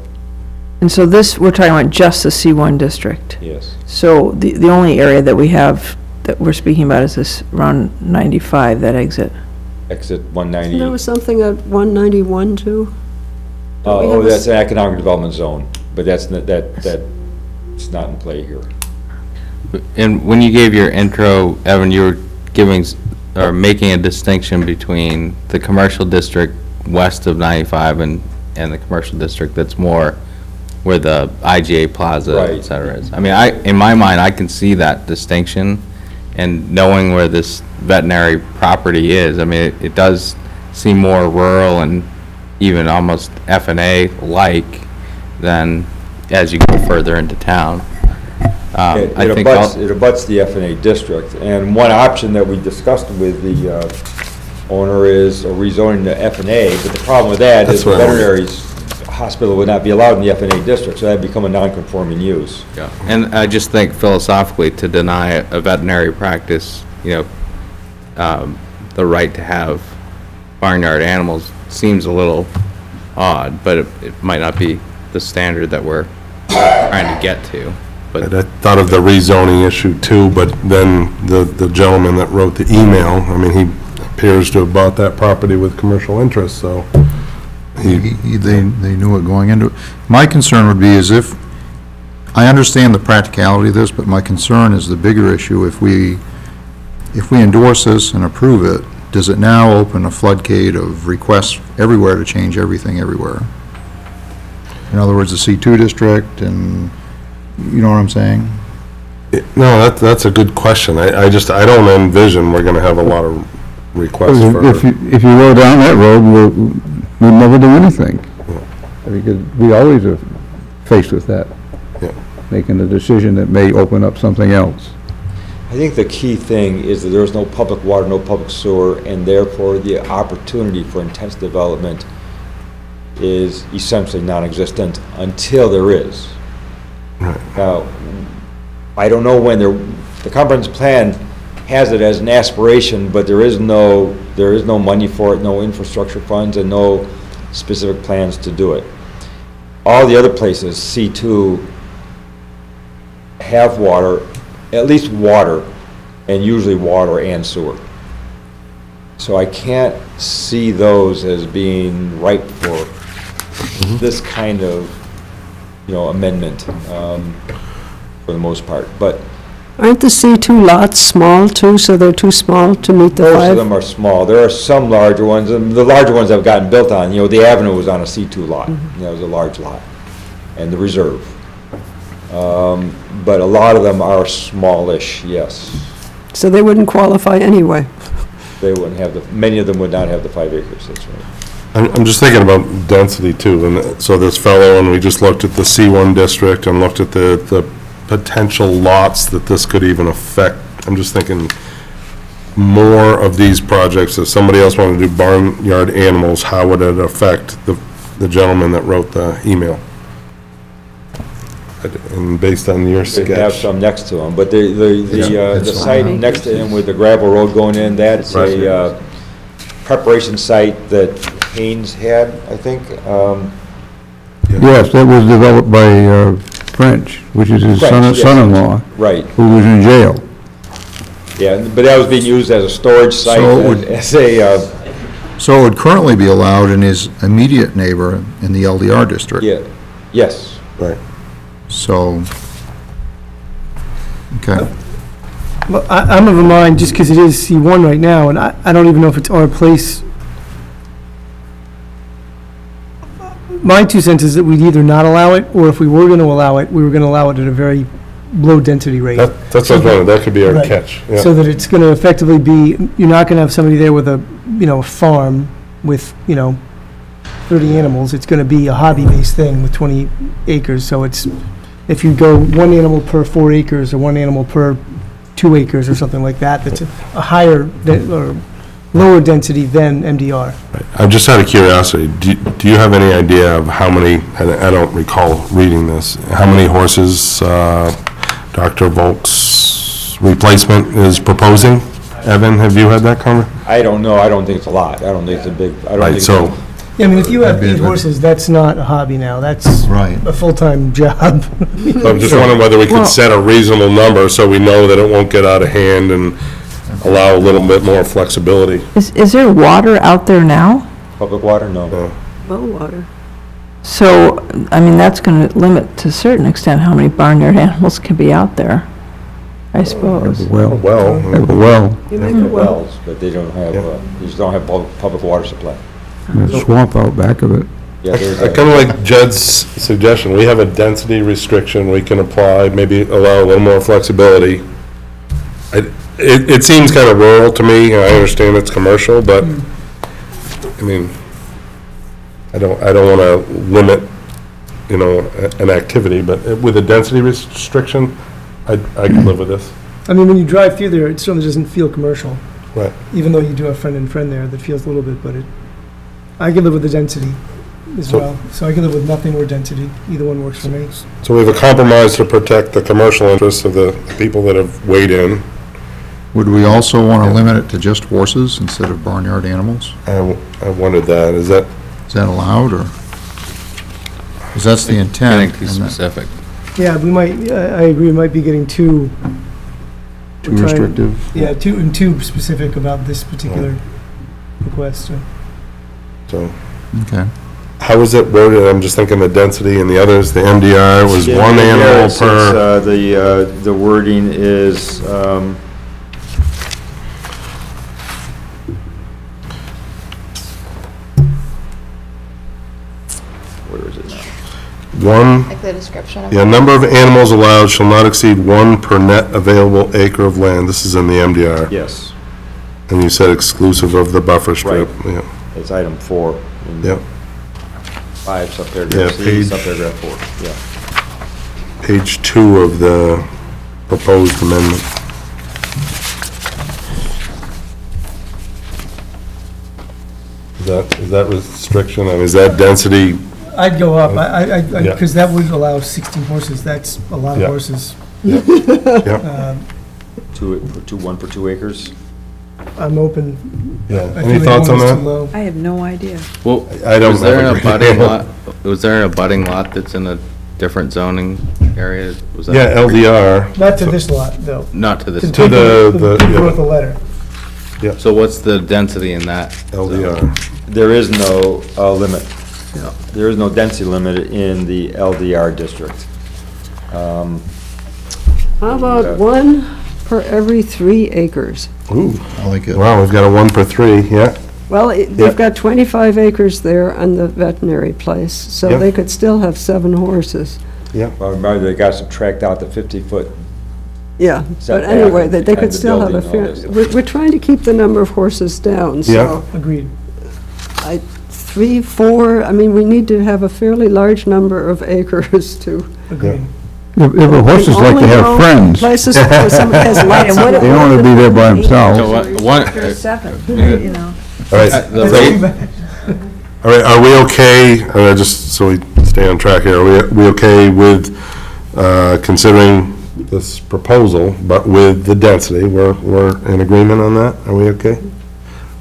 And so this, we're talking about just the C1 district? Yes. So the only area that we have that we're speaking about is this around 95, that exit? Exit 190. There was something at 191 too? That's an economic development zone, but that's not in play here. And when you gave your intro, Evan, you were making a distinction between the commercial district west of 95 and the commercial district that's more where the IGA Plaza, et cetera, is. I mean, in my mind, I can see that distinction, and knowing where this veterinary property is, I mean, it does seem more rural and even almost F&A-like than as you go further into town. It abuts the F&A district, and one option that we discussed with the owner is rezoning the F&A, but the problem with that is the veterinary's hospital would not be allowed in the FNA district, so that'd become a non-conforming use. Yeah, and I just think philosophically, to deny a veterinary practice, the right to have barnyard animals seems a little odd, but it might not be the standard that we're trying to get to. But I thought of the rezoning issue too, but then the gentleman that wrote the email, I mean, he appears to have bought that property with commercial interest, so They knew it going into it. My concern would be is if, I understand the practicality of this, but my concern is the bigger issue. If we endorse this and approve it, does it now open a floodgate of requests everywhere to change everything everywhere? In other words, the C2 district, and you know what I'm saying? No, that's a good question. I don't envision we're gonna have a lot of requests for. If you go down that road, we'll never do anything. Because we always are faced with that. Making a decision that may open up something else. I think the key thing is that there's no public water, no public sewer, and therefore the opportunity for intense development is essentially non-existent until there is. Now, I don't know when the comprehensive plan has it as an aspiration, but there is no money for it, no infrastructure funds, and no specific plans to do it. All the other places, C2, have water, at least water, and usually water and sewer. So I can't see those as being ripe for this kind of, amendment, for the most part. But Aren't the C2 lots small too, so they're too small to meet the most five? of them are small. There are some larger ones, and the larger ones have gotten built on. The Avenue was on a C2 lot. It was a large lot, and the Reserve. But a lot of them are smallish, yes. So they wouldn't qualify anyway? They wouldn't have many of them would not have the 5 acres, that's right. I'm just thinking about density too, and so this fellow, and we just looked at the C1 district and looked at the potential lots that this could even affect. I'm just thinking more of these projects, if somebody else wanted to do barnyard animals, how would it affect the gentleman that wrote the email? And based on your sketch. They have some next to them, but the site next to him with the gravel road going in, that's a preparation site that Haynes had, I think. Yes, that was developed by French, which is his son-in-law. Right. Who was in jail. Yeah, but that was being used as a storage site, So it would currently be allowed in his immediate neighbor in the LDR district? Yeah, yes. Right. So, okay. Well, I'm of a mind, just because it is C1 right now, and I don't even know if it's our place. My 2 cents is that we'd either not allow it, or if we were going to allow it, we were going to allow it at a very low density rate. That's what I was wondering, that could be our Right. catch. Yeah. So that it's going to effectively be, you're not going to have somebody there with a, farm with, 30 animals. It's going to be a hobby-based thing with 20 acres. So it's, if you go 1 animal per 4 acres or 1 animal per 2 acres or something like that, that's a higher or lower density than MDR. I'm just out of curiosity, do you have any idea of how many, and I don't recall reading this, how many horses Dr. Volk's replacement is proposing? Evan, have you had that comment? I don't know, I don't think it's a lot, I don't think it's a big, I don't think so. Yeah, I mean, if you have 8 horses, that's not a hobby now, that's a full-time job. I'm just wondering whether we could set a reasonable number so we know that it won't get out of hand and allow a little bit more flexibility. Is there water out there now? Public water, no. Well water. So, I mean, that's going to limit to a certain extent how many barnyard animals can be out there, I suppose. Well. Have a well. They have wells, but they don't have, they just don't have public water supply. There's a swamp out back of it. Yeah, there's I kind of like Jed's suggestion, we have a density restriction we can apply, maybe allow a little more flexibility. It seems kind of rural to me, I understand it's commercial, but, I mean, I don't want to limit, an activity, but with a density restriction, I can live with this. I mean, when you drive through there, it certainly doesn't feel commercial. Right. Even though you do have friend and friend there, that feels a little bit, but I can live with the density. as So- well. So I can live with nothing or density. Either one works for me. So we have a compromise to protect the commercial interests of the people that have weighed in. Would we also want to limit it to just horses instead of barnyard animals? I wondered that. Is that allowed, or? Because that's the intent. Getting too specific. Yeah, we might, I agree, we might be getting too... Too restrictive? Yeah, too specific about this particular request. So, okay. How is it worded? I'm just thinking the density and the others, the MDR was Yeah, one yeah, animal it's, per... the wording is, where is it now? One, Like the description of yeah, number of animals allowed shall not exceed one per net available acre of land. This is in the MDR. Yes. And you said exclusive of the buffer strip. Right. Yeah. It's item 4. in Yep. 5, subparagraph Yeah, C, page- subparagraph 4, yeah. Page 2 of the proposed amendment. Is that restriction? I mean, is that density? I'd go up, Yeah. because that would allow 16 horses. That's a lot of Yeah. horses. Yeah. One per 2 acres? I'm open. Yeah. I Any feel like thoughts on one is that? too low. I have no idea. Well, I don't was there have a an great abutting handle. lot, was there an abutting lot that's in a different zoning area? Was that? Yeah, LDR. Not to this lot, though. Not to this. To To the- people yeah. who wrote the letter. Yeah. So what's the density in that? LDR. There is no limit. There is no density limit in the LDR district. How about one per every 3 acres? Ooh. I like it. Wow, we've got a 1 per 3, yeah. Well, Yeah. they've got 25 acres there on the veterinary place, so Yeah. they could still have 7 horses. Yeah. Well, remember, they got to subtract out the 50-foot. Yeah, but Setback anyway, they and could the still have a building and all fair, this. we're trying to keep the number of horses down, Yeah. so. Agreed. 3, 4, I mean, we need to have a fairly large number of acres to. Agreed. If the horses like to have friends, Places where somebody has lots of. they don't want to be there by So themselves. one, Or 7, you know. All right. the rate, All right, are we okay, just so we stay on track here, are we okay with considering this proposal, but with the density? We're in agreement on that? Are we okay?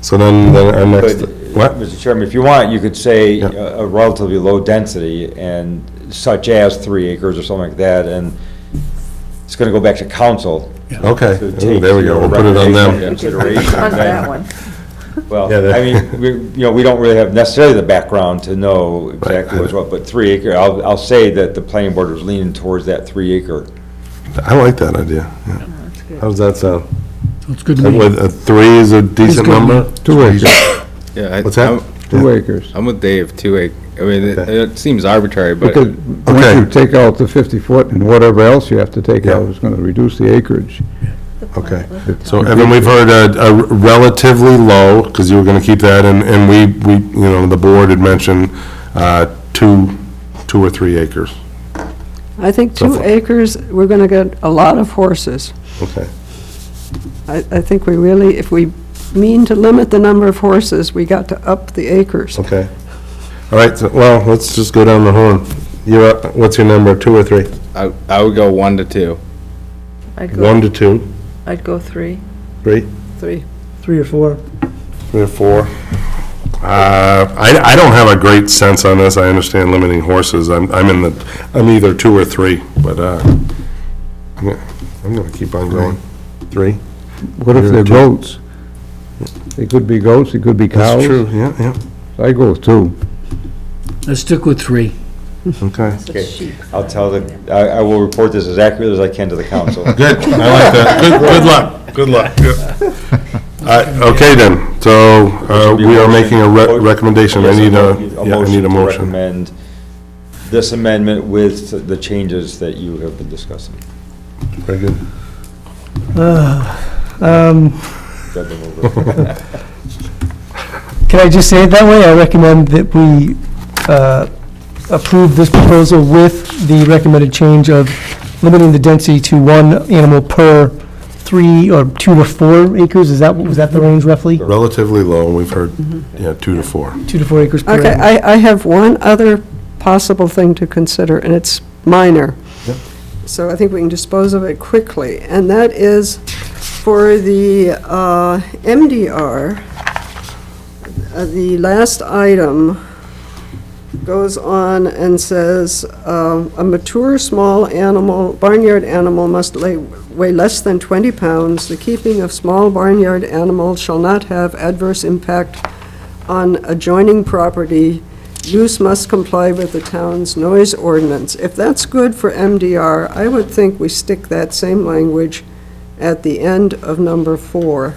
So then our next, But, what? Mr. Chairman, if you want, you could say Yeah. a relatively low density and such as 3 acres or something like that, and it's gonna go back to council. Okay, to Ooh, take there we go, your we'll put it on them. recommendation into consideration. On that one. Well, Yeah, I mean, we don't really have necessarily the background to know exactly what's what, but 3 acre, I'll say that the planning board was leaning towards that 3 acre. I like that idea, yeah. How does that sound? It's good to me. With a 3 is a decent good. number? 2 acres, yeah. What's that? 2 acres. I'm with Dave, 2 acre. I mean, Okay. it seems arbitrary, but Because once Okay. you take out the 50-foot and whatever else you have to take out, it's going to reduce the acreage. Okay, so Evan, we've heard a relatively low, because you were gonna keep that, and we, the board had mentioned 2 or 3 acres. I think So 2 far. acres, we're going to get a lot of horses. Okay. I think we really, if we mean to limit the number of horses, we got to up the acres. Okay. All right, so, well, let's just go down the horn. You're up, what's your number, 2 or 3? I would go 1 to 2. I'd 1 go, to 2, I'd go 3. 3, 3. 3 or 4. 3 or 4. I don't have a great sense on this. I understand limiting horses. I'm either 2 or 3, but, I'm gonna keep on going. 3? What if You're they're 2. goats? They could be goats, they could be cows. That's true, yeah. I go with 2. Let's stick with 3. Okay. Okay, I'll tell I will report this as accurately as I can to the council. Good, I like that. Good luck. Okay then, so we are making a recommendation. I need a to motion. recommend this amendment with the changes that you have been discussing. Very good. Can I just say it that way? I recommend that we approve this proposal with the recommended change of limiting the density to 1 animal per 3 or 2 to 4 acres, was that the range roughly? Relatively low, we've heard, 2 to 4. 2 to 4 acres per Okay, acre. I have one other possible thing to consider, and it's minor. Yep. So I think we can dispose of it quickly, and that is for the MDR, the last item goes on and says, a mature small animal, barnyard animal must weigh less than 20 pounds. The keeping of small barnyard animals shall not have adverse impact on adjoining property. Use must comply with the town's noise ordinance. If that's good for MDR, I would think we stick that same language at the end of number 4,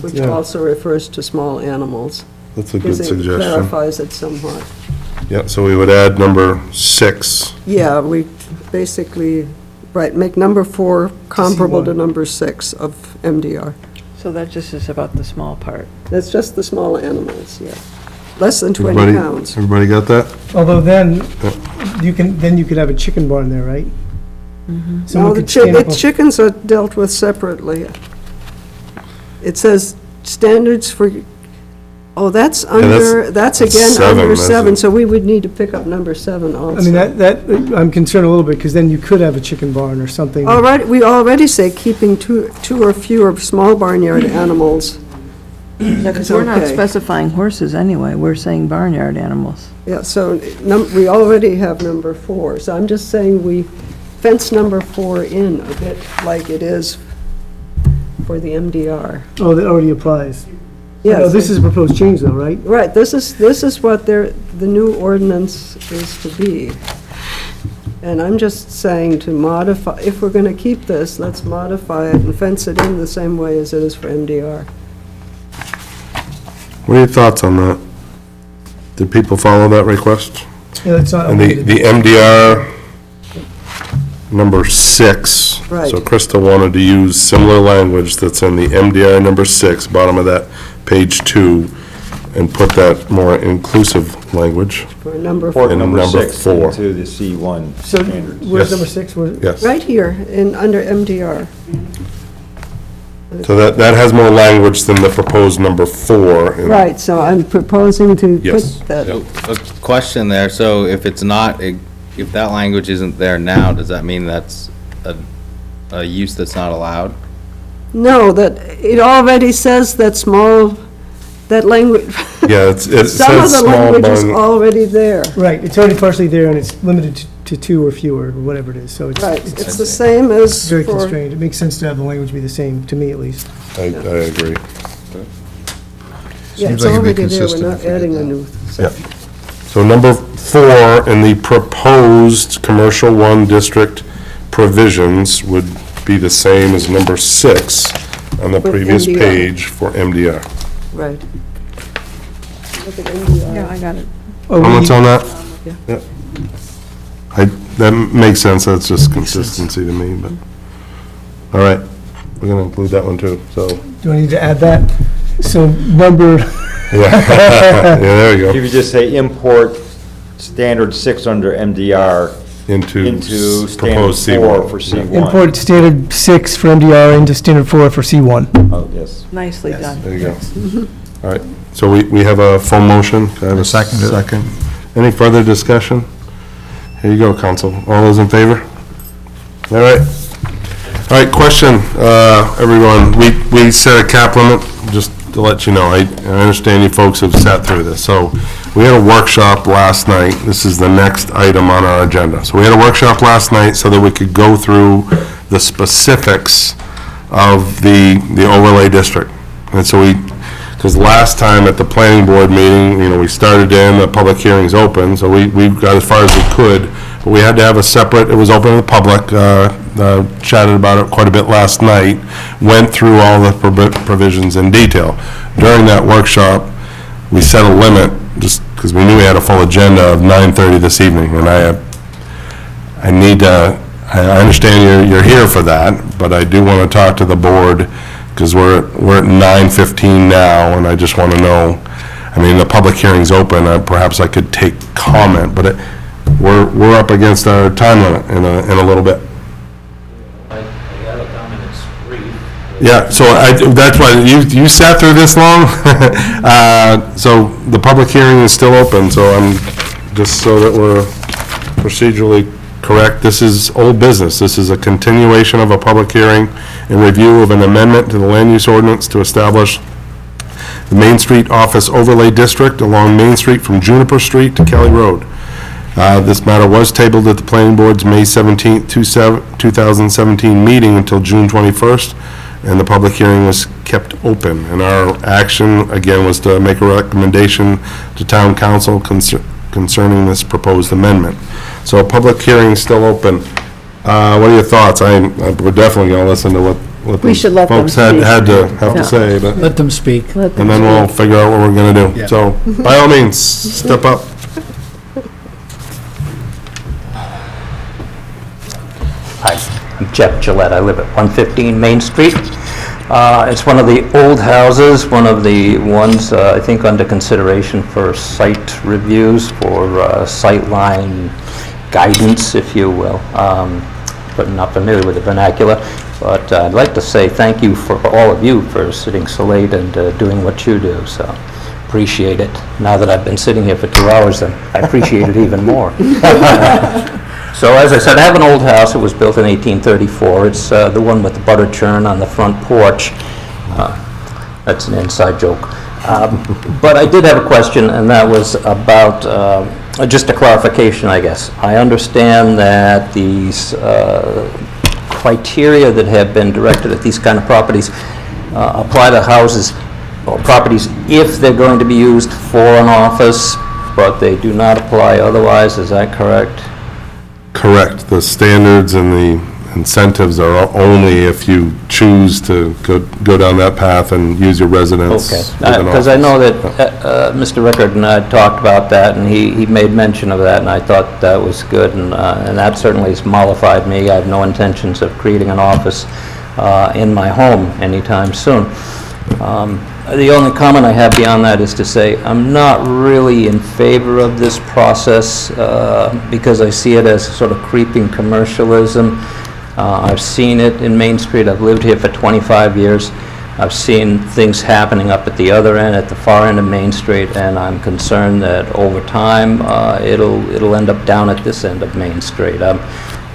which yeah. also refers to small animals. That's a good Because it suggestion. clarifies it somewhat. Yeah, so we would add number 6. Yeah, we basically, right, make number 4 comparable to number 6 of MDR. So that just is about the small part. That's just the small animals, yeah. Less than 20 Everybody- pounds. Everybody got that? Although then, you could have a chicken barn there, right? No, Someone the could stand up- chickens are dealt with separately. It says standards for, oh, that's under, that's again 7, under isn't 7, it? so we would need to pick up number 7 also. I mean, I'm concerned a little bit, because then you could have a chicken barn or something. All right, we already say keeping two or fewer small barnyard animals. Yeah, because we're not specifying horses anyway, we're saying barnyard animals. Yeah, so we already have number 4, so I'm just saying we fence number 4 in a bit like it is for the MDR. Oh, that already applies. Yeah, No, this is a proposed change though, right? Right, this is what the new ordinance is to be. And I'm just saying to modify, if we're going to keep this, let's modify it and fence it in the same way as it is for MDR. What are your thoughts on that? Did people follow that request? Yeah, it's not. And the MDR number 6. Right. So Krista wanted to use similar language that's in the MDR number 6, bottom of that page 2, and put that more inclusive language. For number Port 4. number number 6 4. into the C1 So standards. where's Yes. number 6? Yes. Right here, under MDR. So that has more language than the proposed number 4. and- Right, so I'm proposing to Yes. put that. So, a question there, so if it's not, if that language isn't there now, does that mean that's a use that's not allowed? No, that, it already says that that language, Yeah, it some of says the small language is barn. already there. Right, it's already partially there, and it's limited to 2 or fewer, or whatever it is, so it's. Right, it's the same as Very for, constrained. It makes sense to have the language be the same, to me at least. I agree. yeah, Seems it's like it'd be already there, we're consistent not if we did adding a that. new. Yeah. So number 4 in the proposed commercial 1 district provisions would be the same as number 6 on the With previous MDR. page for MDR. Right. Look at MDR. Yeah, I got it. Comments on that? Yeah. That makes sense, that's just consistency to me, but, all right, we're gonna include that one too, so, Do I need to add that? So number, yeah, there you If go. you just say import standard 6 under MDR Into standard proposed 4 C1. for C1. import standard 6 for MDR into standard 4 for C1. Oh, yes. Nicely done. There you go. All right, so we have a full motion. Can I have a Second it. second? Any further discussion? Here you go, council. All those in favor? All right. All right, question, everyone. We set a cap limit, just to let you know. I understand you folks have sat through this. So we had a workshop last night. This is the next item on our agenda. So we had a workshop last night so that we could go through the specifics of the overlay district. And so because last time at the planning board meeting, we started in, the public hearing's open, so we got as far as we could, but we had to have a separate, it was open to the public, chatted about it quite a bit last night, went through all the provisions in detail. During that workshop, we set a limit, just because we knew we had a full agenda of 9:30 this evening, and I understand you're here for that, but I do want to talk to the board, because we're at 9:15 now, and I just want to know, the public hearing's open, perhaps I could take comment, but we're up against our time limit in a little bit. I got a comment, it's brief. Yeah, so that's why, you sat through this long? So the public hearing is still open, so I'm, just so that we're procedurally correct, this is old business. This is a continuation of a public hearing and review of an amendment to the land use ordinance to establish the Main Street Office Overlay District along Main Street from Juniper Street to Kelly Road. This matter was tabled at the Planning Board's May 17th, 2017 meeting until June 21st, and the public hearing was kept open. And our action, again, was to make a recommendation to Town Council concerning this proposed amendment. So public hearing is still open. What are your thoughts? We're definitely going to listen to what We should let them folks had speak. to say, but. Let them speak. And then we'll figure out what we're going to do. Yeah. So, by all means, step up. Hi, I'm Jeff Gillette. I live at 115 Main Street. It's one of the old houses, one of the ones, I think, under consideration for site reviews, for sightline guidance, if you will. But not familiar with the vernacular. But I'd like to say thank you for all of you for sitting so late and doing what you do. So appreciate it. Now that I've been sitting here for 2 hours, then I appreciate it even more. So as I said, I have an old house. It was built in 1834. It's the one with the butter churn on the front porch. That's an inside joke. But I did have a question, and that was about just a clarification, I guess. I understand that these criteria that have been directed at these kind of properties apply to houses or properties if they're going to be used for an office, but they do not apply otherwise. Is that correct? Correct. The standards and the incentives are only if you choose to go down that path and use your residence. Okay, because I know that Mr. Rickard and I talked about that, and he made mention of that, and I thought that was good, and that certainly has mollified me. I have no intentions of creating an office in my home anytime soon. The only comment I have beyond that is to say I'm not really in favor of this process because I see it as sort of creeping commercialism. I've seen it in Main Street. I've lived here for 25 years. I've seen things happening up at the other end, at the far end of Main Street, and I'm concerned that over time it'll end up down at this end of Main Street.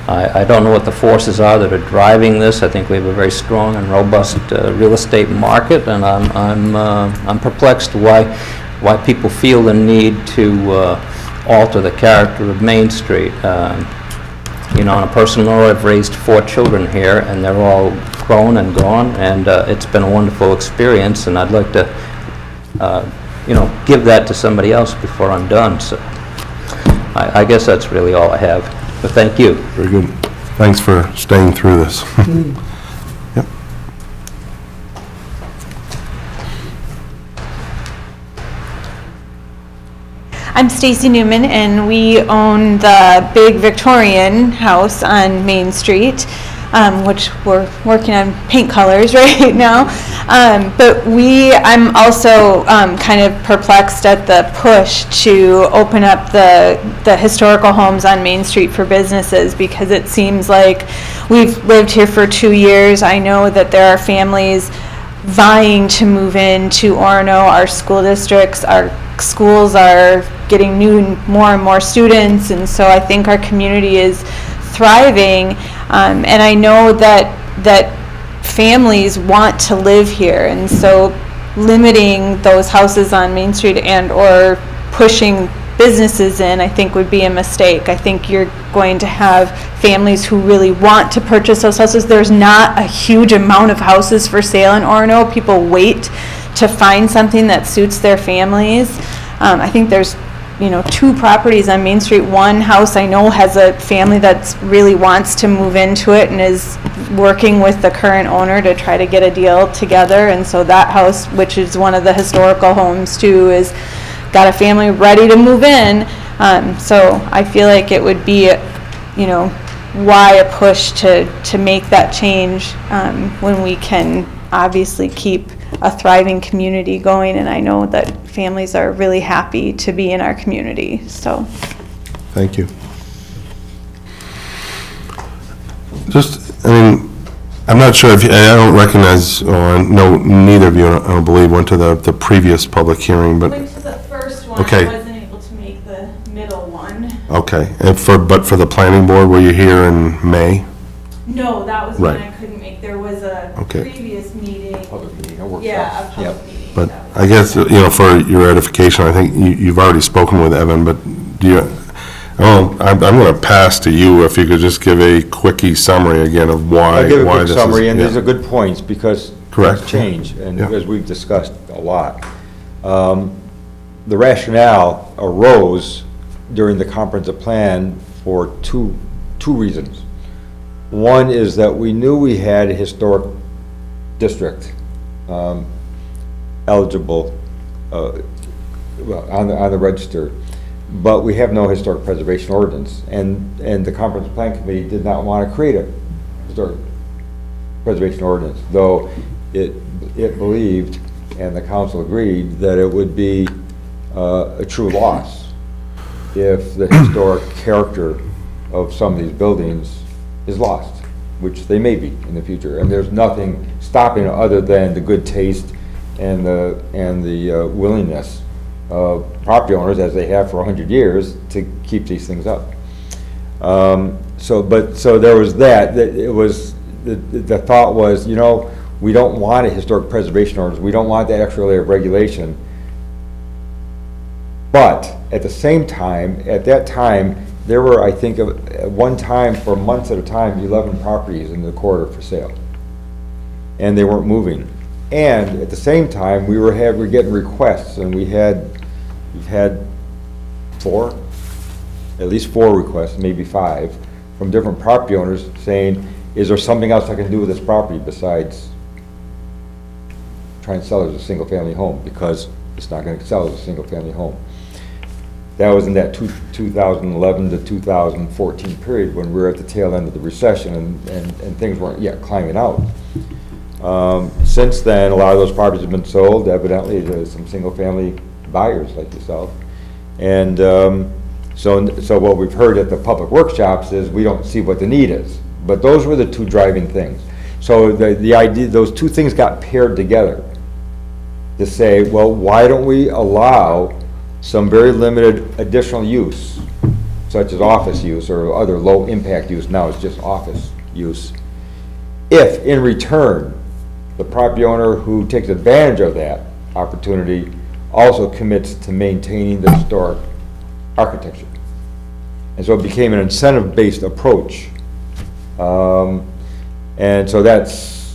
I don't know what the forces are that are driving this. I think we have a very strong and robust real estate market, and I'm perplexed why people feel the need to alter the character of Main Street. You know, on a personal note, I've raised 4 children here, and they're all grown and gone, and it's been a wonderful experience, and I'd like to, you know, give that to somebody else before I'm done. So I guess that's really all I have. But thank you. Very good. Thanks for staying through this. Yep. I'm Stacy Newman, and we own the big Victorian house on Main Street, which we're working on paint colors right now. But I'm also kind of perplexed at the push to open up the historical homes on Main Street for businesses, because it seems like we've lived here for 2 years. I know that there are families vying to move into Orono. Our school districts, our schools are getting more and more students, and so I think our community is thriving. And I know that families want to live here, and so limiting those houses on Main Street and or pushing businesses in, I think, would be a mistake. I think you're going to have families who really want to purchase those houses. There's not a huge amount of houses for sale in Orono. People wait to find something that suits their families. I think there's 2 properties on Main Street. One house I know has a family that really wants to move into it and is working with the current owner to try to get a deal together. And so that house, which is one of the historical homes too, is got a family ready to move in. So I feel like it would be, why a push to make that change when we can obviously keep a thriving community going, and I know that families are really happy to be in our community. So thank you. I'm not sure if, I don't recognize, or no, neither of you, I don't believe, went to the previous public hearing, but, Went to the first one, Okay. I wasn't able to make the middle one. okay. And but for the planning board, were you here in May? No, that was one Right. I couldn't make. There was a Okay. previous meeting. Public meeting, a workshop. Yeah, a public meeting. But I guess, for your edification, I think you've already spoken with Evan, but do you, I'm going to pass to you if you could just give a quickie summary again of why I'll give a this quick is. summary, and yeah. these are good points, because Correct. things change, and Yeah. as we've discussed a lot. The rationale arose during the comprehensive plan for two reasons. One is that we knew we had a historic district eligible on the register, but we have no historic preservation ordinance, and the comprehensive plan committee did not want to create a historic preservation ordinance, though it believed, and the council agreed, that it would be a true loss if the historic character of some of these buildings is lost, which they may be in the future. And there's nothing stopping it other than the good taste and the willingness of property owners, as they have for 100 years, to keep these things up. So there was that. It was the thought was, we don't want a historic preservation ordinance. We don't want that extra layer of regulation. But at the same time, at that time, there were, I think, at one time, for months at a time, 11 properties in the corridor for sale. And they weren't moving. And at the same time, we were getting requests, and we've had at least four requests, maybe 5, from different property owners saying, is there something else I can do with this property besides try and sell it as a single-family home, because it's not going to sell as a single-family home. That was in that 2011 to 2014 period, when we were at the tail end of the recession, and things weren't yet climbing out. Since then, a lot of those properties have been sold, evidently, to some single-family buyers like yourself. And so what we've heard at the public workshops is we don't see what the need is. But those were the two driving things. So the idea, those two things got paired together to say, well, why don't we allow some very limited additional use, such as office use or other low-impact use, now it's just office use, if in return the property owner who takes advantage of that opportunity also commits to maintaining the historic architecture. And so it became an incentive-based approach. And so that's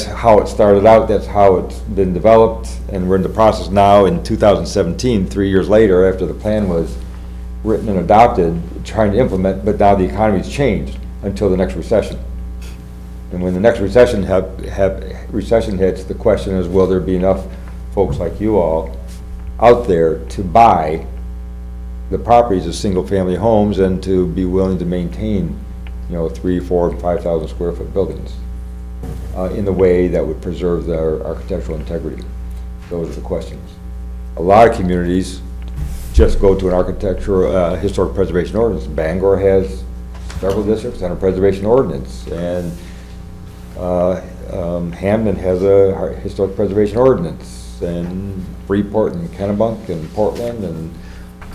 how it started out, that's how it's been developed, and we're in the process now in 2017, 3 years later, after the plan was written and adopted, trying to implement, but now the economy's changed until the next recession. And when the next recession hits, the question is, will there be enough folks like you all out there to buy the properties as single-family homes and to be willing to maintain 3, 4, and 5,000 square foot buildings in the way that would preserve their architectural integrity? Those are the questions. A lot of communities just go to an architectural, historic preservation ordinance. Bangor has several districts and a preservation ordinance, and Hamden has a historic preservation ordinance, and Freeport and Kennebunk and Portland and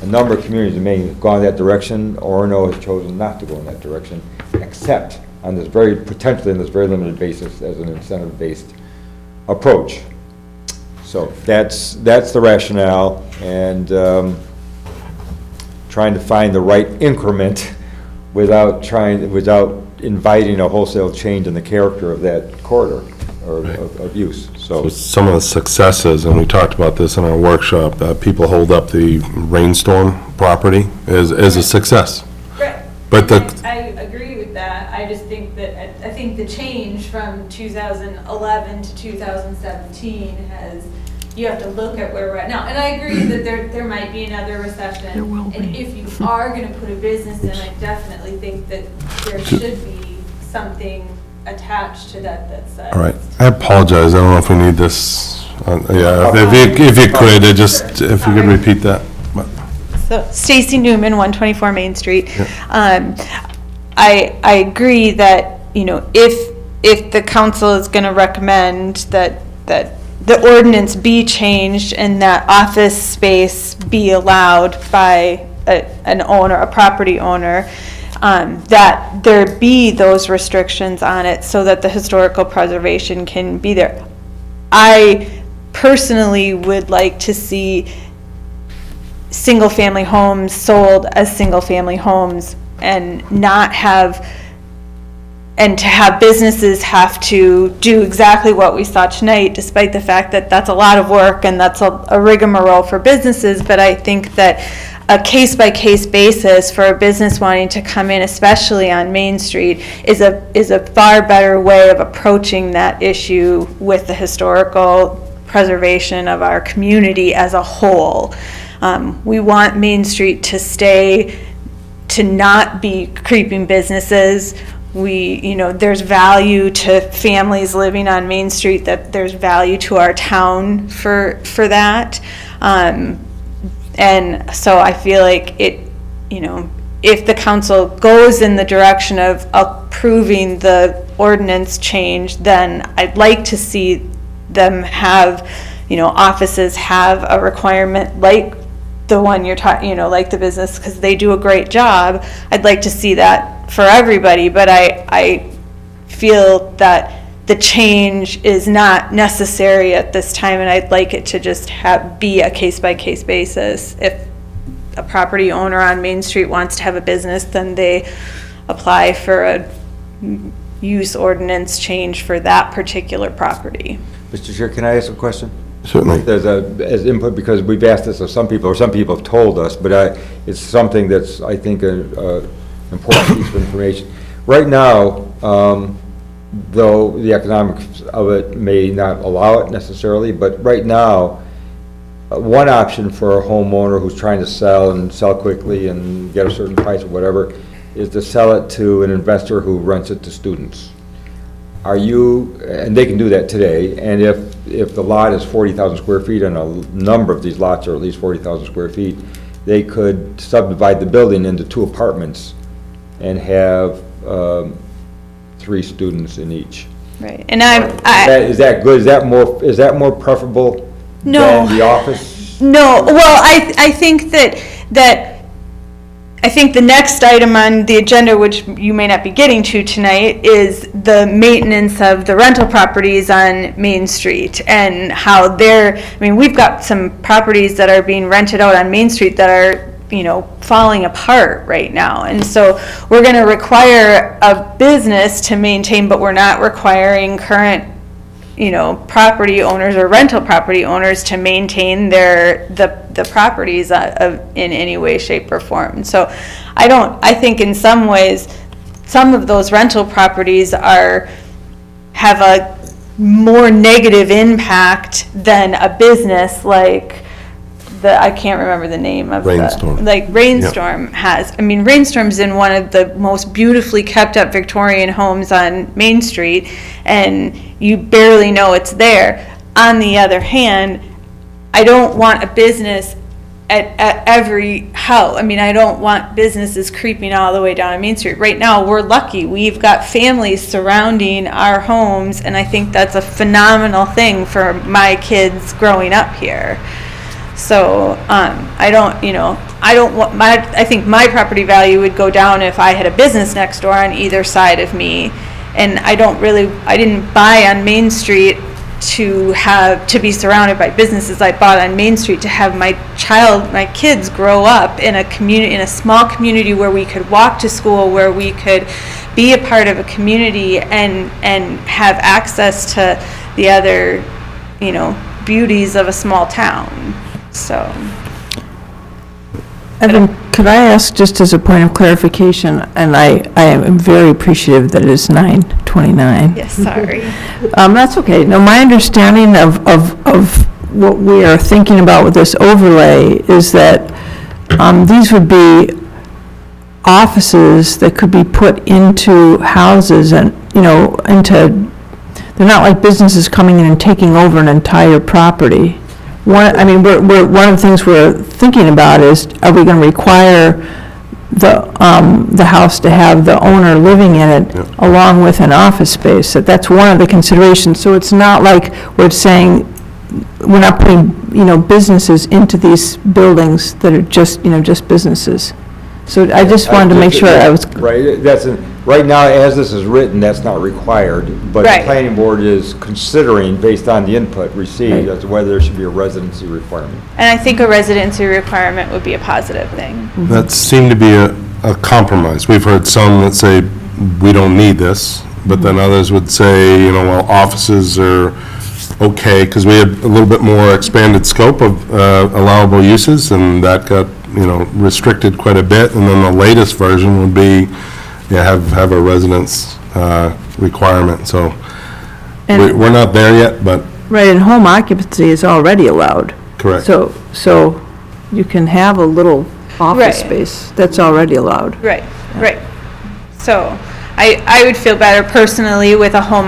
a number of communities may have gone that direction. Orono has chosen not to go in that direction, except on this potentially on this very limited basis as an incentive-based approach. So that's the rationale, and trying to find the right increment without inviting a wholesale change in the character of that corridor or of use. So some of the successes, and we talked about this in our workshop, people hold up the Rainstorm property as a success. Right. But I agree with that. I just think that, I think the change from 2011 to 2017 you have to look at where we're at now. And I agree that there might be another recession. There will be. And if you are going to put a business in, I definitely think that there should be something attached to that that's all right, I apologize. I don't know if we need this. If you could, if you could repeat that. So Stacy Newman, 124 Main Street. I agree that, if if the council is going to recommend that the ordinance be changed and that office space be allowed by an owner, a property owner, that there be those restrictions on it so that the historical preservation can be there. I personally would like to see single-family homes sold as single-family homes and not have, and to have businesses have to do exactly what we saw tonight, despite the fact that that's a lot of work and that's a rigmarole for businesses. But I think that a case-by-case basis for a business wanting to come in, especially on Main Street, is a far better way of approaching that issue with the historical preservation of our community as a whole. We want Main Street to not be creeping businesses. There's value to families living on Main Street, that there's value to our town for that. And so I feel like if the council goes in the direction of approving the ordinance change, then I'd like to see them have, offices have a requirement like the one you're talking, like the business, because they do a great job. I'd like to see that for everybody, but I feel that the change is not necessary at this time, and I'd like it to just be a case-by-case basis. If a property owner on Main Street wants to have a business, then they apply for a use ordinance change for that particular property. Mr. Chair, can I ask a question? Certainly. There's as input, because we've asked this of some people, or some people have told us, but it's something that's, I think, an important piece of information. Right now, though the economics of it may not allow it necessarily, but right now, one option for a homeowner who's trying to sell and sell quickly and get a certain price or whatever is to sell it to an investor who rents it to students. And they can do that today, and if the lot is 40,000 square feet, and a number of these lots are at least 40,000 square feet, they could subdivide the building into 2 apartments and have 3 students in each. Right, and is that good? Is that more preferable than the office? No, well, I think that I think the next item on the agenda, which you may not be getting to tonight, is the maintenance of the rental properties on Main Street and how we've got some properties that are being rented out on Main Street that are, falling apart right now. And so we're going to require a business to maintain, but we're not requiring current property owners or rental property owners to maintain the properties in any way, shape, or form. So I think in some ways, some of those rental properties have a more negative impact than a business like I can't remember the name of Rainstorm. Rainstorm has. I mean, Rainstorm's in one of the most beautifully kept up Victorian homes on Main Street, and you barely know it's there. On the other hand, I don't want a business at every house. I mean, I don't want businesses creeping all the way down on Main Street. Right now, we're lucky. We've got families surrounding our homes, and I think that's a phenomenal thing for my kids growing up here. So I think my property value would go down if I had a business next door on either side of me. And I didn't buy on Main Street to be surrounded by businesses. I bought on Main Street to have my kids grow up in a small community where we could walk to school, where we could be a part of a community and have access to the other, beauties of a small town. So, Evan, could I ask, just as a point of clarification, and I am very appreciative that it is 9:29. Yes, sorry. That's okay. No, my understanding of what we are thinking about with this overlay is that these would be offices that could be put into houses and, they're not like businesses coming in and taking over an entire property. One of the things we're thinking about is, are we going to require the house to have the owner living in it along with an office space. That's one of the considerations. So it's not like we're saying, we're not putting, businesses into these buildings that are just, just businesses. So I just wanted to make sure I was. Right, right now, as this is written, that's not required, but the Right. planning board is considering, based on the input received, as to whether there should be a residency requirement. And I think a residency requirement would be a positive thing. That seemed to be a compromise. We've heard some that say, we don't need this, but then others would say, well, offices are okay, because we had a little bit more expanded scope of allowable uses, and that got, restricted quite a bit. And then the latest version would be, have a residence requirement. So we're not there yet, but. Right, and home occupancy is already allowed. Correct. So you can have a little office Right. space that's already allowed. Right, right. So I would feel better personally with a home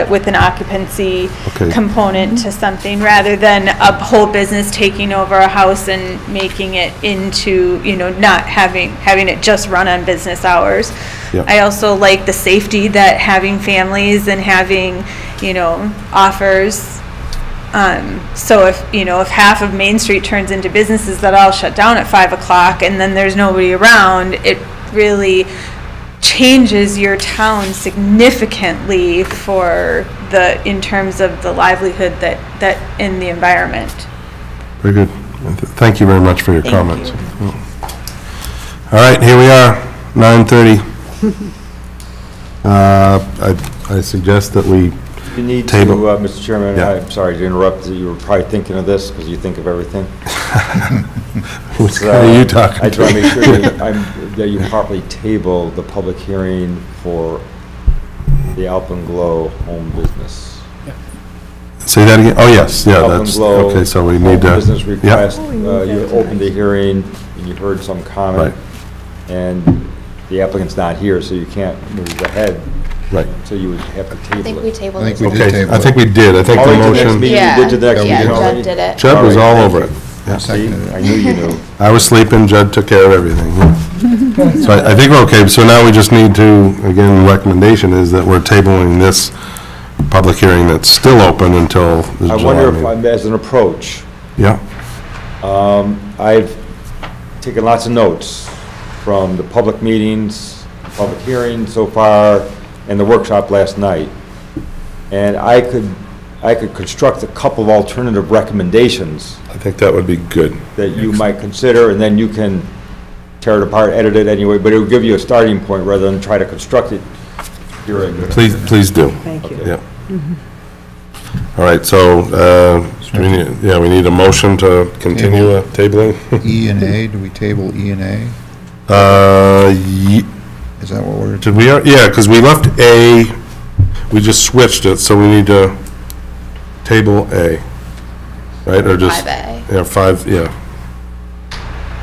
with an occupancy Okay. component to something rather than a whole business taking over a house and making it into, not having it just run on business hours. Yep. I also like the safety that having families and having, offers. So if half of Main Street turns into businesses that all shut down at 5 o'clock and then there's nobody around, it really changes your town significantly in terms of the livelihood that in the environment. Very good. Thank you very much for your Thank comments. All right, here we are, 9:30. I suggest that we You need to, table. Mr. Chairman, Yeah. I'm sorry to interrupt, you were probably thinking of this because you think of everything. What are you talking I just want to make sure to? that you properly table the public hearing for the Alpenglow home business. Say that again? Oh, yes, yeah, that's, Alpenglow okay, so we need to. home business yeah. request, you opened the hearing, and you heard some comment, and the applicant's not here, so you can't move ahead. Right. So you would have to table it. I think we tabled I it. think we did Okay, table I think it. we did. I think the Already to the next motion. meeting, you did to the next Yeah, meeting Judd already? did it. Judd was all over it. I See, seconded I it. knew you knew. I was sleeping, Judd took care of everything. yeah. So I think we're okay, so now we just need to, again, the recommendation is that we're tabling this public hearing that's still open until the I July wonder if, meeting. as an approach, Yeah, I've taken lots of notes from the public meetings, public hearings so far, and the workshop last night. And I could construct a couple of alternative recommendations I think that would be good. that you might consider, and then you can tear it apart, edit it anyway, but it will give you a starting point rather than try to construct it during. Please do. Thank you. Yeah. All right, so, we need a motion to continue tabling. E and A, do we table E and A? Is that what we're? Did we, yeah, because we left A, we just switched it, so we need to table A, right, or just? 5A. Yeah,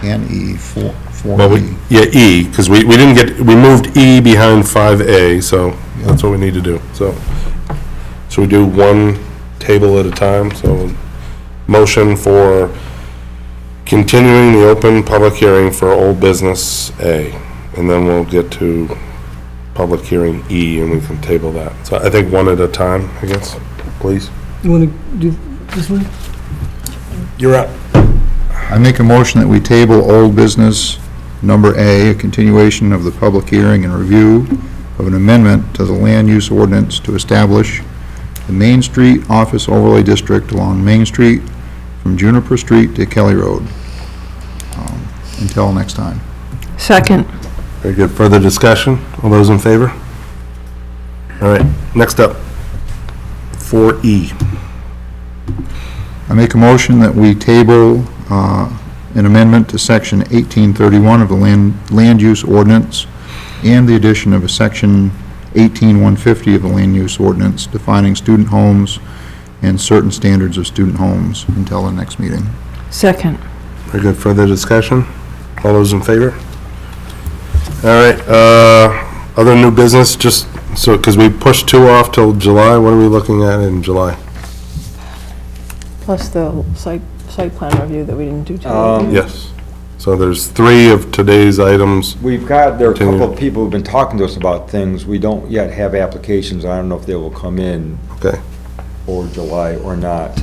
And E, four Well, E. yeah, E, because we didn't get, we moved E behind 5A, so that's what we need to do, so. So we do one table at a time, so motion for continuing the open public hearing for old business A, and then we'll get to public hearing E, and we can table that. So I think one at a time, I guess, please. You want to do this one? You're up. I make a motion that we table old business number A, a continuation of the public hearing and review of an amendment to the land use ordinance to establish the Main Street Office Overlay District along Main Street from Juniper Street to Kelly Road. Until next time. Second. Very good. Further discussion? All those in favor? All right, next up, 4E. I make a motion that we table an amendment to section 1831 of the land use ordinance and the addition of a section 18150 of the land use ordinance defining student homes and certain standards of student homes until the next meeting. Second. Very good. Further discussion? All those in favor? All right, other new business, just so, because we pushed 2 off till July, what are we looking at in July? Plus the site plan review that we didn't do today. Yes. So there's 3 of today's items. There are a couple Continue. of people who've been talking to us about things. We don't yet have applications. I don't know if they will come in. Okay. For July or not.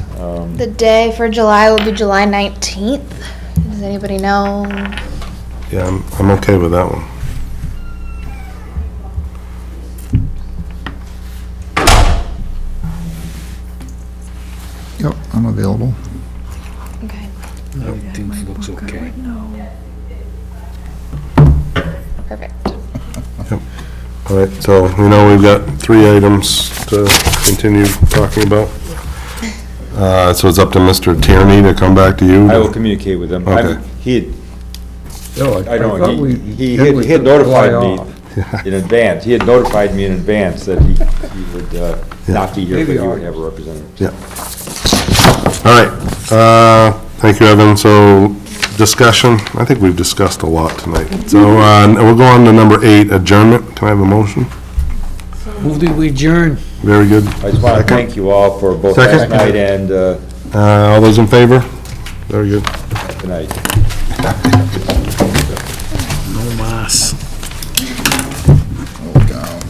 The day for July will be July 19th. Does anybody know? Yeah, I'm okay with that one. Yep, I'm available. Okay. Everything looks okay. Perfect. All right, so we know we've got 3 items to continue talking about. So it's up to Mr. Tierney to come back to you? I will communicate with him. Okay. I know, he had notified me in advance. He had notified me in advance that he would not be here, but he would have a representative. Yeah. All right, thank you, Evan. So discussion, I think we've discussed a lot tonight. So we'll go on to number 8, adjournment. Can I have a motion? Move that we adjourn. Very good. I just want to thank you all for both last night and all those in favor? Very good. tonight. No mas. Oh, God.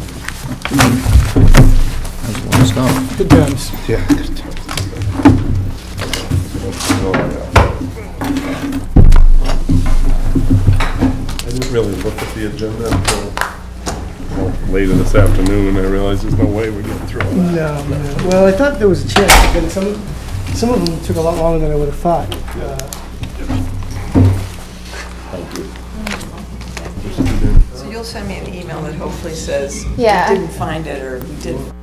That's a lot of stuff. Good times. Yeah. I didn't really look at the agenda until later this afternoon, and I realized there's no way we're getting through it. No, well, I thought there was a chance, but some of them took a lot longer than I would have thought. So you'll send me an email that hopefully says, we Yeah. didn't find it, or we didn't.